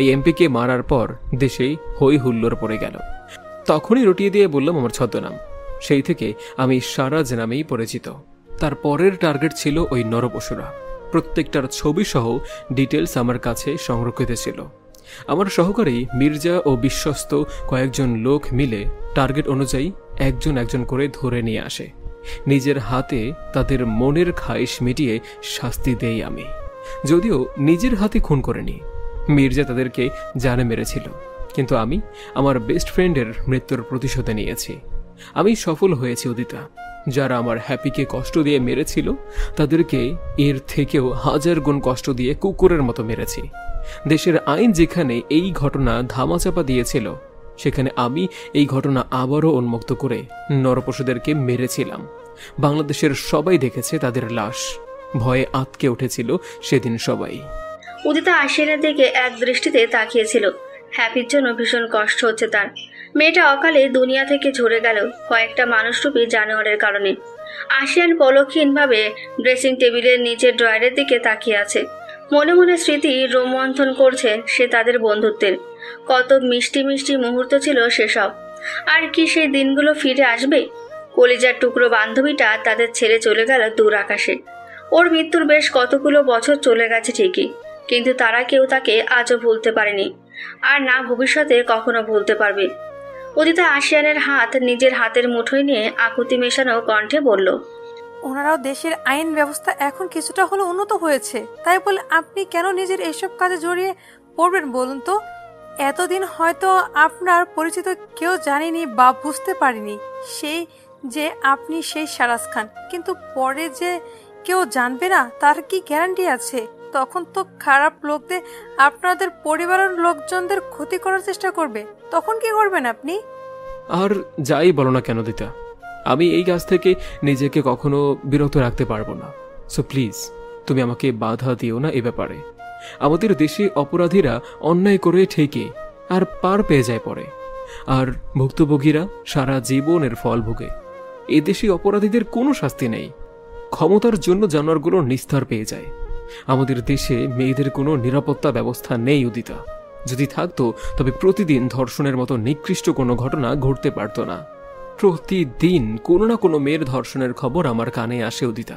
D: এই এমপিকে মারার পর দেশেই হই হুল্লোড় পড়ে গেল। তখনই রটিয়ে দিয়ে বললাম আমার ছদ্মনাম। সেই থেকে আমি সারাজ নামেই পরিচিত। তার পরের টার্গেট ছিল ওই নরপশুরা। প্রত্যেকটার ছবি সহ ডিটেলস আমার কাছে সংরক্ষিত ছিল। আমার সহকারী মির্জা ও বিশ্বস্ত কয়েকজন লোক মিলে টার্গেট অনুযায়ী একজন একজন করে ধরে নিয়ে আসে। নিজের হাতে তাদের মনের খায়েশ মিটিয়ে শাস্তি দেই আমি। যদিও নিজের হাতে খুন করেনি, মির্জা তাদেরকে জানে মেরেছিল, কিন্তু আমি আমার বেস্ট ফ্রেন্ডের মৃত্যুর প্রতিশোধে নিয়েছি। আমি সফল হয়েছি উদিতা। যারা আমার হ্যাপিকে কষ্ট দিয়ে মেরেছিল তাদেরকে এর থেকেও 1000 গুণ কষ্ট দিয়ে কুকুরের মতো মেরেছি। দেশের আইন যেখানে এই ঘটনা ধামাচাপা দিয়েছিল, সেখানে আমি এই ঘটনা আবারও উন্মুক্ত করে নরপশুদেরকে মেরেছিলাম। বাংলাদেশের সবাই দেখেছে তাদের লাশ। ভয়ে আঁতকে উঠেছিল সেদিন সবাই।
A: উদিতা আশিয়ানের দিকে এক দৃষ্টিতে তাকিয়েছিল। হ্যাপির জন্য ভীষণ কষ্ট হচ্ছে তার। মেয়েটা অকালে দুনিয়া থেকে ঝরে গেল কয়েকটা মানুষরূপী জানোয়ারের কারণে। আশিয়ান পলকহীনভাবে ড্রেসিং টেবিলের নিচের ড্রয়ারের দিকে তাকিয়ে আছে। মনে মনে স্মৃতি রোমন্থন করছে সে তাদের বন্ধুত্বের। কত মিষ্টি মিষ্টি মুহূর্ত ছিল সেসব। আর কি সেই দিনগুলো ফিরে আসবে? কলিজার টুকরো বান্ধবীটা তাদের ছেড়ে চলে গেল দূর আকাশে। ওর মৃত্যুর বেশ কতগুলো বছর চলে গেছে ঠিকই, কিন্তু তারা কেউ তাকে আজও ভুলতে পারেনি, আর না ভবিষ্যতে কখনো ভুলতে পারবে। উদিতা আশিয়ানের হাত নিজের হাতের মুঠোয় নিয়ে আকুতি মেশানো কণ্ঠে বলল,
B: ওনারাও দেশের আইন ব্যবস্থা এখন কিছুটা হলো উন্নত হয়েছে, তাই বলে আপনি কেন নিজের এইসব কাজে জড়িয়ে পড়বেন বলুন তো? এতদিন হয়তো আপনার পরিচিত কেউ জানেনি বা বুঝতে পারেনি সেই যে আপনি সেই সারাজ খান, কিন্তু পরে যে কেউ জানবে না তার কি গ্যারান্টি আছে? তখন তো খারাপ লোকদের আপনাদের পরিবারের লোকজনদের ক্ষতি করার চেষ্টা করবে, তখন কি করবেন আপনি?
D: আর যাই বলো না কেন দিতা, আমি এই কাজ থেকে নিজেকে কখনো বিরত রাখতে পারবো না। সো প্লিজ তুমি আমাকে বাধা দিও না এ ব্যাপারে। আমাদের দেশে অপরাধীরা অন্যায় করে ঠেকে আর পার পেয়ে যায় পরে, আর ভুক্তভোগীরা সারা জীবনের ফল ভোগে। এদেশে অপরাধীদের কোনো শাস্তি নেই। ক্ষমতার জন্য জানোয়ারগুলো নিস্তার পেয়ে যায়। আমাদের দেশে মেয়েদের কোনো নিরাপত্তা ব্যবস্থা নেই উদিতা। যদি থাকতো তবে প্রতিদিন ধর্ষণের মতো নিকৃষ্ট কোনো ঘটনা ঘটতে পারত না। প্রতিদিন কোনো না কোনো মেয়ের ধর্ষণের খবর আমার কানে আসে উদিতা।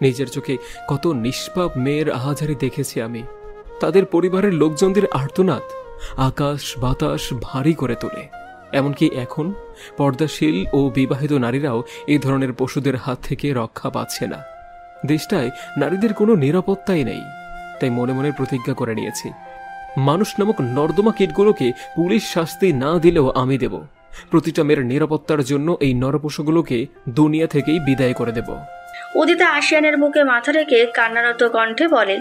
D: নিজের চোখে কত নিষ্পাপ মেয়ের আহাজারি দেখেছি আমি। তাদের পরিবারের লোকজনদের আর্তনাদ আকাশ বাতাস ভারী করে তোলে। এমনকি এখন পর্দাশীল ও বিবাহিত নারীরাও এই ধরনের পশুদের হাত থেকে রক্ষা পাচ্ছে না। দেশটায় নারীদের কোনো নিরাপত্তাই নেই। তাই মনে মনে প্রতিজ্ঞা করে নিয়েছি, মানুষ নামক নর্দমা কীটগুলোকে পুলিশ শাস্তি না দিলেও আমি দেব। প্রতিটা মেয়ের নিরাপত্তার জন্য এই নরপশুগুলোকে দুনিয়া থেকেই বিদায় করে দেব।
A: উদিতা আশিয়ানের বুকে মাথা রেখে কান্নারত কণ্ঠে বলে,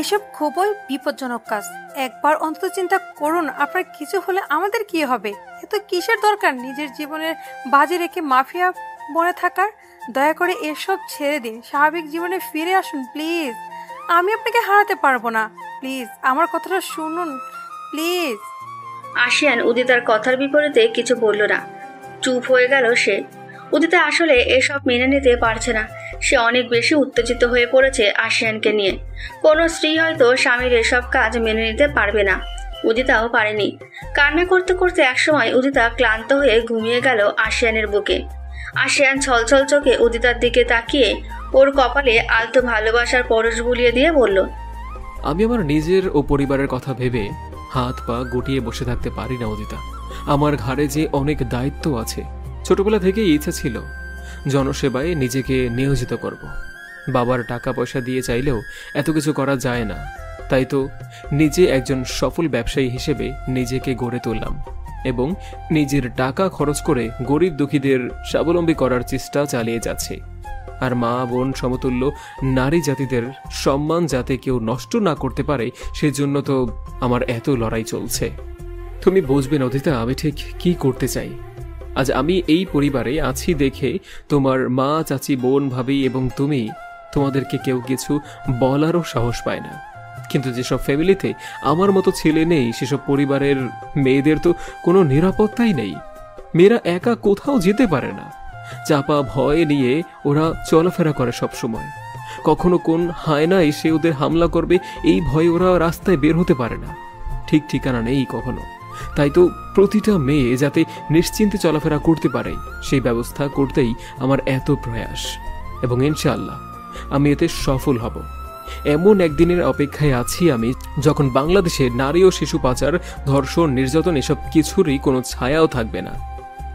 B: এসব খুবই বিপজ্জনক কাজ। একবার অন্তত চিন্তা করুন, আপনার কিছু হলে আমাদের কি হবে? এত কিসের দরকার নিজের জীবনের বাজি রেখে মাফিয়া বনে থাকার? দয়া করে এসব ছেড়ে দিন, স্বাভাবিক জীবনে ফিরে আসুন প্লিজ। আমি আপনাকে হারাতে পারবো না, প্লিজ আমার কথাটা শুনুন প্লিজ।
A: আশিয়ান উদিতার কথার বিপরীতে কিছু বলল না, চুপ হয়ে গেল সে। উদিতা আসলে এসব মেনে নিতে পারছে না। সে অনেক বেশি উত্তেজিত হয়ে পড়েছে আশিয়ানকে নিয়ে। কোনো স্ত্রী হয়তো স্বামীর এসব কাজ মেনে নিতে পারবে না, উদিতাও পারেনি। কান্না করতে করতে একসময় উদিতা ক্লান্ত হয়ে ঘুমিয়ে গেল আশিয়ানের বুকে। আশিয়ান ছলছল চোখে উদিতার দিকে তাকিয়ে ওর কপালে আলতো ভালোবাসার পরশ বুলিয়ে দিয়ে বলল,
D: আমি আমার নিজের ও পরিবারের কথা ভেবে হাত পা গুটিয়ে বসে থাকতে পারি না উদিতা। আমার ঘাড়ে যে অনেক দায়িত্ব আছে। ছোটবেলা থেকেই ইচ্ছা ছিল জনসেবায় নিজেকে নিয়োজিত করব। বাবার টাকা পয়সা দিয়ে চাইলেও এত কিছু করা যায় না। তাই তো নিজে একজন সফল ব্যবসায়ী হিসেবে নিজেকে গড়ে তুললাম। এবং নিজের টাকা খরচ করে গরিব দুঃখীদের স্বাবলম্বী করার চেষ্টা চালিয়ে যাচ্ছে। আর মা বোন সমতুল্য নারী জাতিদের সম্মান যাতে কেউ নষ্ট না করতে পারে সেজন্য তো আমার এত লড়াই চলছে। তুমি বুঝবে নদিতা আমি ঠিক কি করতে চাই। আজ আমি এই পরিবারে আছি দেখে তোমার মা, চাচি, বোন, ভাবি এবং তুমি, তোমাদেরকে কেউ কিছু বলারও সাহস পায় না। কিন্তু যেসব ফ্যামিলিতে আমার মতো ছেলে নেই সেসব পরিবারের মেয়েদের তো কোনো নিরাপত্তাই নেই। মেয়েরা একা কোথাও যেতে পারে না, চাপা ভয় নিয়ে ওরা চলাফেরা করে সব সময়। কখনো কোন হায়না এসে ওদের হামলা করবে এই ভয়ে ওরা রাস্তায় বের হতে পারে না, ঠিক ঠিকানা নেই কখনো। তাই তো প্রতিটা মেয়ে যাতে নিশ্চিন্তে চলাফেরা করতে পারে সেই ব্যবস্থা করতেই আমার এত প্রয়াস, এবং ইনশাআল্লাহ আমি এতে সফল হব। এমন একদিনের অপেক্ষায় আছি আমি যখন বাংলাদেশে নারী ও শিশু পাচার, ধর্ষণ, নির্যাতন এসব কিছুরই কোনো ছায়াও থাকবে না।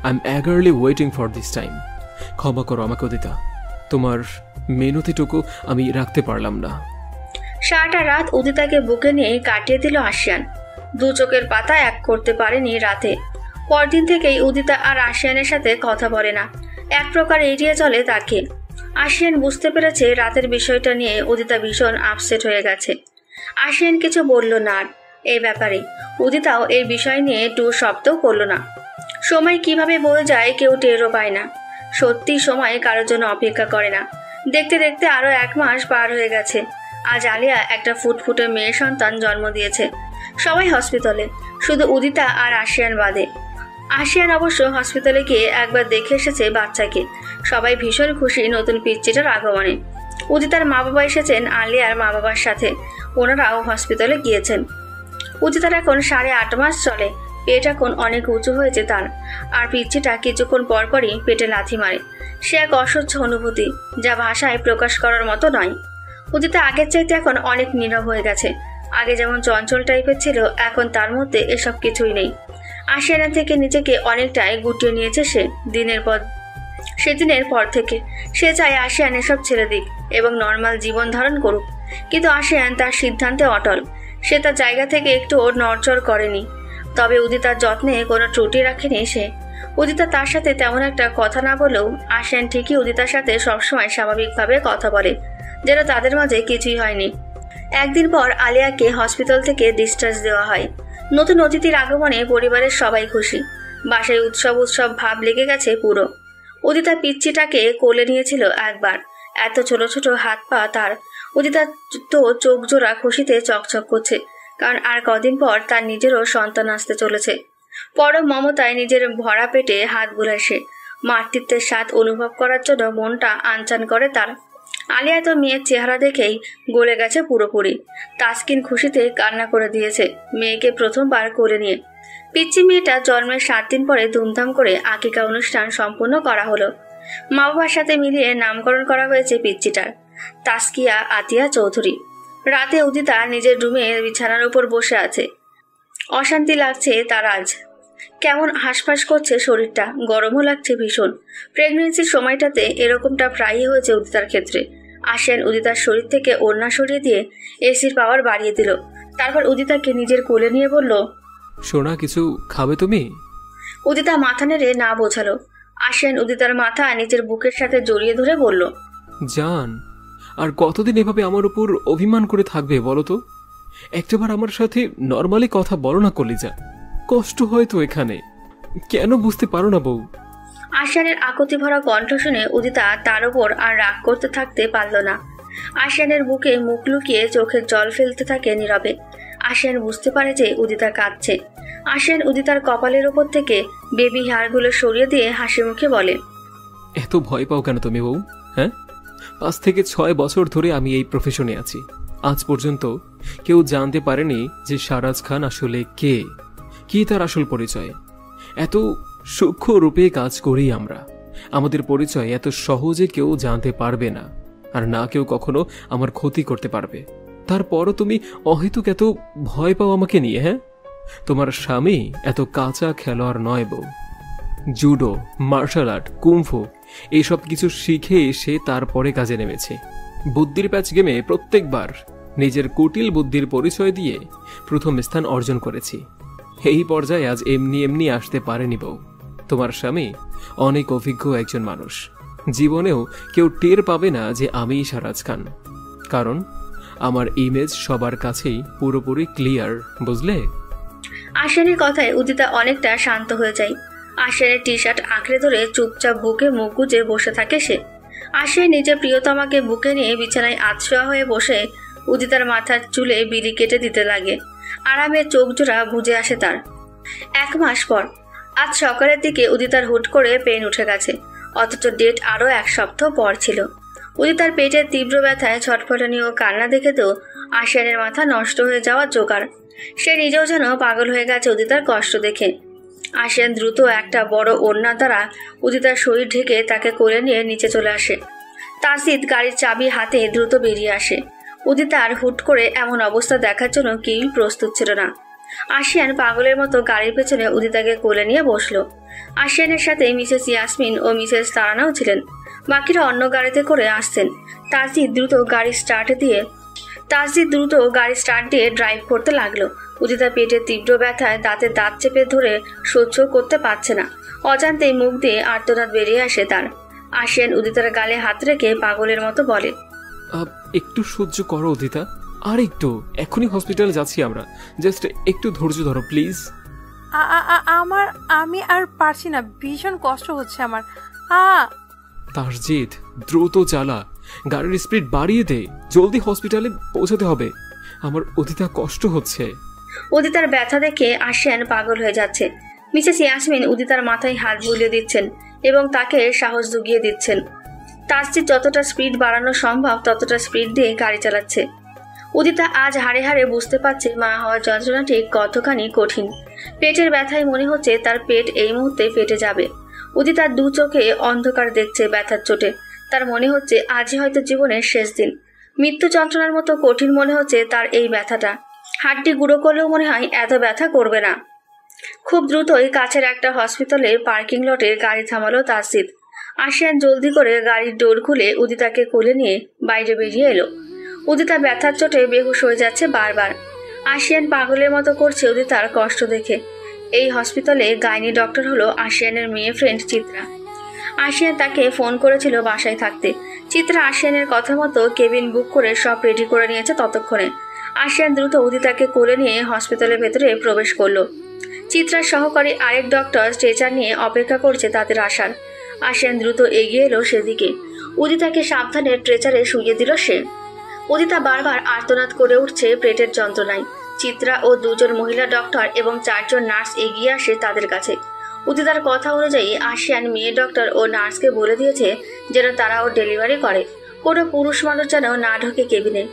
D: I am eagerly waiting for this time. ক্ষমা করো আমাকে দিতা, তোমার মেহনতিটুকু আমি রাখতে পারলাম না।
A: সারাটা রাত উদিতাকে বুকে নিয়ে কাটিয়ে দিল আশিয়ান। দু চোখের পাতা এক করতে পারেনি রাতে। পরদিন থেকেই উদিতা আর আশিয়ানের সাথে কথা বলে না, এক প্রকার এড়িয়ে চলে তাকে। আশিয়ান বুঝতে পেরেছে রাতের বিষয়টা নিয়ে উদিতা ভীষণ আপসেট হয়ে গেছে। আশিয়ান কিছু বলল না আর এই ব্যাপারে। উদিতাও এই বিষয় নিয়ে টু শব্দও করলো না। সময় কিভাবে বয়ে যায় কেউ টেরও পায় না। সত্যি সময় কারোর জন্য অপেক্ষা করে না। দেখতে দেখতে আরো 1 মাস পার হয়ে গেছে। আজ আলিয়া একটা ফুটফুটে মেয়ে সন্তান জন্ম দিয়েছে। সবাই হসপিটালে, শুধু উদিতা আর আশিয়ান বাদে। আশিয়ান অবশ্য হসপিটালে গিয়ে একবার দেখে এসেছে বাচ্চাকে। সবাই ভীষণ খুশি নতুন পিচ্চিটার আগমনে। উদিতার মা বাবা এসেছেন আলিয়ার মা বাবার সাথে, ওনারাও হসপিটালে গিয়েছেন। উদিতার এখন 8.5 মাস চলে। পেট এখন অনেক উঁচু হয়েছে তার, আর পিচ্চিটা কিছুক্ষণ পরপরই পেটে লাথি মারে। সে এক অসহ্য অনুভূতি যা ভাষায় প্রকাশ করার মতো নয়। উদিতা আগের চাইতে এখন অনেক নীরব হয়ে গেছে। আগে যেমন চঞ্চল টাইপের ছিল, এখন তার মধ্যে এসব কিছুই নেই। আশিয়ানের থেকে নিজেকে অনেকটাই গুটিয়ে নিয়েছে সে সেদিনের পর থেকে। সে চায় আশিয়ান এসব ছেড়ে দিক এবং নর্মাল জীবন ধারণ করুক, কিন্তু আশিয়ান তার সিদ্ধান্তে অটল। সে তার জায়গা থেকে একটুও নড়চড় করেনি। তবে উদিতার যত্নে কোনো ত্রুটি রাখেনি সে। উদিতা তার সাথে তেমন একটা কথা না বলেও আশিয়ান ঠিকই উদিতার সাথে সবসময় স্বাভাবিকভাবে কথা বলে, যেন তাদের মাঝে কিছুই হয়নি। একদিন পর আলিয়াকে হসপিটাল থেকে ডিসচার্জ দেওয়া হয়। নতুন অতিথির আগমনে পরিবারের সবাই খুশি। বাসায় উৎসব উৎসব ভাব লেগে গেছে পুরো। উদিতা পিচ্চিটাকে কোলে নিয়েছিল একবার। এত ছোট ছোট হাত পা তার। উদিতা তো চোখ জোড়া খুশিতে চকচক করছে, কারণ আর কদিন পর তার নিজেরও সন্তান আসতে চলেছে। পরম মমতায় নিজের ভরা পেটে হাত বুলায় সে। মাতৃত্বের স্বাদ অনুভব করার জন্য মনটা আনচান করে তার। আলিয়া তো মেয়ের চেহারা দেখেই গলে গেছে পুরোপুরি। তাসকিন খুশিতে কান্না করে দিয়েছে মেয়েকে প্রথমবার কোলে নিয়ে। পিচ্চি মেয়েটা জন্মের 7 দিন পরে ধুমধাম করে আকিকা অনুষ্ঠান সম্পূর্ণ করা হলো। মা বাবার সাথে মিলিয়ে নামকরণ করা হয়েছে পিচ্চিটার, তাসকিয়া আতিয়া চৌধুরী। রাতে উদিতা নিজের রুমে বিছানার উপর বসে আছে। অশান্তি লাগছে তার আজ। কেমন হাঁসফাঁস করছে শরীরটা, গরমও লাগছে ভীষণ। প্রেগনেন্সির সময়টাতে এরকমটা প্রায়ই হয়েছে উদিতার ক্ষেত্রে। আশিয়ান উদিতার শরীর থেকে ওড়না সরিয়ে দিয়ে এসির পাওয়ার বাড়িয়ে দিল। তারপর উদিতাকে নিজের কোলে নিয়ে বলল,
D: সোনা কিছু খাবে তুমি?
A: উদিতা মাথা নেড়ে না বোঝালো। আশিয়ান উদিতার মাথা নিজের বুকের সাথে জড়িয়ে ধরে বলল,
D: জান, আর কতদিন এভাবে আমার উপর অভিমান করে থাকবে বলো তো? একটাবার আমার সাথে নর্মালি কথা বলো না কলিজা, কষ্ট হয় তো এখানে, কেন বুঝতে পারো না বউ?
A: আশিয়ানের আকুতি ভরা কণ্ঠ শুনে উদিতা তার ওপর আর রাগ করতে থাকতে পারল না। আশিয়ানের বুকে মুখ লুকিয়ে চোখের জল ফেলতে থাকে নীরবে। আশিয়ান বুঝতে পারে যে উদিতা কাঁদছে। আশিয়ান উদিতার কপালের ওপর থেকে বেবি হেয়ারগুলো সরিয়ে দিয়ে হাসি মুখে বলে,
D: এত ভয় পাও কেন তুমি বউ? হ্যাঁ, 5 থেকে 6 বছর ধরে আমি এই প্রফেশনে আছি। আজ পর্যন্ত কেউ জানতে পারেনি যে শাহরাজ খান আসলে কে, কি তার আসল পরিচয়। এত সূক্ষ্ম রূপে কাজ করি আমরা। আমাদের পরিচয় এত সহজে কেউ জানতে পারবে না, আর না কেউ কখনো আমার ক্ষতি করতে পারবে। তারপরও তুমি অহেতুক এত ভয় পাও আমাকে নিয়ে। হ্যাঁ, তোমার স্বামী এত কাঁচা খেলোয়াড় নয় বউ। জুডো, মার্শাল আর্ট, কুম্ফু এইসব কিছু শিখে এসে তারপরে কাজে নেমেছে। বুদ্ধির প্যাচ গেমে প্রত্যেকবার নিজের কুটিল বুদ্ধির পরিচয় দিয়ে প্রথম স্থান অর্জন করেছি। এই পর্যায়ে আজ এমনি এমনি আসতে পারেনি বউ। তোমার স্বামী অনেক অভিজ্ঞ একজন মানুষ। জীবনেও কেউ টের পাবে না যে আমিই সারাজ খান, কারণ আমার ইমেজ সবার কাছেই পুরোপুরি ক্লিয়ার, বুঝলে?
A: আশিয়ানের কথায় উদিতা অনেকটা শান্ত হয়ে যায়। আশিয়ানের টি শার্ট আঁকড়ে ধরে চুপচাপ বুকে মুখ গুজে বসে থাকে সে। আশিয়া নিজের প্রিয়তমাকে বুকে নিয়ে বিছানায় আধশোয়া হয়ে বসে উদিতার মাথার চুলে বিলি কেটে দিতে লাগে। আরামে চোখ জোড়া বুঝে আসে তার। 1 মাস পর আজ সকালের দিকে উদিতার হুট করে পেন উঠে গেছে, অথচ ডেট আরো 1 সপ্তাহ পর ছিল। উদিতার পেটের তীব্র ব্যথায় ছটফটানি ও কান্না দেখে তো আশিয়ানের মাথা নষ্ট হয়ে যাওয়ার জোগাড়। সে নিজেও যেন পাগল হয়ে গেছে উদিতার কষ্ট দেখে। আশিয়ান দ্রুত একটা বড় ওড়না দ্বারা উদিতার শরীর ঢেকে তাকে কোলে নিয়ে নিচে চলে আসে। তাসজিদ গাড়ির চাবি হাতে দ্রুত বেরিয়ে আসে। উদিতার হুট করে এমন অবস্থা দেখার জন্য কেউই প্রস্তুত ছিল না। আশিয়ান পাগলের মতো গাড়ির পেছনে উদিতাকে কোলে নিয়ে বসলো। আশিয়ানের সাথে মিসেস ইয়াসমিন ও মিসেস তারানাও ছিলেন। বাকিরা অন্য গাড়িতে করে আসছেন। তাসজিদ দ্রুত গাড়ি স্টার্ট দিয়ে ড্রাইভ করতে লাগলো। উদিতা পেটের তীব্র ব্যথায় দাঁতে দাঁত চেপে ধরে সহ্য করতে পারছে না। অজান্তেই মুখ দিয়ে আর্তনাদ বেরিয়ে আসে তার। আশিয়ান উদিতার গালে হাত রেখে পাগলের মতো বলে,
D: একটু সহ্য করো উদিতা, আর একটু, এখনই হসপিটালে যাচ্ছি আমরা, জাস্ট একটু ধৈর্য ধরো প্লিজ।
B: আমি আর পারছি না, ভীষণ কষ্ট হচ্ছে আমার।
D: তাসজিদ দ্রুত চালা, গাড়ির স্পিড বাড়িয়ে দে, জলদি হসপিটালে পৌঁছাতে হবে, আমার উদিতা কষ্ট হচ্ছে।
A: উদিতার ব্যথা দেখে আশিয়ান পাগল হয়ে যাচ্ছে। মিসেস ইয়াসমিন উদিতার মাথায় হাত বুলিয়ে দিচ্ছেন এবং তাকে সাহস জুগিয়ে দিচ্ছেন। তাসজিদ যতটা স্পিড বাড়ানো সম্ভব ততটা স্পিড দিয়ে গাড়ি চালাচ্ছে। উদিতা আজ হাড়ে হাড়ে বুঝতে পারছে মা হওয়ার যন্ত্রণাটি কতখানি কঠিন। পেটের ব্যথায় মনে হচ্ছে তার পেট এই মুহূর্তে ফেটে যাবে। উদিতার 2 চোখে অন্ধকার দেখছে ব্যথার চোটে। তার মনে হচ্ছে আজই হয়তো জীবনের শেষ দিন। মৃত্যু যন্ত্রণার মতো কঠিন মনে হচ্ছে তার এই ব্যথাটা। হাড্ডি গুঁড়ো করলেও মনে হয় এত ব্যথা করবে না। খুব দ্রুতই কাছের একটা হসপিটালের পার্কিং লটে গাড়ি থামালো তাসজিদ। আশিয়ান জলদি করে গাড়ির ডোর খুলে উদিতাকে কোলে নিয়ে বাইরে বেরিয়ে এলো। উদিতা ব্যথার চোটে বেহুশ হয়ে যাচ্ছে বারবার। আশিয়ান পাগলের মতো করছে উদিতার কষ্ট দেখে। এই হসপিটালে গাইনি ডক্টর হলো আশিয়ানের মেয়ে ফ্রেন্ড চিত্রা। আশিয়ান তাকে ফোন করেছিল বাসায় থাকতে। চিত্রা আশিয়ানের কথা মতো কেবিন বুক করে সব রেডি করে নিয়েছে ততক্ষণে। আশিয়ান দ্রুত উদিতাকে কোলে নিয়ে হসপিটালের ভেতরে প্রবেশ করলো। চিত্রার সহকারী আরেক ডক্টর স্ট্রেচার নিয়ে অপেক্ষা করছে তাদের আসার। আশিয়ান দ্রুত এগিয়ে এলো সেদিকে। উদিতাকে সাবধানে স্ট্রেচারে শুইয়ে দিল সে। উদিতা বারবার আর্তনাদ করে উঠছে পেটের যন্ত্রণায়। চিত্রা ও 2 জন মহিলা ডক্টর এবং 4 জন নার্স এগিয়ে আসে তাদের কাছে। উদিতার কথা অনুযায়ী আশিয়ান মেয়ে ডক্টর ও নার্সকে বলে দিয়েছে যেন তারা ওর ডেলিভারি করে। কোনো পুরুষ মানুষ যেন না ঢোকে কেবিনে।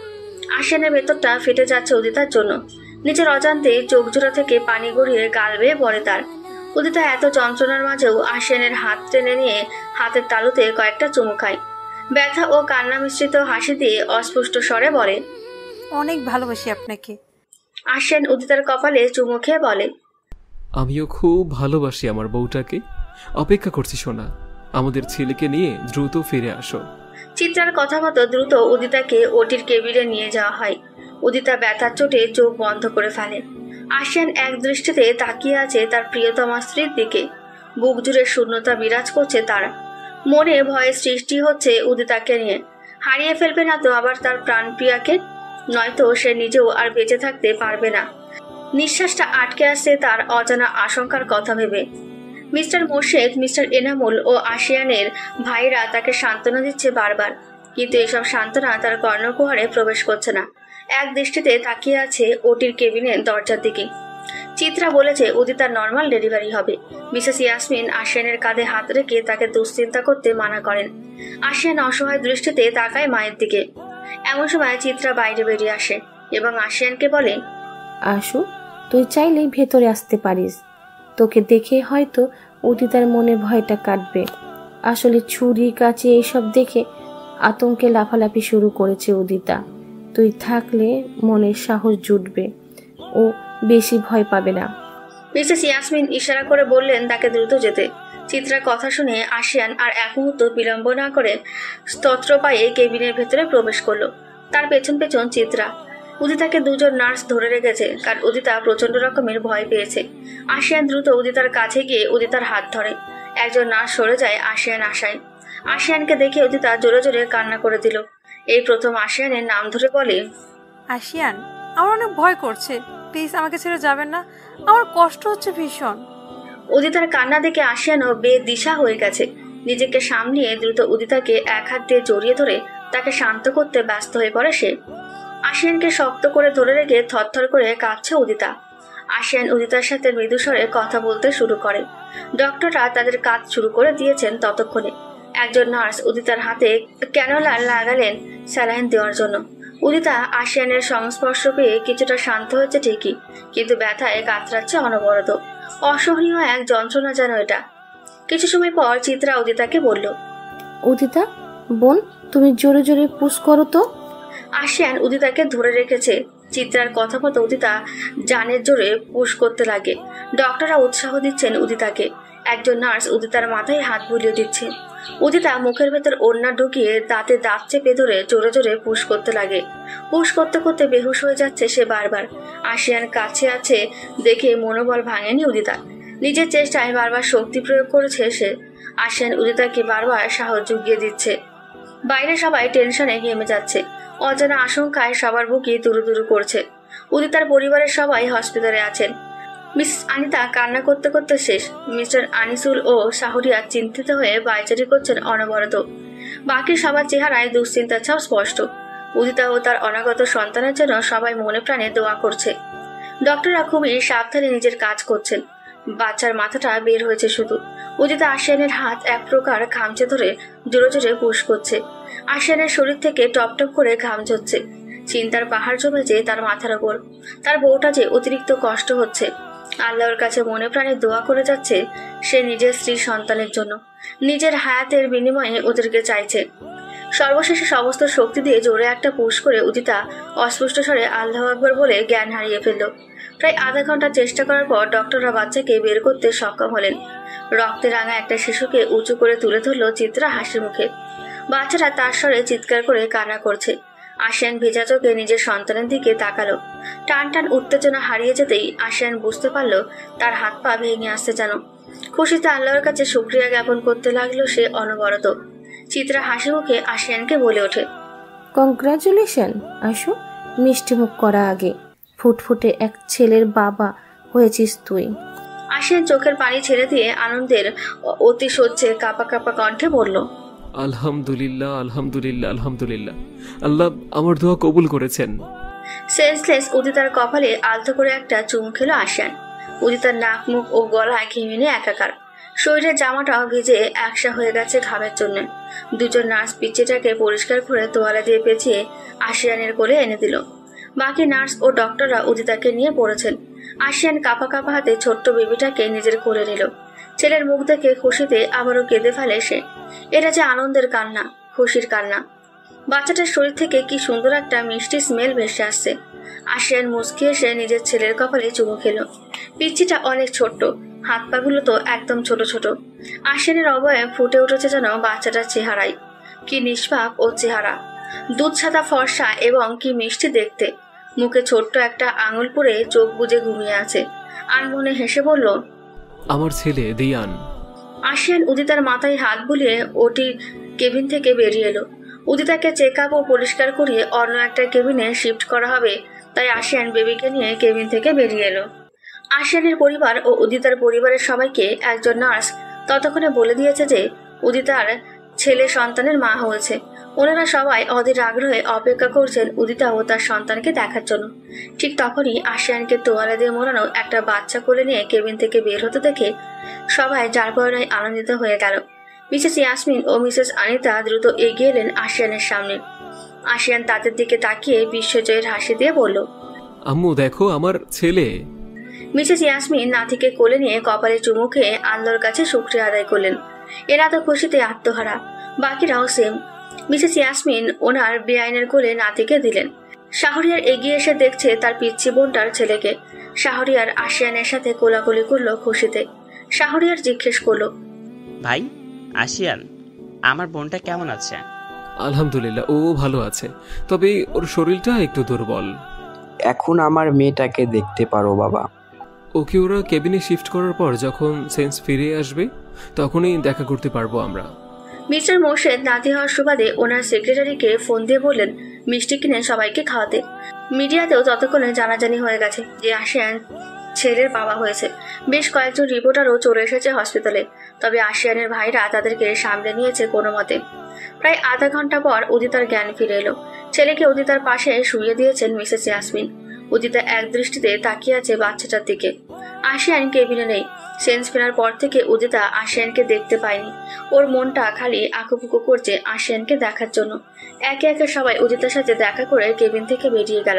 A: আশিয়ানের ভেতরটা ফেটে যাচ্ছে উদিতার জন্য। নিজের অজান্তে চোখ জোড়া থেকে পানি গড়িয়ে গাল বেয়ে পড়ে তার। উদিতা এত যন্ত্রণার মাঝেও আশিয়ানের হাত টেনে নিয়ে হাতের তালুতে কয়েকটা চুমু খায়। ব্যথা ও কান্না মিশ্রিত হাসি দিয়ে অস্পষ্ট স্বরে বলে,
B: অনেক ভালোবাসি আপনাকে।
A: আশিয়ান উদিতার কপালে চুমু খেয়ে বলে,
D: আমিও খুব ভালোবাসি আমার বউটাকে। অপেক্ষা করছি সোনা, আমাদের ছেলেকে নিয়ে দ্রুত ফিরে আসো।
A: চিত্রার কথা মতো দ্রুত উদিতাকে ওটির কেবিনে নিয়ে যাওয়া হয়। উদিতা ব্যথার চোটে চোখ বন্ধ করে ফেলে। আশিয়ান এক দৃষ্টিতে তাকিয়ে আছে তার প্রিয়তমা স্ত্রীর দিকে। বুক জুড়ে শূন্যতা বিরাজ করছে তার। মনে ভয়ের সৃষ্টি হচ্ছে উদিতাকে নিয়ে। হারিয়ে ফেলবে না তো আবার তার প্রাণপ্রিয়াকে? নয়তো সে নিজেও আর বেঁচে থাকতে পারবে না। নিঃশ্বাসটা আটকে আসছে তার অজানা আশঙ্কার কথা ভেবে। মিস্টার মোর্শেদ, মিস্টার এনামুল ও আশিয়ানের ভাইরা তাকে সান্ত্বনা দিচ্ছে বারবার, কিন্তু এসব সান্ত্বনা তার কর্ণকুহরে প্রবেশ করছে না। এক দৃষ্টিতে তাকিয়ে আছে ওটির কেবিনের দরজার দিকে। চিত্রা বলেছে উদিতার নর্মাল ডেলিভারি হবে। মিসেস ইয়াসমিন আশিয়ানের কাঁধে হাত রেখে তাকে দুশ্চিন্তা করতে মানা করেন। আশিয়ান অসহায় দৃষ্টিতে তাকায় মায়ের দিকে। এমন সময় চিত্রা বাইরে বেরিয়ে আসে এবং আশিয়ানকে বলে,
L: আশু, তুই চাইলেই ভেতরে আসতে পারিস। তোকে দেখে হয়তো উদিতার মনে ভয়টা কাটবে। আসলে ছুরি কাঁচি এইসব দেখে আতঙ্কে লাফালাফি শুরু করেছে উদিতা। তুই থাকলে মনের সাহস জুটবে, ও বেশি ভয় পাবে না।
A: মিসেস ইয়াসমিন ইশারা করে বললেন তাকে দ্রুত যেতে। চিত্রার কথা শুনে আশিয়ান আর এক মুহূর্ত বিলম্ব না করে স্তত্র পায়ে কেবিনের ভেতরে প্রবেশ করলো। তার পেছন পেছন চিত্রা। উদিতাকে দুজন নার্স ধরে রেখেছে, কারণ উদিতা প্রচন্ড রকমের ভয় পেয়েছে। আশিয়ান দ্রুত উদিতার কাছে গিয়ে উদিতার হাত ধরে। একজন নার্স সরে যায় আশিয়ান আশায়। আশিয়ানকে দেখে উদিতা জোরে জোরে কান্না করে দিল। এই প্রথম আশিয়ানের নাম ধরে বলে,
B: আশিয়ান, আমার অনেক ভয় করছে, প্লিজ আমাকে ছেড়ে যাবেন না, আমার কষ্ট হচ্ছে ভীষণ।
A: উদিতার কান্না দেখে আশিয়ানও বেদিশা হয়ে গেছে। নিজেকে সামলিয়ে দ্রুত উদিতাকে এক হাত দিয়ে জড়িয়ে ধরে তাকে শান্ত করতে ব্যস্ত হয়ে পড়ে সে। আশিয়ানকে শক্ত করে ধরে রেখে থরথর করে কাঁদছে উদিতা। আশিয়ান উদিতার সাথে মৃদুস্বরে কথা বলতে শুরু করে। ডক্টররা তাদের কাজ শুরু করে দিয়েছেন ততক্ষণে। একজন নার্স উদিতার হাতে ক্যানোলা লাগালেন স্যালাইন দেওয়ার জন্য। উদিতা আশিয়ানের সংস্পর্শ পেয়ে কিছুটা শান্ত হয়েছে ঠিকই, কিন্তু ব্যথায় কাতরাচ্ছে অনবরত। অসহনীয় এক যন্ত্রণা যেন এটা। কিছু সময় পর চিত্রা উদিতাকে বলল,
L: উদিতা বোন, তুমি জোরে জোরে পুশ করো তো।
A: আশিয়ান উদিতাকে ধরে রেখেছে। চিত্রার কথা মতো উদিতা জানের জোরে পুশ করতে লাগে। ডক্টররা উৎসাহ দিচ্ছেন উদিতাকে। একজন নার্স উদিতার মাথায় হাত বুলিয়ে দিচ্ছে। উদিতা মুখের ভেতর ওড়না ঢুকিয়ে দাঁতে দাঁত চেপে ধরে জোরে জোরে পুশ করতে লাগে। পুশ করতে করতে বেহুশ হয়ে যাচ্ছে সে বারবার। আশিয়ান কাছে আছে দেখে মনোবল ভাঙেনি উদিতা। নিজের চেষ্টায় বারবার শক্তি প্রয়োগ করেছে সে। আশিয়ান উদিতাকে বারবার সাহস জুগিয়ে দিচ্ছে। বাইরে সবাই টেনশনে ঘেমে যাচ্ছে। অজানা আশঙ্কায় সবার বুকই দুরু দুরু করছে। উদিতার পরিবারের সবাই হসপিটালে আছেন। মিস আনিতা কান্না করতে করতে শেষ। মিস্টার আনিসুল ও শাহরিয়া চিন্তিত হয়ে বাইচারি করছেন অনবরত। বাকি সবার চেহারায় দুশ্চিন্তার ছাপ স্পষ্ট। উদিতা ও তার অনাগত সন্তানের জন্য সবাই মনে প্রাণে দোয়া করছে। ডক্টররা খুবই সাবধানে নিজের কাজ করছেন। বাচ্চার মাথাটা বের হয়েছে শুধু। উদিতা আশিয়ানের হাত এক প্রকার খামচে ধরে জোরে জোরে পুশ করছে। আশিয়ানের শরীর থেকে টপ টপ করে ঘাম ঝরছে। চিন্তার পাহাড় জমেছে তার মাথার ওপর। তার বউটা যে অতিরিক্ত কষ্ট হচ্ছে। আল্লাহর কাছে মনে প্রাণে দোয়া করে যাচ্ছে সে নিজের স্ত্রী সন্তানের জন্য। নিজের হায়াতের বিনিময়ে ওদেরকে চাইছে। সর্বশেষে সমস্ত শক্তি দিয়ে জোরে একটা পুশ করে উদিতা অস্পষ্ট স্বরে আল্লাহু আকবার বলে জ্ঞান হারিয়ে ফেলল। প্রায় আধা ঘন্টা চেষ্টা করার পর ডক্টররা বাচ্চাকে বের করতে সক্ষম হলেন। রক্তে রাঙা একটা শিশুকে উঁচু করে তুলে ধরল চিত্রা হাসি মুখে। বাচ্চারা তার স্বরে চিৎকার করে কান্না করছে। আশিয়ান ভেজা চোখে নিজের সন্তানের দিকে তাকালো। টান টান উত্তেজনা হারিয়ে যেতেই আশিয়ান বুঝতে পারল তার হাত পা ভেঙে আসছে যেন। খুশিতে আল্লাহর কাছে শুকরিয়া জ্ঞাপন করতে লাগলো সে অনবরত। চিত্রা হাসি মুখে আশিয়ানকে বলে ওঠে,
L: কংগ্রাচুলেশন আশু, মিষ্টি মুখ করা আগে। ফুটফুটে এক ছেলের বাবা হয়েছিস তুই।
A: আশিয়ান চোখের পানি ছেড়ে দিয়ে আনন্দের অতি সহ্যে কাঁপা কাঁপা কণ্ঠে বলল,
D: আলহামদুলিল্লাহ আলহামদুলিল্লাহ আলহামদুলিল্লাহ, আল্লাহ আমার দোয়া কবুল করেছেন।
A: সেন্সলেস উদিতার কপালে আলতো করে একটা চুমু খেলো আশিয়ান। উদিতার নাক মুখ ও গলায় ঘেমে নিয়ে একাকার। শরীরের জামাটাও ভিজে একসা হয়ে গেছে ঘামের জন্য। দুজন নার্স পিচ্চিটাকে পরিষ্কার করে তোয়ালে দিয়ে পেঁচিয়ে আশিয়ানের কোলে এনে দিল। বাকি নার্স ও ডক্টররা উদিতাকে নিয়ে পড়েছেন। আশিয়ান কাঁপা কাঁপা হাতে ছোট্ট বেবিটাকে নিজের কোলে নিল। ছেলের মুখ দেখে খুশিতে আবারও কেঁদে ফেলে সে। এটা যে আনন্দের কান্না, খুশির কান্না। বাচ্চাটার শরীর থেকে কি সুন্দর একটা মিষ্টি স্মেল ভেসে আসছে। আশিয়ান মুচকি এসে নিজের ছেলের কপালে চুমু খেলো। পিচ্চিটা অনেক ছোট্ট, হাত পাগুলো তো একদম ছোট ছোট। আশিয়ানের অবয়ব ফুটে উঠেছে যেন বাচ্চাটার চেহারায়। কি নিষ্পাপ ও চেহারা, দুধ সাদা ফর্সা এবং কি মিষ্টি দেখতে। মুখে ছোট্ট একটা আঙুল পরে চোখ বুজে ঘুমিয়ে আছে। আনমনে হেসে বলল,
D: আমার ছেলে দিয়ান।
A: আশিয়ান উদিতার মাথায় হাত বুলিয়ে ওটি কেবিন থেকে বেরিয়ে এলো। উদিতাকে চেক আপ ও পরিষ্কার করিয়ে অন্য একটা কেবিনে শিফট করা হবে, তাই আশিয়ান বেবিকে নিয়ে কেবিন থেকে বেরিয়ে এলো। আশিয়ানের পরিবার ও উদিতার পরিবারের সবাইকে একজন নার্স ততক্ষণে বলে দিয়েছে যে উদিতার ছেলে সন্তানের মা হয়েছে। ওনারা সবাই অধীর আগ্রহে অপেক্ষা করছেন উদিতা ও তার সন্তানকে দেখার জন্য। ঠিক তখনই আশিয়ানকে তোয়ালে দিয়ে মোড়ানো একটা বাচ্চা কোলে নিয়ে কেবিন থেকে বের হতে দেখে সবাই যার পরনায় আনন্দিত হয়ে গেল। মিসেস ইয়াসমিন ও মিসেস আনিতা দ্রুত এগিয়ে এলেন আশিয়ানের সামনে। আশিয়ান তাদের দিকে তাকিয়ে বিশ্বজয়ের হাসি দিয়ে বলল,
D: আম্মু দেখো আমার ছেলে।
A: মিসেস ইয়াসমিন নাতিকে কোলে নিয়ে কপালে চুমু খেয়ে আল্লাহর কাছে শুকরিয়া আদায় করলেন। এরা তো খুশিতে আত্মহারা, বাকিরাও সেম। মিসেস ইয়াসমিন ওনার বেআইনের কোলে নাতিকে দিলেন। শাহরিয়ার এগিয়ে এসে দেখছে তার পিচ্চি বোনটার ছেলেকে। শাহরিয়ার আশিয়ানের সাথে কোলাকুলি করলো খুশিতে। শাহরিয়ার জিজ্ঞেস করলো,
E: ভাই আশিয়ান, আমার বোনটা কেমন আছে?
D: আলহামদুলিল্লাহ, ও ভালো আছে, তবে ওর শরীরটা একটু দুর্বল।
M: এখন আমার মেয়েটাকে দেখতে পারো বাবা।
D: ওকে ওরা কেবিনে শিফট করার পর যখন সেন্স ফিরে আসবে তখনই দেখা করতে পারবো আমরা।
A: মিস্টার মোর্শেদ নাতি হওয়ার সুবাদে ওনার সেক্রেটারিকে ফোন দিয়ে বললেন মিষ্টি কিনে সবাইকে খাওয়াতে। মিডিয়াতেও ততক্ষণে জানাজানি হয়ে গেছে যে আশিয়ান ছেলের বাবা হয়েছে। বেশ কয়েকজন রিপোর্টারও চলে এসেছে হসপিটালে, তবে আশিয়ানের ভাইরা তাদেরকে সামলে নিয়েছে কোনো মতে। প্রায় আধা ঘন্টা পর উদিতার জ্ঞান ফিরে এলো। ছেলেকে উদিতার পাশে শুইয়ে দিয়েছেন মিসেস ইয়াসমিন। উদিতা এক দৃষ্টিতে তাকিয়ে আছে বাচ্চাটার দিকে। আশিয়ান কেবিনে নেই। সেন্স ফেরার পর থেকে উদিতা আশিয়ানকে দেখতে পায়নি। ওর মনটা খালি আঁকুপুকু করছে আশিয়ানকে দেখার জন্য। একে একে সবাই উদিতার সাথে দেখা করে কেবিন থেকে বেরিয়ে গেল।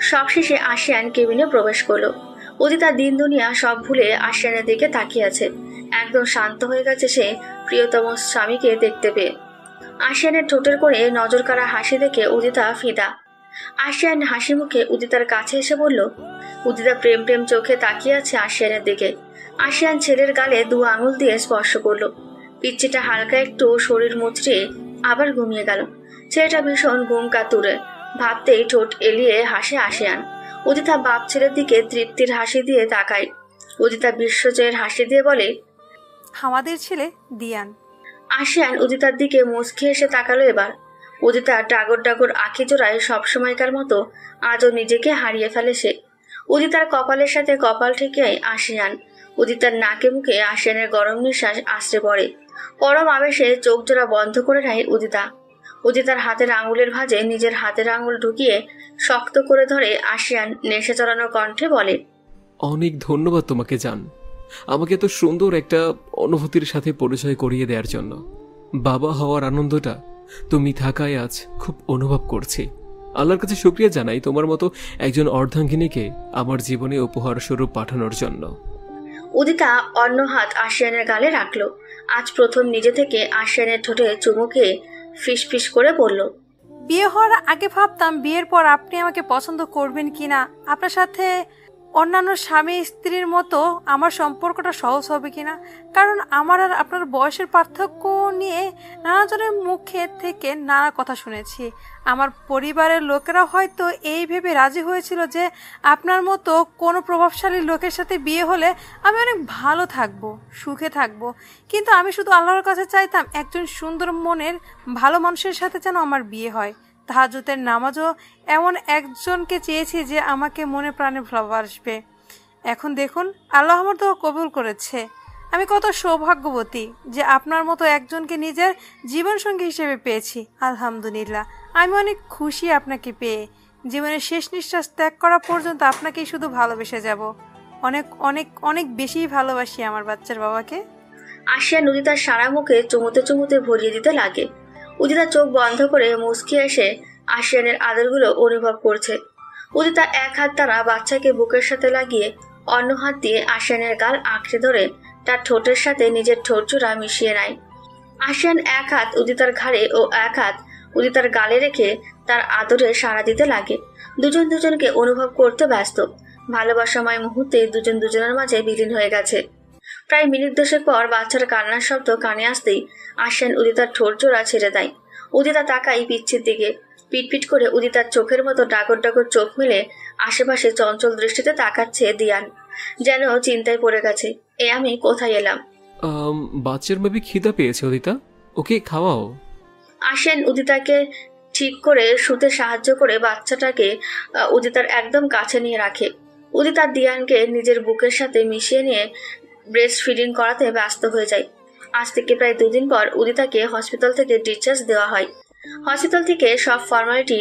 A: সবশেষে আশিয়ান কেবিনে প্রবেশ করলো। উদিতা দিন দুনিয়া সব ভুলে আশিয়ানের দিকে তাকিয়ে আছে। একদম শান্ত হয়ে গেছে সে প্রিয়তম স্বামীকে দেখতে পেয়ে। আশিয়ানের ঠোঁটের করে নজর কাড়া হাসি দেখে উদিতা ফিদা। আশিয়ান হাসি মুখে উদিতার কাছে এসে বলল। উদিতা প্রেম প্রেম চোখে তাকিয়ে আছে আশিয়ানের দিকে। আশিয়ান ছেলের গালে 2 আঙুল দিয়ে স্পর্শ করলো। পিচ্চিটা হালকা একটু শরীর মুচড়ে আবার ঘুমিয়ে গেল। ছেলেটা ভীষণ ঘুম কাতুরে। ভাবতেই ঠোঁট এলিয়ে হাসে আশিয়ান। উদিতা বাপ ছেলের দিকে তৃপ্তির হাসি দিয়ে তাকায়। উদিতা বিশ্বজয়ের হাসি দিয়ে বলে,
B: আমাদের ছেলে দিয়ান।
A: আশিয়ান উদিতার দিকে মুচকি এসে তাকালো এবার। উদিতা ডাগর ডাগর আঁখি জোড়ায় সবসময়কার মতো আজও নিজেকে হারিয়ে ফেলে সে। উদিতার কপালের সাথে কপাল ঠেকে আশিয়ান। উদিতার নাকে মুখে আশিয়ানের গরম নিঃশ্বাস আশ্রে পড়ে। পরম আবেশে চোখ জোড়া বন্ধ করে নেয় উদিতা। উদিতার হাতের আঙুলের ভাঁজে নিজের হাতের আঙুল ঢুকিয়ে শক্ত করে ধরে আশিয়ান নেশে চড়ানো কণ্ঠে বলে,
D: অনেক ধন্যবাদ তোমাকে জান, আমাকে এত সুন্দর একটা অনুভূতির সাথে পরিচয় করিয়ে দেওয়ার জন্য। বাবা হওয়ার আনন্দটা তুমি থাকায় আজ খুব অনুভব করছি। আল্লাহর কাছে শুকরিয়া জানাই তোমার মতো একজন অর্ধাঙ্গিনীকে আমার জীবনে উপহার স্বরূপ পাঠানোর জন্য।
A: উদিতা অন্য হাত আশিয়ানের গালে রাখলো। আজ প্রথম নিজে থেকে আশিয়ানের ঠোঁটে চুমু খেয়ে ফিস ফিস করে বলল,
B: বিয়ে হওয়ার আগে ভাবতাম বিয়ের পর আপনি আমাকে পছন্দ করবেন কিনা, আপনার সাথে অন্যান্য স্বামী স্ত্রীর মতো আমার সম্পর্কটা সহজ হবে কিনা, কারণ আমার আর আপনার বয়সের পার্থক্য নিয়ে নানাজনের মুখে থেকে নানা কথা শুনেছি। আমার পরিবারের লোকেরা হয়তো এই ভেবে রাজি হয়েছিল যে আপনার মতো কোনো প্রভাবশালী লোকের সাথে বিয়ে হলে আমি অনেক ভালো থাকবো, সুখে থাকবো। কিন্তু আমি শুধু আল্লাহর কাছে চাইতাম একজন সুন্দর মনের ভালো মানুষের সাথে যেন আমার বিয়ে হয়। তাহাজ্জুদের নামাজও এমন একজনকে চেয়েছি যে আমাকে মনে প্রাণে ভালোবাসবে। এখন দেখুন আল্লাহ আমার দোয়া কবুল করেছে। আমি কত সৌভাগ্যবতী যে আপনার মতো একজনকে নিজের জীবনসঙ্গী হিসেবে পেয়েছি। আলহামদুলিল্লাহ, আমি অনেক খুশি আপনাকে পেয়ে। জীবনের শেষ নিঃশ্বাস ত্যাগ করা পর্যন্ত আপনাকেই শুধু ভালোবেসে যাব। অনেক অনেক অনেক বেশি ভালোবাসি আমার বাচ্চার বাবাকে।
A: আশিয়ান উদিতার সারা মুখে চুমুতে চুমুতে ভরিয়ে দিতে লাগে। উদিতা চোখ বন্ধ করে মুচকি এসে আশিয়ানের আদরগুলো অনুভব করছে। উদিতা এক হাত দ্বারা বাচ্চাকে বুকের সাথে লাগিয়ে অন্য হাত দিয়ে আশিয়ানের গাল আঁকড়ে ধরে তার ঠোঁটের সাথে নিজের ঠোঁট জোড়া মিশিয়ে নেয়। আশিয়ান এক হাত উদিতার ঘাড়ে ও এক হাত উদিতার গালে রেখে তার আদরে সাড়া দিতে লাগে। দুজন দুজনকে অনুভব করতে ব্যস্ত। ভালোবাসাময় মুহূর্তে দুজন দুজনের মাঝে বিলীন হয়ে গেছে। প্রায় মিনিট 10 পর বাচ্চার কান্নার শব্দ কানে আসতেই আশিয়ান উদিতার ঠোঁট জোড়া ছেড়ে দেয়। উদিতা তাকাই পিচ্ছির দিকে। পিটপিট করে উদিতার চোখের মতো ডাগর ডাগর চোখ মেলে আশেপাশে চঞ্চল দৃষ্টিতে তাকাচ্ছে দিয়ান। যেন চিন্তায় পড়ে গেছে, আমি কোথায় এলাম।
D: বাচ্চার বেবি খিদা পেয়েছে উদিতা, ওকে খাওয়াও।
A: আশিয়ান উদিতাকে ঠিক করে শুতে সাহায্য করে বাচ্চাটাকে উদিতার একদম কাছে নিয়ে রাখে। উদিতা দিয়ানকে নিজের বুকের সাথে মিশিয়ে নিয়ে ব্রেস্ট ফিডিং করাতে ব্যস্ত হয়ে যায়। আজ থেকে প্রায় 2 দিন পর উদিতাকে হসপিটাল থেকে ডিসচার্জ দেওয়া হয়। হসপিটাল থেকে সব ফর্মালিটি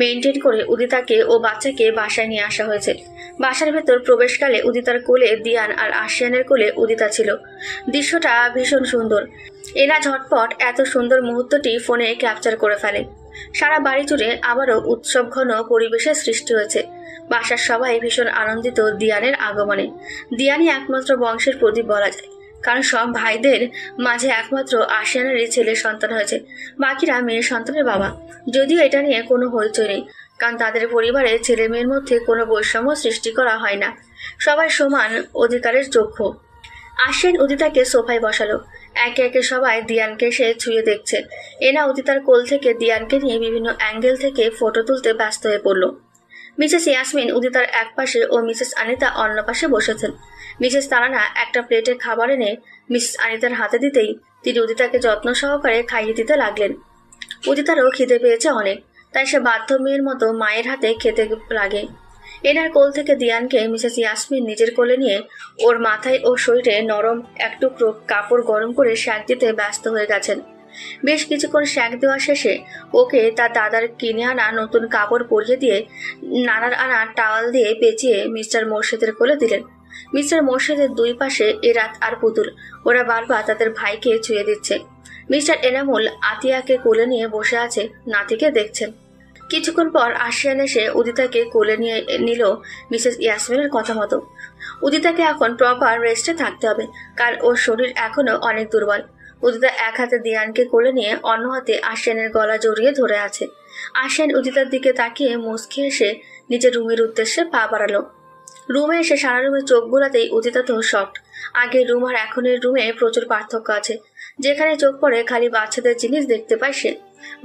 A: মেনটেন করে উদিতাকে ও বাচ্চাকে বাসায় নিয়ে আসা হয়েছে। বাসার ভেতর প্রবেশকালে উদিতার কোলে দিয়ান আর আশিয়ানের কোলে উদিতা ছিল। দৃশ্যটা ভীষণ সুন্দর। এরা ঝটপট এত সুন্দর মুহূর্তটি ফোনে ক্যাপচার করে ফেলে। সারা বাড়ি জুড়ে আবারও উৎসব ঘন পরিবেশের সৃষ্টি হয়েছে। বাসার সবাই ভীষণ আনন্দিত দিয়ানের আগমনে। দিয়ানই একমাত্র বংশের প্রদীপ বলা যায়, কারণ সব ভাইদের মাঝে একমাত্র আশিয়ানেরই ছেলে সন্তান হয়েছে, বাকিরা মেয়ের সন্তানের বাবা। যদিও এটা নিয়ে কোনো হইচই নেই, কারণ তাদের পরিবারে ছেলে মেয়ের মধ্যে কোনো বৈষম্য সৃষ্টি করা হয় না, সবাই সমান অধিকারের চক্ষু। আশিয়ান উদিতাকে সোফায় বসালো। একে একে সবাই দিয়ানকে সে ছুঁয়ে দেখছে। এনা উদিতার কোল থেকে দিয়ানকে নিয়ে বিভিন্ন অ্যাঙ্গেল থেকে ফটো তুলতে ব্যস্ত হয়ে পড়ল। মিসেস ইয়াসমিন উদিতার এক পাশে ও মিসেস আনিতা অন্য পাশে বসেছেন। মিসেস তারানা একটা প্লেটে খাবার এনে মিসেস আনিতার হাতে দিতেই তিনি উদিতাকে যত্ন সহকারে খাইয়ে দিতে লাগলেন। উদিতারও খিদে পেয়েছে অনেক, তাই সে বাধ্য মেয়ের মতো মায়ের হাতে খেতে লাগে। এনার কোল থেকে দিয়ানকে মিসেস ইয়াসমিন নিজের কোলে নিয়ে ওর মাথায় ও শরীরে নরম এক টুকরো কাপড় গরম করে শ্যাক দিতে ব্যস্ত হয়ে গেছেন। বেশ কিছুক্ষণ শ্যাক দেওয়া শেষে ওকে তার দাদার কিনে আনা নতুন কাপড় পরিয়ে দিয়ে নানার আনা টাওয়াল দিয়ে পেঁচিয়ে মিস্টার মোর্শেদের কোলে দিলেন। মিস্টার মোর্শেদের দুই পাশে এরাত আর পুতুল, ওরা বারবার তাদের ভাইকে ছুঁয়ে দিচ্ছে। মিস্টার এনামুল আতিয়াকে কোলে নিয়ে বসে আছে, নাতিকে দেখছেন। কিছুক্ষণ পর আশিয়ান এসে উদিতাকে কোলে নিয়ে নিল মিসেস ইয়াসমিনের কথা মতো। উদিতাকে এখন প্রপার রেস্টে থাকতে হবে, কারণ ওর শরীর এখনো অনেক দুর্বল। উদিতা এক হাতে দিয়ানকে কোলে নিয়ে অন্য হাতে আশিয়ানের গলা জড়িয়ে ধরে আছে। আশিয়ান উদিতার দিকে তাকিয়ে মুচকি এসে নিজের রুমের উদ্দেশ্যে পা বাড়ালো। রুমে এসে সারা রুমে চোখ বোলাতেই উদিতা তো শকড। আগের রুম আর এখনের রুমে প্রচুর পার্থক্য আছে। যেখানে চোখ পড়ে খালি বাচ্চাদের জিনিস দেখতে পায় সে।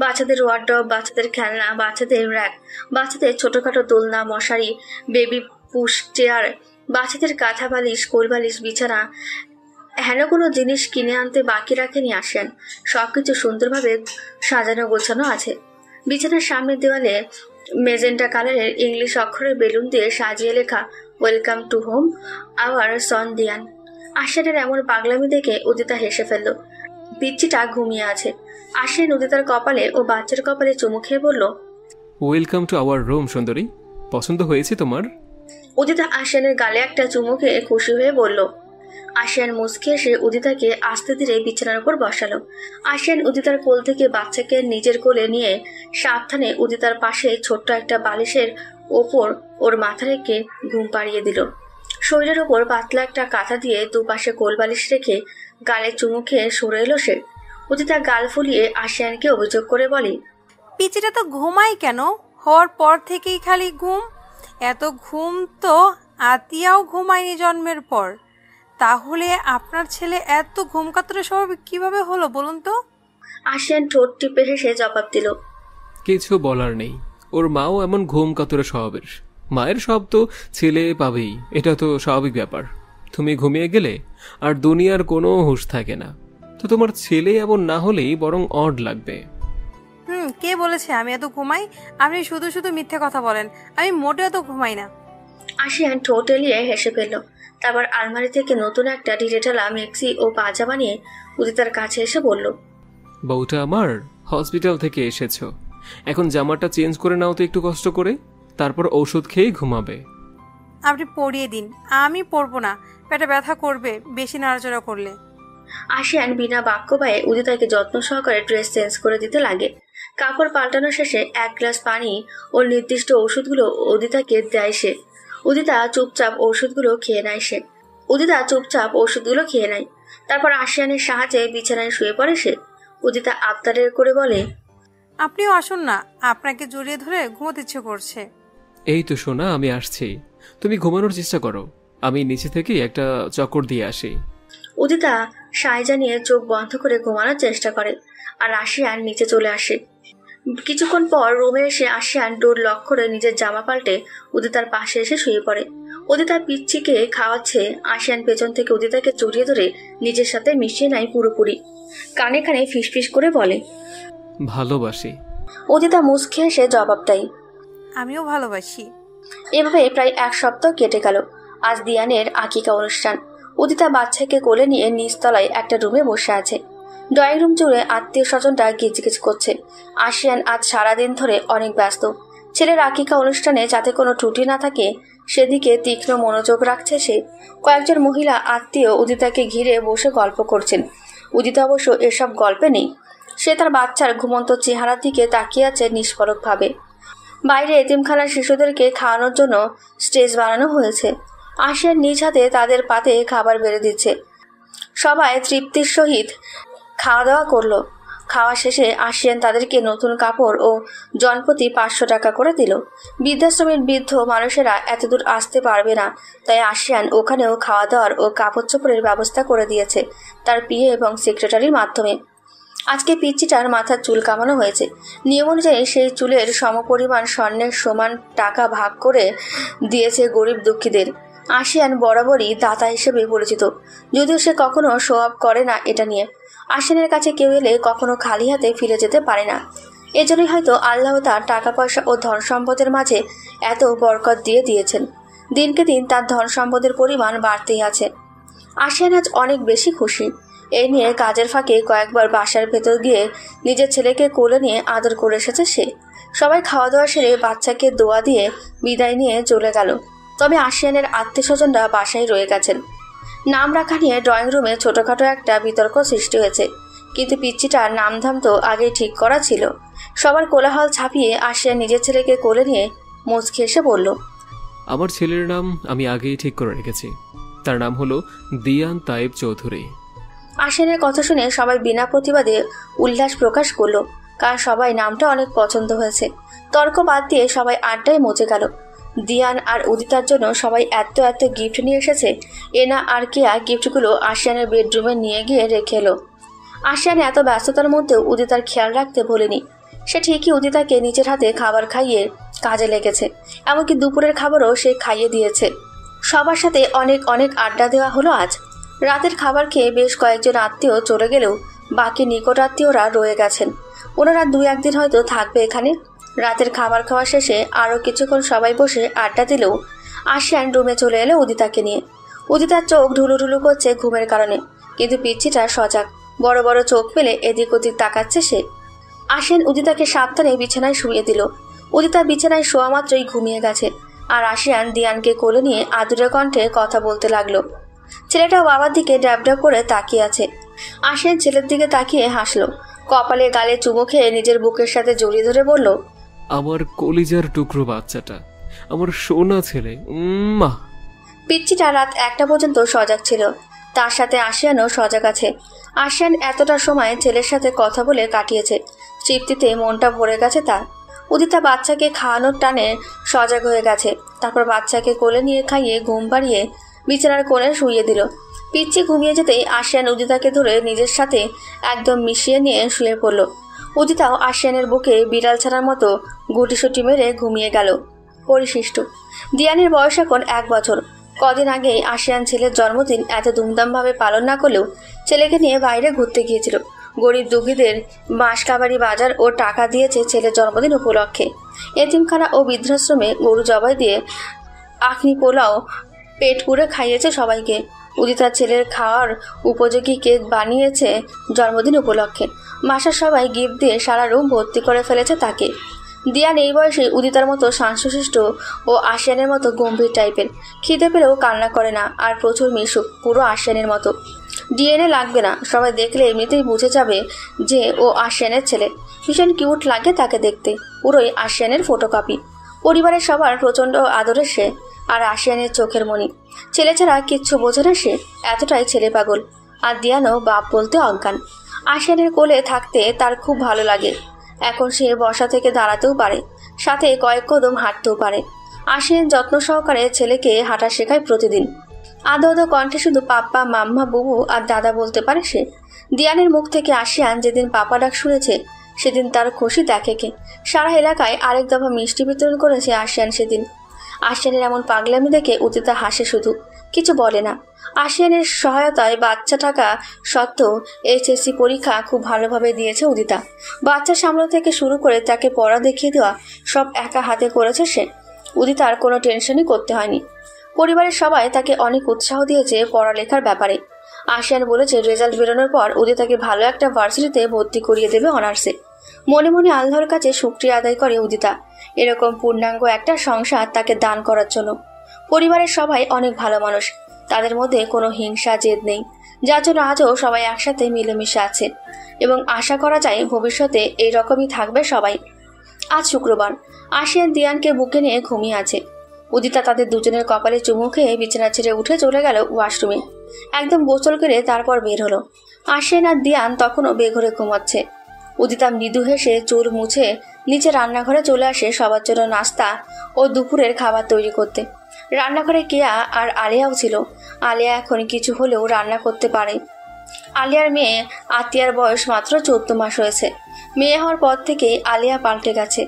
A: বাচ্চাদের ওয়ার্ডরব, বাচ্চাদের খেলনা, বাচ্চাদের র্যাক, বাচ্চাদের ছোটখাটো দোলনা, মশারি, বেবি পুশ চেয়ার, বাচ্চাদের কাঁথা বালিশ, কোল বালিশ, বিছানা, হেন কোনো জিনিস কিনে আনতে বাকি রাখেনি আসেন। সবকিছু সুন্দরভাবে সাজানো গোছানো আছে। বিছানার সামনের দেওয়ালে মেজেন্টা কালারের ইংলিশ অক্ষরের বেলুন দিয়ে সাজিয়ে লেখা ওয়েলকাম টু হোম আওয়ার সন দিয়ান। আশিয়ানের এমন পাগলামি দেখে উদিতা হেসে ফেলল। পিচ্চিটা ঘুমিয়ে আছে। আশিয়ান উদিতার কপালে ও বাচ্চার কপালে চুমু খেয়ে বলল,
D: ওয়েলকাম টু আওয়ার রুম সুন্দরী, পছন্দ হয়েছে তোমার?
A: উদিতা আশিয়ানের গালে একটা চুমু খেয়ে খুশি হয়ে বলল। আশিয়ান মুচকি এসে উদিতাকে আস্তে ধীরে বিছানার উপর বসালো। আশিয়ান উদিতার কোল থেকে বাচ্চাকে নিজের কোলে নিয়ে সাবধানে উদিতার পাশে ছোট্ট একটা বালিশের ওপর ওর মাথা রেখে ঘুম পাড়িয়ে দিল। শরীরের ওপর পাতলা একটা কাঁথা দিয়ে দুপাশে কোল বালিশ রেখে গালে চুমু খেয়ে সরে এলো সে। উদিতা গাল ফুলিয়ে আশিয়ানকে অভিযোগ করে বলে,
B: পিচিটা তো ঘুমাই কেন? হওয়ার পর থেকেই খালি ঘুম। এত ঘুম তো আতিয়াও ঘুমায়নি জন্মের পর। তাহলে আপনার ছেলে এত ঘুম কাতরে স্বভাব কিভাবে হলো বলুন তো?
A: আশিয়ান ঠোঁট টিপে হেসে জবাব দিল,
D: কিছু বলার নেই, ওর মাও এমন ঘুম কাতরে স্বভাবের। মায়ের সব তো ছেলে পাবেই, এটা তো স্বাভাবিক ব্যাপার। তুমি ঘুমিয়ে গেলে আর দুনিয়ার কোনো হুঁশ থাকে না। তো তোমার ছেলে এমন না হলেই বরং অড লাগবে।
B: কে বলেছে আমি এত ঘুমাই? আপনি শুধু শুধু মিথ্যে কথা বলেন। আমি মোটেও তো ঘুমাই না।
A: আশিয়ান ঠোঁট এলিয়ে হেসে ফেলল। তারপর আলমারি থেকে নতুন একটা ঢিলেঢালা মেক্সি ও পাজামা নিয়ে উদিতার কাছে এসে বলল,
D: বউটা আমার হসপিটাল থেকে এসেছো, এখন জামাটা চেঞ্জ করে নাও তো একটু কষ্ট করে, তারপর ঔষধ খেয়ে ঘুমাবে।
B: আপনি পরিয়ে দিন, আমি পরবো না, পেটে ব্যথা করবে বেশি নাড়াচাড়া করলে।
A: আশিয়ান বিনা বাক্য ব্যয়ে উদিতাকে যত্ন সহকারে ড্রেস চেঞ্জ করে দিতে লাগে। কাপড় পাল্টানো শেষে এক গ্লাস পানি ও নির্দিষ্ট ওষুধগুলো উদিতাকে দেয় সে। উদিতা চুপচাপ ওষুধগুলো খেয়ে নেয়। তারপর আশিয়ানের সাহায্যে বিছানায় শুয়ে পড়ে সে। উদিতা আবদারের করে বলে,
B: আপনিও আসুন না, আপনাকে জড়িয়ে ধরে ঘুমোতে ইচ্ছে করছে।
D: এই তো সোনা, আমি আসছি, তুমি ঘুমানোর চেষ্টা করো, আমি নিচে থেকে একটা চক্কর দিয়ে আসি।
A: উদিতা সায়জা নিয়ে চোখ বন্ধ করে ঘুমানোর চেষ্টা করে আর আশিয়ান নিচে চলে আসে। কিছুক্ষণ পর রুমে এসে আশিয়ান ডোর লক করে নিজের জামা পাল্টে উদিতার পাশে এসে শুয়ে পড়ে। উদিতা পিচ্চিকে খাওয়াচ্ছে। আশিয়ান পেছন থেকে উদিতাকে জড়িয়ে ধরে নিজের সাথে মিশিয়ে নেয় পুরোপুরি। কানে কানে ফিসফিস করে বলে,
D: ভালোবাসি।
A: উদিতা মুচকি এসে জবাব দেয়,
B: আমিও ভালোবাসি।
A: এভাবে প্রায় এক সপ্তাহ কেটে গেল। আজ দিয়ানের আকিকা অনুষ্ঠান। উদিতা বাচ্চাকে কোলে নিয়ে নিচতলায় একটা রুমে বসে আছে। ড্রয়িং রুম জুড়ে আত্মীয় স্বজনরা গিজগিজ করছে। আশিয়ান আজ সারাদিন ধরে অনেক ব্যস্ত। ছেলের আকিকা অনুষ্ঠানে যাতে কোনো ত্রুটি না থাকে সেদিকে তীক্ষ্ণ মনোযোগ রাখছে সে। কয়েকজন মহিলা আত্মীয় উদিতাকে ঘিরে বসে গল্প করছেন। উদিতা অবশ্য এসব গল্পে নেই। সে তার বাচ্চার ঘুমন্ত চেহারার দিকে তাকিয়ে আছে নিষ্পলকভাবে। বাইরে এতিমখানার শিশুদেরকে খাওয়ানোর জন্য স্টেজ বানানো হয়েছে। আশিয়ান নিজ হাতে তাদের পাতে খাবার বেড়ে দিচ্ছে। সবাই তৃপ্তির সহিত খাওয়া দাওয়া করলো। খাওয়া শেষে আশিয়ান তাদেরকে নতুন কাপড় ও জনপ্রতি 500 টাকা করে দিল। বৃদ্ধাশ্রমের বৃদ্ধ মানুষেরা এতদূর আসতে পারবে না, তাই আশিয়ান ওখানেও খাওয়া দাওয়ার ও কাপড় চোপড়ের ব্যবস্থা করে দিয়েছে তার পিএ এবং সেক্রেটারির মাধ্যমে। আজকে পিচ্চিটার মাথার চুল কামানো হয়েছে। নিয়ম অনুযায়ী সেই চুলের সমপরিমাণ স্বর্ণের সমান টাকা ভাগ করে দিয়েছে গরিব দুঃখীদের। আশিয়ান বরাবরই দাতা হিসেবে পরিচিত, যদিও সে কখনো শো অফ করে না এটা নিয়ে। আশিয়ানের কাছে কেউ এলে কখনো খালি হাতে ফিরে যেতে পারে না। এজন্যই হয়তো আল্লাহ তার টাকা পয়সা ও ধন সম্পদের মাঝে এত বরকত দিয়ে দিয়েছেন। দিনকে দিন তার ধন সম্পদের পরিমাণ বাড়তেই আছে। আশিয়ান আজ অনেক বেশি খুশি। এই নিয়ে কাজের ফাঁকে কয়েকবার বাসার ভেতর গিয়ে নিজের ছেলেকে কোলে নিয়ে আদর করে এসেছে সে। সবাই খাওয়া দাওয়া সেরে বাচ্চাকে দোয়া দিয়ে বিদায় নিয়ে চলে গেল। তবে আশিয়ানের আত্মীয় স্বজনরা বাসায় রয়ে গেছেন। নাম রাখা নিয়ে ড্রয়িং রুমে ছোটখাটো একটা বিতর্ক সৃষ্টি হয়েছে, কিন্তু পিচ্চিটার নামধাম তো আগেই ঠিক করা ছিল। সবার কোলাহল ছাপিয়ে আশিয়ান নিজের ছেলেকে কোলে নিয়ে মুচকি এসে বলল,
D: আমার ছেলের নাম আমি আগেই ঠিক করে রেখেছি। তার নাম হলো দিয়ান তায়েব চৌধুরী।
A: আশিয়ানের কথা শুনে সবাই বিনা প্রতিবাদে উল্লাস প্রকাশ করলো, কারণ সবাই নামটা অনেক পছন্দ হয়েছে। তর্ক বাদ দিয়ে সবাই আড্ডায় মজে গেল। দিয়ান আর উদিতার জন্য সবাই এত এত গিফট নিয়ে এসেছে। এনা আর কেয়া গিফটগুলো আশিয়ানের বেডরুমে নিয়ে গিয়ে রেখে এলো। আশিয়ান এত ব্যস্ততার মধ্যেও উদিতার খেয়াল রাখতে ভোলেনি। সে ঠিকই উদিতাকে নিজের হাতে খাবার খাইয়ে কাজে লেগেছে, এমনকি দুপুরের খাবারও সে খাইয়ে দিয়েছে। সবার সাথে অনেক অনেক আড্ডা দেওয়া হলো আজ। রাতের খাবার খেয়ে বেশ কয়েকজন আত্মীয় চলে গেলেও বাকি নিকট আত্মীয়রা রয়ে গেছেন। ওনারা 2-1 দিন হয়তো থাকবে এখানে। রাতের খাবার খাওয়া শেষে আরও কিছুক্ষণ সবাই বসে আড্ডা দিলেও আশিয়ান রুমে চলে এলো উদিতাকে নিয়ে। উদিতার চোখ ঢুলুঢুলু করছে ঘুমের কারণে, কিন্তু পিচ্চিটা সজাগ। বড় বড় চোখ মেলে এদিক ওদিক তাকাচ্ছে সে। আশিয়ান উদিতাকে সাবধানে বিছানায় শুইয়ে দিল। উদিতা বিছানায় শোয়া মাত্রই ঘুমিয়ে গেছে, আর আশিয়ান দিয়ানকে কোলে নিয়ে আদুরে কণ্ঠে কথা বলতে লাগলো। ছেলেটাও বাবার দিকে ড্যাব ড্যাব করে তাকিয়ে আছে। আশিয়ান ছেলের দিকে তাকিয়ে হাসলো। কপালে গালে চুমো খেয়ে নিজের বুকের সাথে জড়িয়ে ধরে বলল,
D: আমার কলিজার টুকরো বাচ্চাটা, আমার সোনা ছেলে। মা।
A: পিচ্চিটা রাত 1টা পর্যন্ত সজাগ ছিল, তার সাথে আশিয়ানও সজাগ আছে। আশিয়ান এতটা সময় ছেলের সাথে কথা বলে কাটিয়েছে। তৃপ্তিতে মনটা ভরে গেছে তার। উদিতা বাচ্চাকে খাওয়ানোর টানে সজাগ হয়ে গেছে। তারপর বাচ্চাকে কোলে নিয়ে খাইয়ে ঘুম পাড়িয়ে বিছানার কোণে শুইয়ে দিল। পিচ্চি ঘুমিয়ে যেতেই আশিয়ান উদিতাকে ধরে নিজের সাথে একদম মিশিয়ে নিয়ে শুয়ে পড়ল। উদিতাও আশিয়ানের বুকে বিড়াল ছাড়ার মতো গুটিসুটি মেরে ঘুমিয়ে গেল। পরিশিষ্ট দিয়ানের বয়স এখন 1 বছর। কদিন আগেই আশিয়ান ছেলের জন্মদিন এত ধুমধামভাবে পালন না করলেও ছেলেকে নিয়ে বাইরে ঘুরতে গিয়েছিল। গরিব দুঃখীদের বাঁশকাবাড়ি বাজার ও টাকা দিয়েছে ছেলের জন্মদিন উপলক্ষে। এতিমখানা ও বৃদ্ধাশ্রমে গরু জবাই দিয়ে আখনি পোলাও পেট পুরে খাইয়েছে সবাইকে। উদিতার ছেলের খাওয়ার উপযোগী কেক বানিয়েছে জন্মদিন উপলক্ষে। বাসার সবাই গিফট দিয়ে সারা রুম ভর্তি করে ফেলেছে তাকে। দিয়ান এই বয়সে উদিতার মতো শান্তশিষ্ট ও আশিয়ানের মতো গম্ভীর টাইপের। খিদে পেলেও কান্না করে না, আর প্রচুর মিশুক, পুরো আশিয়ানের মতো। ডিএনএ লাগবে না, সবাই দেখলে এমনিতেই বুঝে যাবে যে ও আশিয়ানের ছেলে। ভীষণ কিউট লাগে তাকে দেখতে, পুরোই আশিয়ানের ফটোকপি। পরিবারের সবার প্রচণ্ড আদরের সে, আর আশিয়ানের চোখের মণি। ছেলে ছাড়া কিচ্ছু বোঝে না সে, এতটাই ছেলে পাগল। আর দিয়ানও বাপ বলতে অজ্ঞান। আশিয়ানের কোলে থাকতে তার খুব ভালো লাগে। এখন সে বসা থেকে দাঁড়াতেও পারে, সাথে কয়েক কদম হাঁটতেও পারে। আশিয়ান যত্ন সহকারে ছেলেকে হাঁটা শেখায় প্রতিদিন। আদো আদো কণ্ঠে শুধু পাপ্পা, মাম্মা, বুবু আর দাদা বলতে পারে সে। দিয়ানের মুখ থেকে আশিয়ান যেদিন পাপা ডাক শুনেছে সেদিন তার খুশি দেখে কে। সারা এলাকায় আরেক দফা মিষ্টি বিতরণ করেছে আশিয়ান সেদিন। আশিয়ানের এমন পাগলামি দেখে উদিতা হাসে, শুধু কিছু বলে না। আশিয়ানের সহায়তায় বাচ্চা থাকা সত্ত্বেও এইচএসসি পরীক্ষা খুব ভালোভাবে দিয়েছে উদিতা। বাচ্চা সামলানো থেকে শুরু করে তাকে পড়া দেখিয়ে দেওয়া সব একা হাতে করেছে সে। উদিতার কোনো টেনশনই করতে হয়নি। পরিবারের সবাই তাকে অনেক উৎসাহ দিয়েছে পড়ালেখার ব্যাপারে। আশিয়ান বলেছে রেজাল্ট বেরোনোর পর উদিতাকে ভালো একটা ভার্সিটিতে ভর্তি করিয়ে দেবে অনার্সে। মনে মনে আল্লাহর কাছে শুকরিয়া আদায় করে উদিতা এরকম পূর্ণাঙ্গ একটা সংসার তাকে দান করার জন্য। পরিবারের সবাই অনেক ভালো মানুষ, তাদের মধ্যে কোনো হিংসা জেদ নেই, যার জন্য আজও সবাই একসাথে মিলেমিশে আছে এবং আশা করা যায় ভবিষ্যতে এইরকমই থাকবে সবাই। আজ শুক্রবার। আশিয়ান দিয়ানকে বুকে নিয়ে ঘুমিয়ে আছে। উদিতা তাদের দুজনের কপালে চুমু খেয়ে বিছানা ছেড়ে উঠে চলে গেল ওয়াশরুমে। একদম গোসল করে তারপর বের হলো। আশিয়ান আর দিয়ান তখনও বেঘরে ঘুমাচ্ছে। উদিতা মৃদু হেসে চুল মুছে নিচে রান্নাঘরে চলে আসে সবার জন্য নাস্তা ও দুপুরের খাবার তৈরি করতে। রান্নাঘরে কেয়া আর আলিয়াও ছিল। আলিয়া এখন কিছু হলেও রান্না করতে পারে। আলিয়ার মেয়ে আতিয়ার বয়স মাত্র 14 মাস হয়েছে। মেয়ে হওয়ার পর থেকেই আলিয়া পাল্টে গেছে।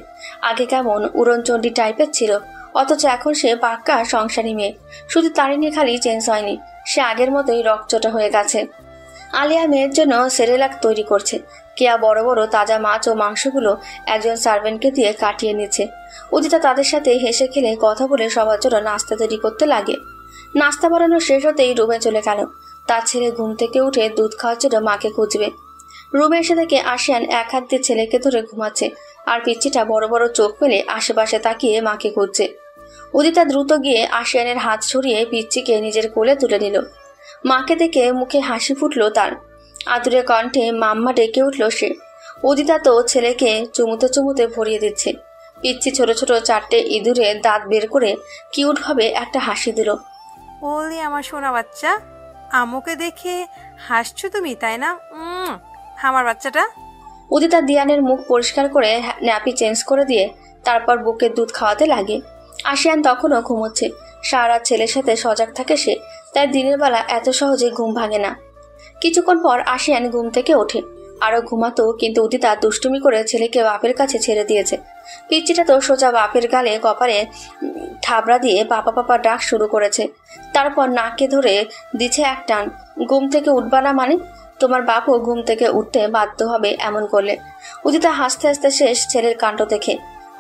A: আগে কেমন উড়নচণ্ডী টাইপের ছিল, অথচ এখন সে পাক্কা সংসারী মেয়ে। শুধু তারই নিয়ে খালি চেঞ্জ হয়নি, সে আগের মতোই রকচটা হয়ে গেছে। আলিয়া মেয়ের জন্য সেরেলাক তৈরি করছে। কেয়া বড় বড় তাজা মাছ ও মাংসগুলো একজন সার্ভেন্টকে দিয়ে কাটিয়ে নিচ্ছে। উদিতা তাদের সাথে হেসে খেলে কথা বলে সবার জন্য নাস্তা তৈরি করতে লাগে। নাস্তা বানানো শেষ হতেই রুমে চলে গেল। তার ছেলে ঘুম থেকে উঠে দুধ খাওয়ার জন্য মাকে খুঁজবে। রুমে এসে দেখে আশিয়ান এক হাত দিয়ে ছেলেকে ধরে ঘুমাচ্ছে, আর পিচ্চিটা বড় বড় চোখ মেলে আশেপাশে তাকিয়ে মাকে খুঁজছে। উদিতা দ্রুত গিয়ে আশিয়ানের হাত সরিয়ে পিচ্চিকে নিজের কোলে তুলে নিল। মাকে দেখে মুখে হাসি ফুটল তার। আদুরে কণ্ঠে মাম্মা ডেকে উঠল সে। উদিতা তো ছেলেকে চুমুতে চুমুতে ভরিয়ে দিচ্ছে। পিচ্চি ছোট ছোট 4টে ইঁদুরে দাঁত বের করে কিউট ভাবে একটা হাসি দিল।
B: ওলি আমার সোনা বাচ্চা, আমুকে দেখে হাসছো তুমি, তাই না? আমার বাচ্চাটা।
A: উদিতা দিয়ানের মুখ পরিষ্কার করে ন্যাপি চেঞ্জ করে দিয়ে তারপর বুকের দুধ খাওয়াতে লাগে। আশিয়ান তখনও ঘুমোচ্ছে। সারা ছেলের সাথে সজাগ থাকে সে, তাই দিনের বেলা এত সহজে ঘুম ভাঙে না। কিছুক্ষণ পর আশিয়ান ঘুম থেকে ওঠে। আরো ঘুমাতো, কিন্তু উদিতা দুষ্টুমি করে ছেলেকে বাপের কাছে ছেড়ে দিয়েছে। পিচ্চিটা তো সোজা বাপের গালে কপালে থাবড়া দিয়ে পাপা পাপা ডাক শুরু করেছে। তারপর নাকে ধরে দিছে এক টান। ঘুম থেকে উঠবা না মানে? তোমার বাপও ঘুম থেকে উঠতে বাধ্য হবে এমন করলে। উদিতা হাসতে হাসতে শেষ ছেলের কাণ্ড দেখে।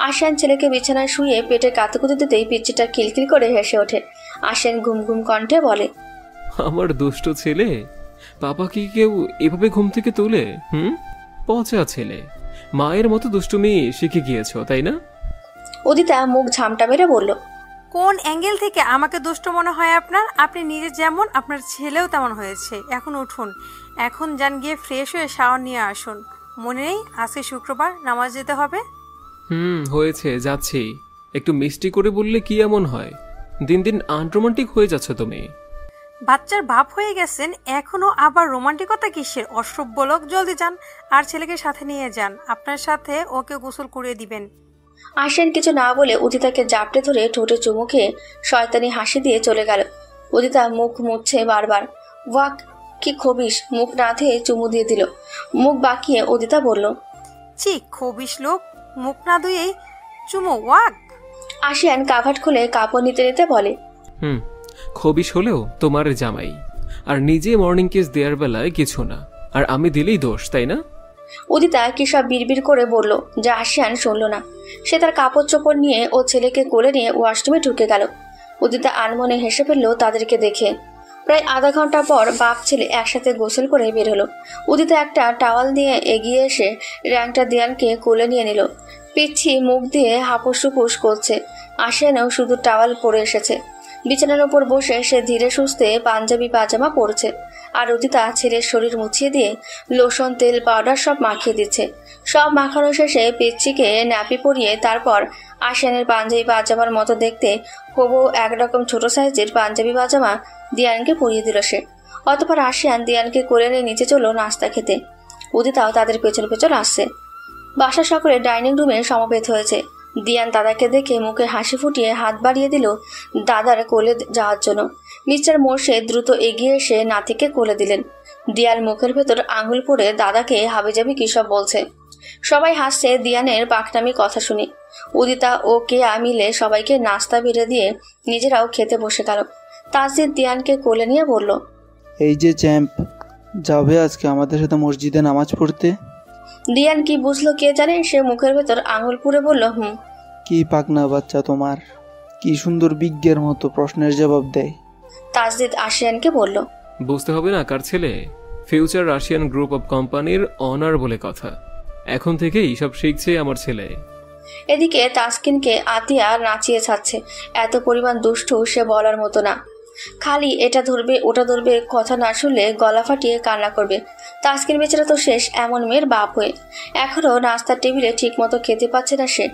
A: আশিয়ান ছেলেকে বিছানায় শুয়ে পেটে কাতুকুতি দিতেই পিচ্চিটা কিলকিল করে হেসে ওঠে। আশিয়ান ঘুম ঘুম কণ্ঠে বলে,
D: আমার দুষ্ট ছেলে, পাপা কি কেউ এভাবে ঘুম থেকে তোলে? পচা ছেলে, মায়ের মতো দুষ্টুমি শিখে গিয়েছো, তাই না?
A: উদিতা মুখ ঝামটা মেরে বলল,
B: কোন অ্যাঙ্গেল থেকে আমাকে দুষ্ট মনে হয় আপনার? আপনি নিজে যেমন, আপনার ছেলেও তেমন হয়েছে। এখন উঠুন, এখন যান গিয়ে ফ্রেশ হয়ে শাওয়ার নিয়ে আসুন। মনে নেই আজকে শুক্রবার, নামাজ যেতে হবে?
D: হয়েছে, যাচ্ছি। একটু মিষ্টি করে বললে কি এমন হয়? দিন দিন আনরোমান্টিক হয়ে যাচ্ছ তুমি।
B: বাচ্চার বাপ হয়ে গেছেন, এখনো আবার রোমান্টিকতা কিসের? অসভ্য লোক। জলদি যান আর ছেলেকে সাথে নিয়ে যান, আপনার সাথে ওকে গোসল করিয়ে দিবেন।
A: আশিয়ান কিছু না বলে উদিতাকে জাপটে ধরে ঠোঁটে চুমু খেয়ে শয়তানি হাসি দিয়ে চলে গেল। উদিতা মুখ মুছছে বারবার। ওয়াক, কি খবিস! মুখ না ধুয়ে চুমু দিয়ে দিল। মুখ বাঁকিয়ে উদিতা বলল,
B: ছি, খবিস লোক, মুখ না ধুয়েই চুমু! ওয়াক!
A: আশিয়ান কাভাট খুলে কাপড় নিতে নিতে বলে,
D: খবিস হলেও তোমার জামাই, আর নিজে মর্নিং কিস দেওয়ার বেলায় কিছু না, আর আমি দিলেই দোষ, তাই না?
A: উদিতা কি সব বিড়বিড় করে বলল, যা আশিয়ান শুনল না। সে তার কাপড় চোপড় নিয়ে ও ছেলেকে কোলে নিয়ে ওয়াশরুমে ঢুকে গেল। উদিতা আনমনে হেসে ফেলল তাদেরকে দেখে। প্রায় আধা ঘন্টা পর বাপ ছেলে একসাথে গোসল করে বের হলো। উদিতা একটা টাওয়াল দিয়ে এগিয়ে এসে র্যাংটা দিয়ানকে কোলে নিয়ে নিল। পিচ্ছি মুখ দিয়ে হাপুস হুপুস করছে। আশিয়ানও শুধু টাওয়াল পরে এসেছে। বিছানার ওপর বসে সে ধীরে সুস্থে পাঞ্জাবি পাজামা পরছে, আর উদিতা ছেলের শরীর মুছিয়ে দিয়ে লোশন, তেল, পাউডার সব মাখিয়ে দিচ্ছে। সব মাখানো শেষে পিচ্চিকে ন্যাপি পরিয়ে তারপর আশিয়ানের পাঞ্জাবি পাজামার মতো দেখতে হবু একরকম ছোট সাইজের পাঞ্জাবি পাজামা দিয়ানকে পরিয়ে দিল সে। অতপর আশিয়ান দিয়ানকে কোলে নিয়ে নিচে চলো নাস্তা খেতে। উদিতাও তাদের পেছন পেছন আসছে। বাসা সকলে ডাইনিং রুমে সমবেত হয়েছে। দিয়ান দাদাকে দেখে মুখে হাসি ফুটিয়ে হাত বাড়িয়ে দিল দাদার কোলে যাওয়ার জন্য। মিস্টার মোর্শেদ দ্রুত এগিয়ে এসে নাতিকে কোলে দিলেন। দিয়ান মুখের ভেতর আঙুল পরে দাদাকে হাবিজাবি কি সব বলছে। সবাই হাসছে দিয়ানের পাকনামি কথা শুনে। উদিতা ও কেয়া মিলে সবাইকে নাস্তা বেড়ে দিয়ে নিজেরাও খেতে বসে গেল। তাসজিদ দিয়ানকে কোলে নিয়ে বলল,
N: এই যে চ্যাম্প, যাবে আজকে আমাদের সাথে মসজিদে নামাজ পড়তে?
A: দিয়ান কি বুঝলো কে জানে, সে মুখের ভেতর আঙুল পুরে বলল,
N: কি পাকনা বাচ্চা তোমার, কি সুন্দর বিজ্ঞের মতো প্রশ্নের জবাব দেয়।
A: তাসজিদ আশিয়ানকে বলল,
D: বুঝতে হবে না কার ছেলে? ফিউচার রাশিয়ান গ্রুপ অফ কোম্পানির অনার বলে কথা। এখন থেকেই সব শিখছে আমার ছেলে।
A: এদিকে তাসকিনকে আতিয়া নাচিয়ে ছাড়ছে। এত পরিমাণ দুষ্টু সে বলার মতো না। খালি এটা ধরবে ওটা ধরবে, কথা না শুনলে গলা ফাটিয়ে কান্না করবে। তাসকিন বেচারা তো শেষ এমন মেয়ের বাপ হয়ে। এখনো নাস্তার টেবিলে ঠিক মতো খেতে পাচ্ছে না সে।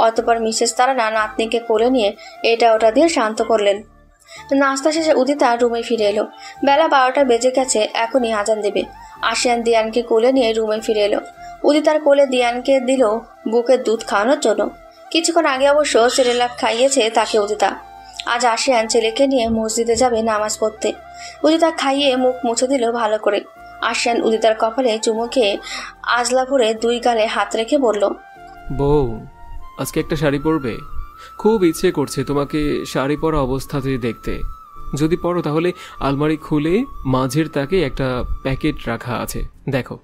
A: অতপর মিসেস তারানা নাতনিকে কোলে নিয়ে এটা ওটা দিয়ে শান্ত করলেন। নাস্তা শেষে উদিতা রুমে ফিরে এলো। বেলা 12টা বেজে গেছে, এখনই আজান দেবে। আশিয়ান দিয়ানকে কোলে নিয়ে রুমে ফিরে এলো। উদিতার কোলে দিয়ানকে দিল বুকের দুধ খাওয়ানোর জন্য। কিছুক্ষণ আগে অবশ্য সেরেলাক খাইয়েছে তাকে উদিতা। আজ আশিয়ান ছেলেকে নিয়ে মসজিদে যাবে নামাজ পড়তে। উদিতা খাইয়ে মুখ মুছে দিল ভালো করে। আশিয়ান উদিতার কপালে চুমু খেয়ে আজলা ভরে 2 গালে হাত রেখে বলল,
D: বউ আজকে একটা শাড়ি পরবে? খুব ইচ্ছে করছে তোমাকে শাড়ি পরা অবস্থাতে দেখতে। যদি পরো তাহলে আলমারি খুলে মাঝের তাকে একটা প্যাকেট রাখা আছে, দেখো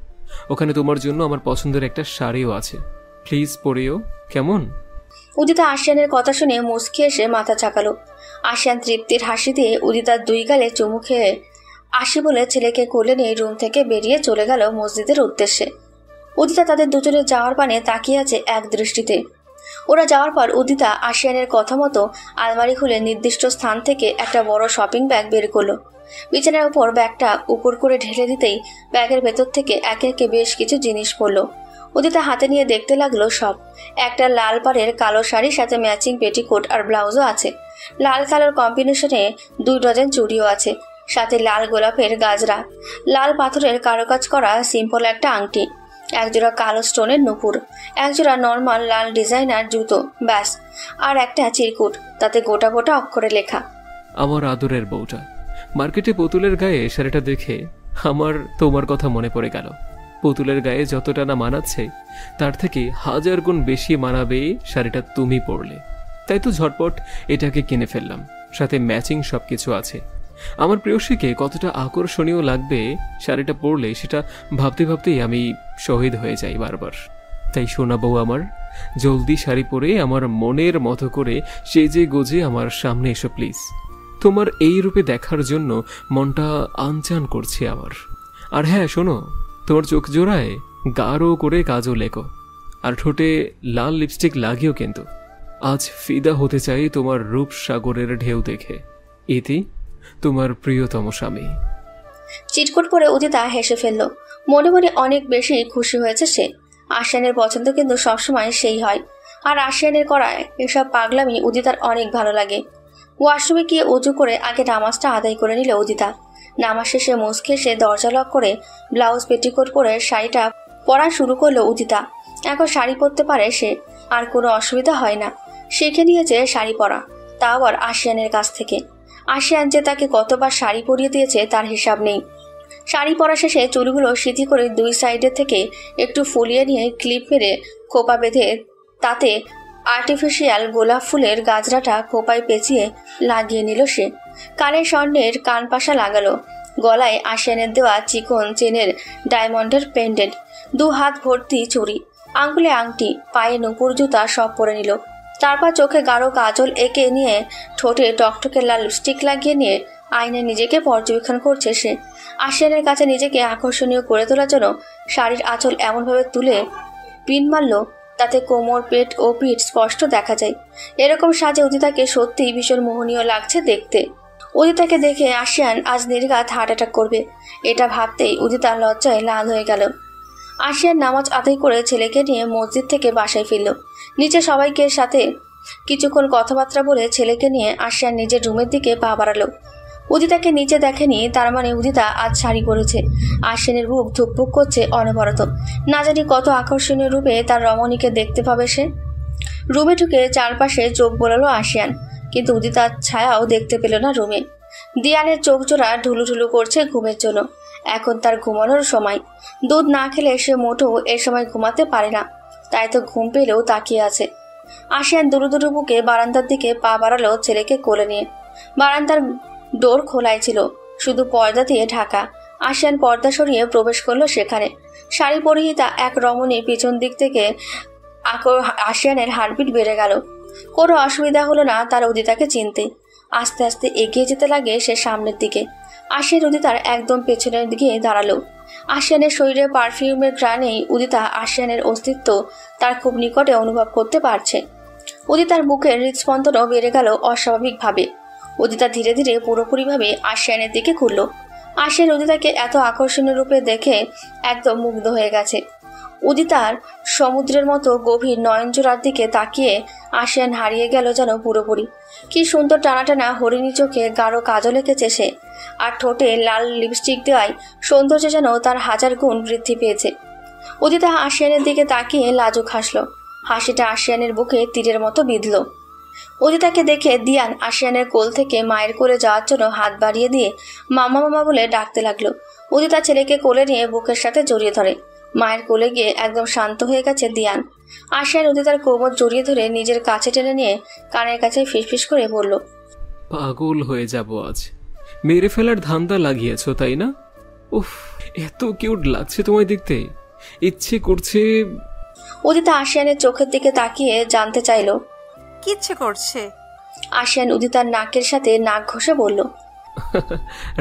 D: ওখানে তোমার জন্য আমার পছন্দের একটা শাড়িও আছে। প্লিজ পরিও, কেমন?
A: উদিতা আশিয়ানের কথা শুনে মুচকি এসে মাথা চাকালো। আশিয়ান তৃপ্তির হাসি দিয়ে উদিতার 2 গালে চুমু খেয়ে আসি বলে ছেলেকে কোলে নিয়ে রুম থেকে বেরিয়ে চলে গেল মসজিদের উদ্দেশ্যে। উদিতা তাদের দুজনের যাওয়ার পানে তাকিয়ে আছে এক দৃষ্টিতে। ওরা যাওয়ার পর উদিতা আশিয়ানের কথা মতো আলমারি খুলে নির্দিষ্ট স্থান থেকে একটা বড় শপিং ব্যাগ বের করলো। বিছানার উপর ব্যাগটা উপর করে ঢেলে দিতেই ব্যাগের ভেতর থেকে একে একে বেশ কিছু জিনিস পড়লো। উদিতা হাতে নিয়ে দেখতে লাগলো সব। একটা লাল পাড়ের কালো শাড়ির সাথে ম্যাচিং পেটিকোট আর ব্লাউজও আছে। লাল কালোর কম্বিনেশনে 2 ডজন চুড়িও আছে, সাথে লাল গোলাপের গাজরা, লাল পাথরের কারুকাজ করা সিম্পল একটা আংটি, একজোড়া কালো স্টোনের নুপুর, একজোড়া নর্মাল লাল ডিজাইনার জুতো, ব্যাস, আর একটা চিরকুট, তাতে গোটা গোটা অক্ষরে লেখা,
D: আমার আদরের বউটা। মার্কেটে পুতুলের গায়ে শাড়িটা দেখে আমার তোমার কথা মনে পড়ে গেল। পুতুলের গায়ে যতটা না মানাচ্ছে তার থেকে 1000 গুণ বেশি মানাবে শাড়িটা তুমি পরলে। তাই তো ঝটপট এটাকে কিনে ফেললাম, সাথে ম্যাচিং সবকিছু আছে। আমার প্রেয়সীকে কতটা আকর্ষণীয় লাগবে শাড়িটা পরলে সেটা ভাবতে ভাবতেই আমি শহীদ হয়ে যাই বারবার। তাই সোনা বউ আমার, জলদি শাড়ি পরে আমার মনের মতো করে সেজে গোজে আমার সামনে এসো প্লিজ। তোমার এই রূপে দেখার জন্য মনটা আনচান করছে আমার। আর হ্যাঁ শোনো, তোমার চোখ জোড়ায় গাঢ় করে কাজল লেখো, আর ঠোঁটে লাল লিপস্টিক লাগিও কিন্তু। আজ ফিদা হতে চাই তোমার রূপ সাগরের ঢেউ দেখে। ইতি, তোমার প্রিয়তম স্বামী।
A: চিটকুট পরে উদিতা হেসে ফেলল। মনে মনে অনেক বেশি খুশি হয়েছে সে। আশিয়ানের পছন্দ কিন্তু সবসময় সেই হয়, আর আশিয়ানের করায় এসব পাগলামি উদিতার অনেক ভালো লাগে। ওয়াশরুমে গিয়ে উজু করে আগে নামাজটা আদায় করে নিল উদিতা। নামাজ শেষে মুচকে এসে দরজা লক করে ব্লাউজ পেটিকোট পরে শাড়িটা পরা শুরু করলো উদিতা। এখন শাড়ি পরতে পারে সে, আর কোনো অসুবিধা হয় না। শিখে নিয়েছে শাড়ি পরা, তাও আবার আশিয়ানের কাছ থেকে। আশিয়ান যে তাকে কতবার শাড়ি পরিয়ে দিয়েছে তার হিসাব নেই। শাড়ি পরা শেষে চুলগুলো সিধি করে 2 সাইডের থেকে একটু ফুলিয়ে নিয়ে ক্লিপ মেরে খোপা বেঁধে তাতে আর্টিফিশিয়াল গোলাপ ফুলের গাজরাটা খোপায় পেঁচিয়ে লাগিয়ে নিল সে। কানে স্বর্ণের কানপাশা লাগালো, গলায় আশিয়ানের দেওয়া চিকন চেনের ডায়মন্ডের পেন্ডেন্ট, 2 হাত ভর্তি চুড়ি, আঙ্গুলে আংটি, পায়ে নুপুর জুতা সব পরে নিল। তারপর চোখে গাঢ় কাজল এঁকে নিয়ে ঠোঁটে টকটকে লাল লিপস্টিক লাগিয়ে নিয়ে আয়নায় নিজেকে পর্যবেক্ষণ করছে সে। আশিয়ানের কাছে নিজেকে আকর্ষণীয় করে তোলার জন্য শাড়ির আঁচল এমনভাবে তুলে পিন মারল তাতে কোমর, পেট ও পিঠ স্পষ্ট দেখা যায়। এরকম সাজে উদিতাকে সত্যিই ভীষণ মোহনীয় লাগছে দেখতে। উদিতাকে দেখে আশিয়ান আজ নির্ঘাত হার্ট অ্যাটাক করবে, এটা ভাবতেই উদিতা লজ্জায় লাল হয়ে গেল। আশিয়ান নামাজ আদায় করে ছেলেকে নিয়ে মসজিদ থেকে বাসায় ফিরল। নিচে সবাইকে সাথে কিছুক্ষণ কথাবার্তা বলে ছেলেকে নিয়ে আশিয়ান নিজের রুমের দিকে পা বাড়ালো। উদিতাকে নিচে দেখেনি, তার মানে উদিতা আজ শাড়ি পরেছে। আশিয়ানের বুক ধুকপুক করছে অনবরত। না জানি কত আকর্ষণীয় রূপে তার রমণীকে দেখতে পাবে সে। রুমে ঢুকে চারপাশে চোখ বোলালো আশিয়ান, কিন্তু উদিতার ছায়াও দেখতে পেল না রুমে। দিয়ানের চোখ জোড়া ঢুলুঢুলু করছে ঘুমের জন্য। এখন তার ঘুমানোর সময়। দুধ না খেলে সে মোটেও এ সময় ঘুমাতে পারে না, তাই তো ঘুম পেলেও তাকিয়ে আছে। আশিয়ান দুরু দুরু বুকে বারান্দার দিকে পা বাড়ালো ছেলেকে কোলে নিয়ে। বারান্দার ডোর খোলাই ছিল, শুধু পর্দা দিয়ে ঢাকা। আশিয়ান পর্দা সরিয়ে প্রবেশ করলো সেখানে। শাড়ি পরিহিতা এক রমণী পিছন দিক থেকে আশিয়ানের হার্টবিট বেড়ে গেল। কোনো অসুবিধা হলো না তার উদিতাকে চিনতে। আস্তে আস্তে এগিয়ে যেতে লাগে সে সামনের দিকে। আশিয়ান উদিতার একদম পেছনের দিকে দাঁড়ালো। আশিয়ানের শরীরে পারফিউমের ঘ্রাণেই উদিতা আশিয়ানের অস্তিত্ব তার খুব নিকটে অনুভব করতে পারছে। উদিতার বুকের হৃদস্পন্দনও বেড়ে গেল অস্বাভাবিকভাবে। উদিতা ধীরে ধীরে পুরোপুরিভাবে আশিয়ানের দিকে ঘুরল। আশিয়ান উদিতাকে এত আকর্ষণীয় রূপে দেখে একদম মুগ্ধ হয়ে গেছে। উদিতার সমুদ্রের মতো গভীর নয়নজোড়ার দিকে তাকিয়ে আশিয়ান হারিয়ে গেল যেন পুরোপুরি। কি সুন্দর টানা টানা হরিণী চোখে গাঢ় কাজল এঁকেছে সে, আর ঠোঁটে লাল লিপস্টিক দেওয়ায় সৌন্দর্য যেন তার 1000 গুণ বৃদ্ধি পেয়েছে। উদিতা আশিয়ানের দিকে তাকিয়ে লাজুক হাসল। হাসিটা আশিয়ানের বুকে তীরের মতো বিঁধল। উদিতাকে দেখে দিয়ান আশিয়ানের কোল থেকে মায়ের কোলে যাওয়ার জন্য হাত বাড়িয়ে দিয়ে মামা মামা বলে ডাকতে লাগলো। উদিতা ছেলেকে কোলে নিয়ে বুকের সাথে জড়িয়ে ধরে। মায়ের কোলে গিয়ে একদম শান্ত হয়ে গেছে দিয়ান। আশিয়ান উদিতার কোমর জড়িয়ে ধরে নিজের কাছে টেনে নিয়ে কানের কাছে ফিসফিস করে বলল,
D: পাগল হয়ে যাব আজ। মেরে ফেলার ধান্দা লাগিয়েছো তাই না? উফ, এত কিউট লাগছে তোমায় দেখতে, ইচ্ছে করছে।
A: উদিতা আশিয়ানের চোখের দিকে তাকিয়ে জানতে চাইল,
B: কি ইচ্ছে করছে?
A: আশিয়ান উদিতার নাকের সাথে নাক ঘষে বলল,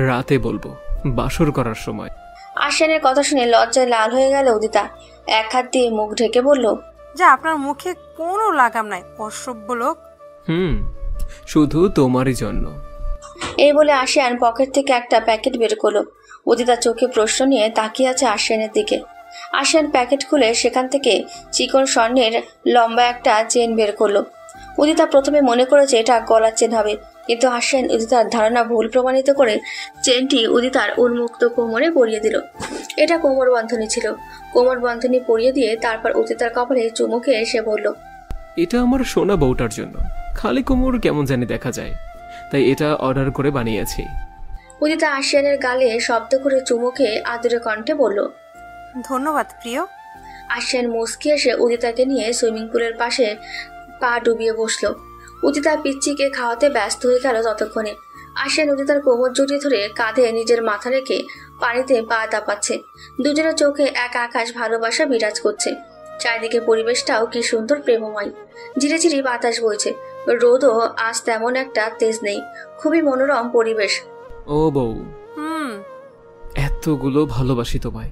D: রাতে বলবো, বাসর করার সময়।
A: আশিয়ানের কথা শুনে লজ্জায় লাল হয়ে গেল উদিতা। এক হাত দিয়ে মুখ ঢেকে বলল,
B: যা, আপনার মুখে কোনো লাগাম নাই, অসভ্য লোক।
D: শুধু তোমারই জন্য।
A: এই বলে আশিয়ান পকেট থেকে একটা প্যাকেট বের করলো। উদিতা চোখে প্রশ্ন নিয়ে তাকিয়ে আছে আশিয়ানের দিকে। আশিয়ান প্যাকেট খুলে সেখান থেকে চিকন স্বর্ণের লম্বা একটা চেন বের করলো। উদিতা প্রথমে মনে করেছে এটা গলার চেন হবে, কিন্তু আশিয়ান উদিতার ধারণা ভুল প্রমাণিত করে চেনটি উদিতার উন্মুক্ত কোমরে পরিয়ে দিল। এটা কোমর বন্ধনী ছিল। কোমর বন্ধনী পরিয়ে দিয়ে তারপর উদিতার কপালে চুমু খেয়ে এসে বলল,
D: এটা আমার সোনা বউটার জন্য। খালি কোমর কেমন জানি দেখা যায়, তাই এটা অর্ডার করে বানিয়েছি।
A: উদিতা আশিয়ানের গালে শব্দ করে চুমু খেয়ে আদুরে কণ্ঠে বলল,
B: ধন্যবাদ প্রিয়।
A: আশিয়ান মুস্কি এসে উদিতাকে নিয়ে সুইমিং পুলের পাশে পা ডুবিয়ে বসলো। উদিতা পিচ্চিকে খাওয়াতে ব্যস্ত হয়ে গেল ততক্ষণে। আশিয়ান উদিতার কোমর জড়িয়ে ধরে কাঁধে নিজের মাথা রেখে পানিতে পা দাপাচ্ছে। দুজনের চোখে এক আকাশ ভালোবাসা বিরাজ করছে। চারিদিকে পরিবেশটাও কি সুন্দর প্রেমময়। ঝিরে ঝিরি বাতাস বইছে, রোদও আজ তেমন একটা তেজ নেই। খুবই মনোরম পরিবেশ।
D: ও বউ, এতগুলো ভালোবাসি তোমায়,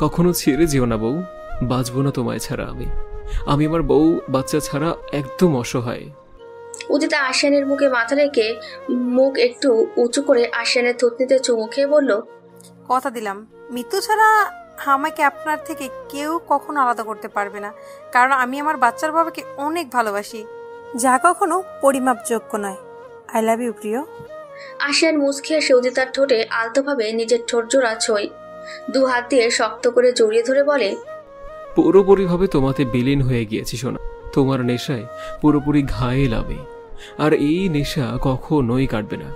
D: কখনো ছেড়ে যেও না বউ। বাঁচবো না তোমায় ছাড়া আমি আমার বউ বাচ্চা ছাড়া একদম অসহায়।
A: উদিতা আশিয়ানের মুখে মাথা রেখে মুখ একটু উঁচু করে আশিয়ানের থুতনিতে চুমু খেয়ে বলল,
B: কথা দিলাম, মৃত্যু ছাড়া আমাকে আপনার থেকে কেউ কখনো আলাদা করতে পারবে না, কারণ আমি আমার বাচ্চার বাবাকে অনেক ভালোবাসি, যা কখনো পরিমাপযোগ্য নয়। আই লাভ ইউ প্রিয়।
A: আশিয়ান মুচকি এসে উদিতার ঠোঁটে আলতোভাবে নিজের ঠোঁট জোড়া ছোঁয়। দু হাত দিয়ে শক্ত করে জড়িয়ে ধরে বলে,
D: পুরোপুরিভাবে তোমাতে বিলীন হয়ে গিয়েছি সোনা। তোমার নেশায় পুরোপুরি ঘায়েল আমি, আর এই নেশা কখনোই কাটবে না।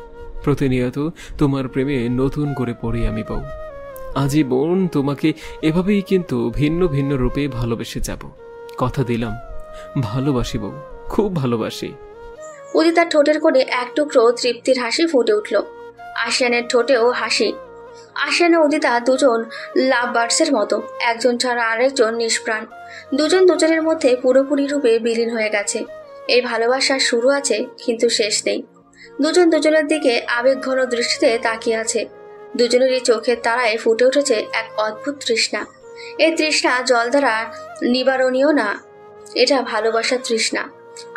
D: প্রতিনিয়ত তোমার প্রেমে নতুন করে পড়ি আমি বউ। আজীবন তোমাকে এভাবেই কিন্তু ভিন্ন ভিন্ন রূপে ভালোবেসে যাব। কথা দিলাম, ভালোবাসি বউ, খুব ভালোবাসি।
A: উদিতার ঠোঁটের কোণে এক টুকরো তৃপ্তির হাসি ফুটে উঠল। আশিয়ানের ঠোঁটেও হাসি। আশিয়ান ও উদিতা দুজন লাভ বার্ডসের মতো, একজন ছাড়া আরেকজন নিষ্প্রাণ। দুজন দুজনের মধ্যে পুরোপুরি রূপে বিলীন হয়ে গেছে। এই ভালোবাসার শুরু আছে কিন্তু শেষ নেই। দুজন দুজনের দিকে আবেগঘন দৃষ্টিতে তাকিয়ে আছে। দুজনেরই চোখের তারায় ফুটে উঠেছে এক অদ্ভুত তৃষ্ণা। এই তৃষ্ণা জল দ্বারা নিবারণীয় না, এটা ভালোবাসার তৃষ্ণা।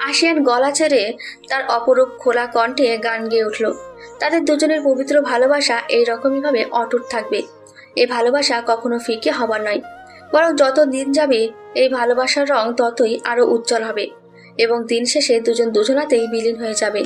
A: আশিয়ান গলা ছেড়ে তার অপরূপ খোলা কণ্ঠে গান গেয়ে উঠল। তাদের দুজনের পবিত্র ভালোবাসা এইরকমই ভাবে অটুট থাকবে। এই ভালোবাসা কখনো ফিকে হবার নয়, বরং যত দিন যাবে এই ভালোবাসার রং ততই আরো উজ্জ্বল হবে এবং দিন শেষে দুজন দুজনাতেই বিলীন হয়ে যাবে।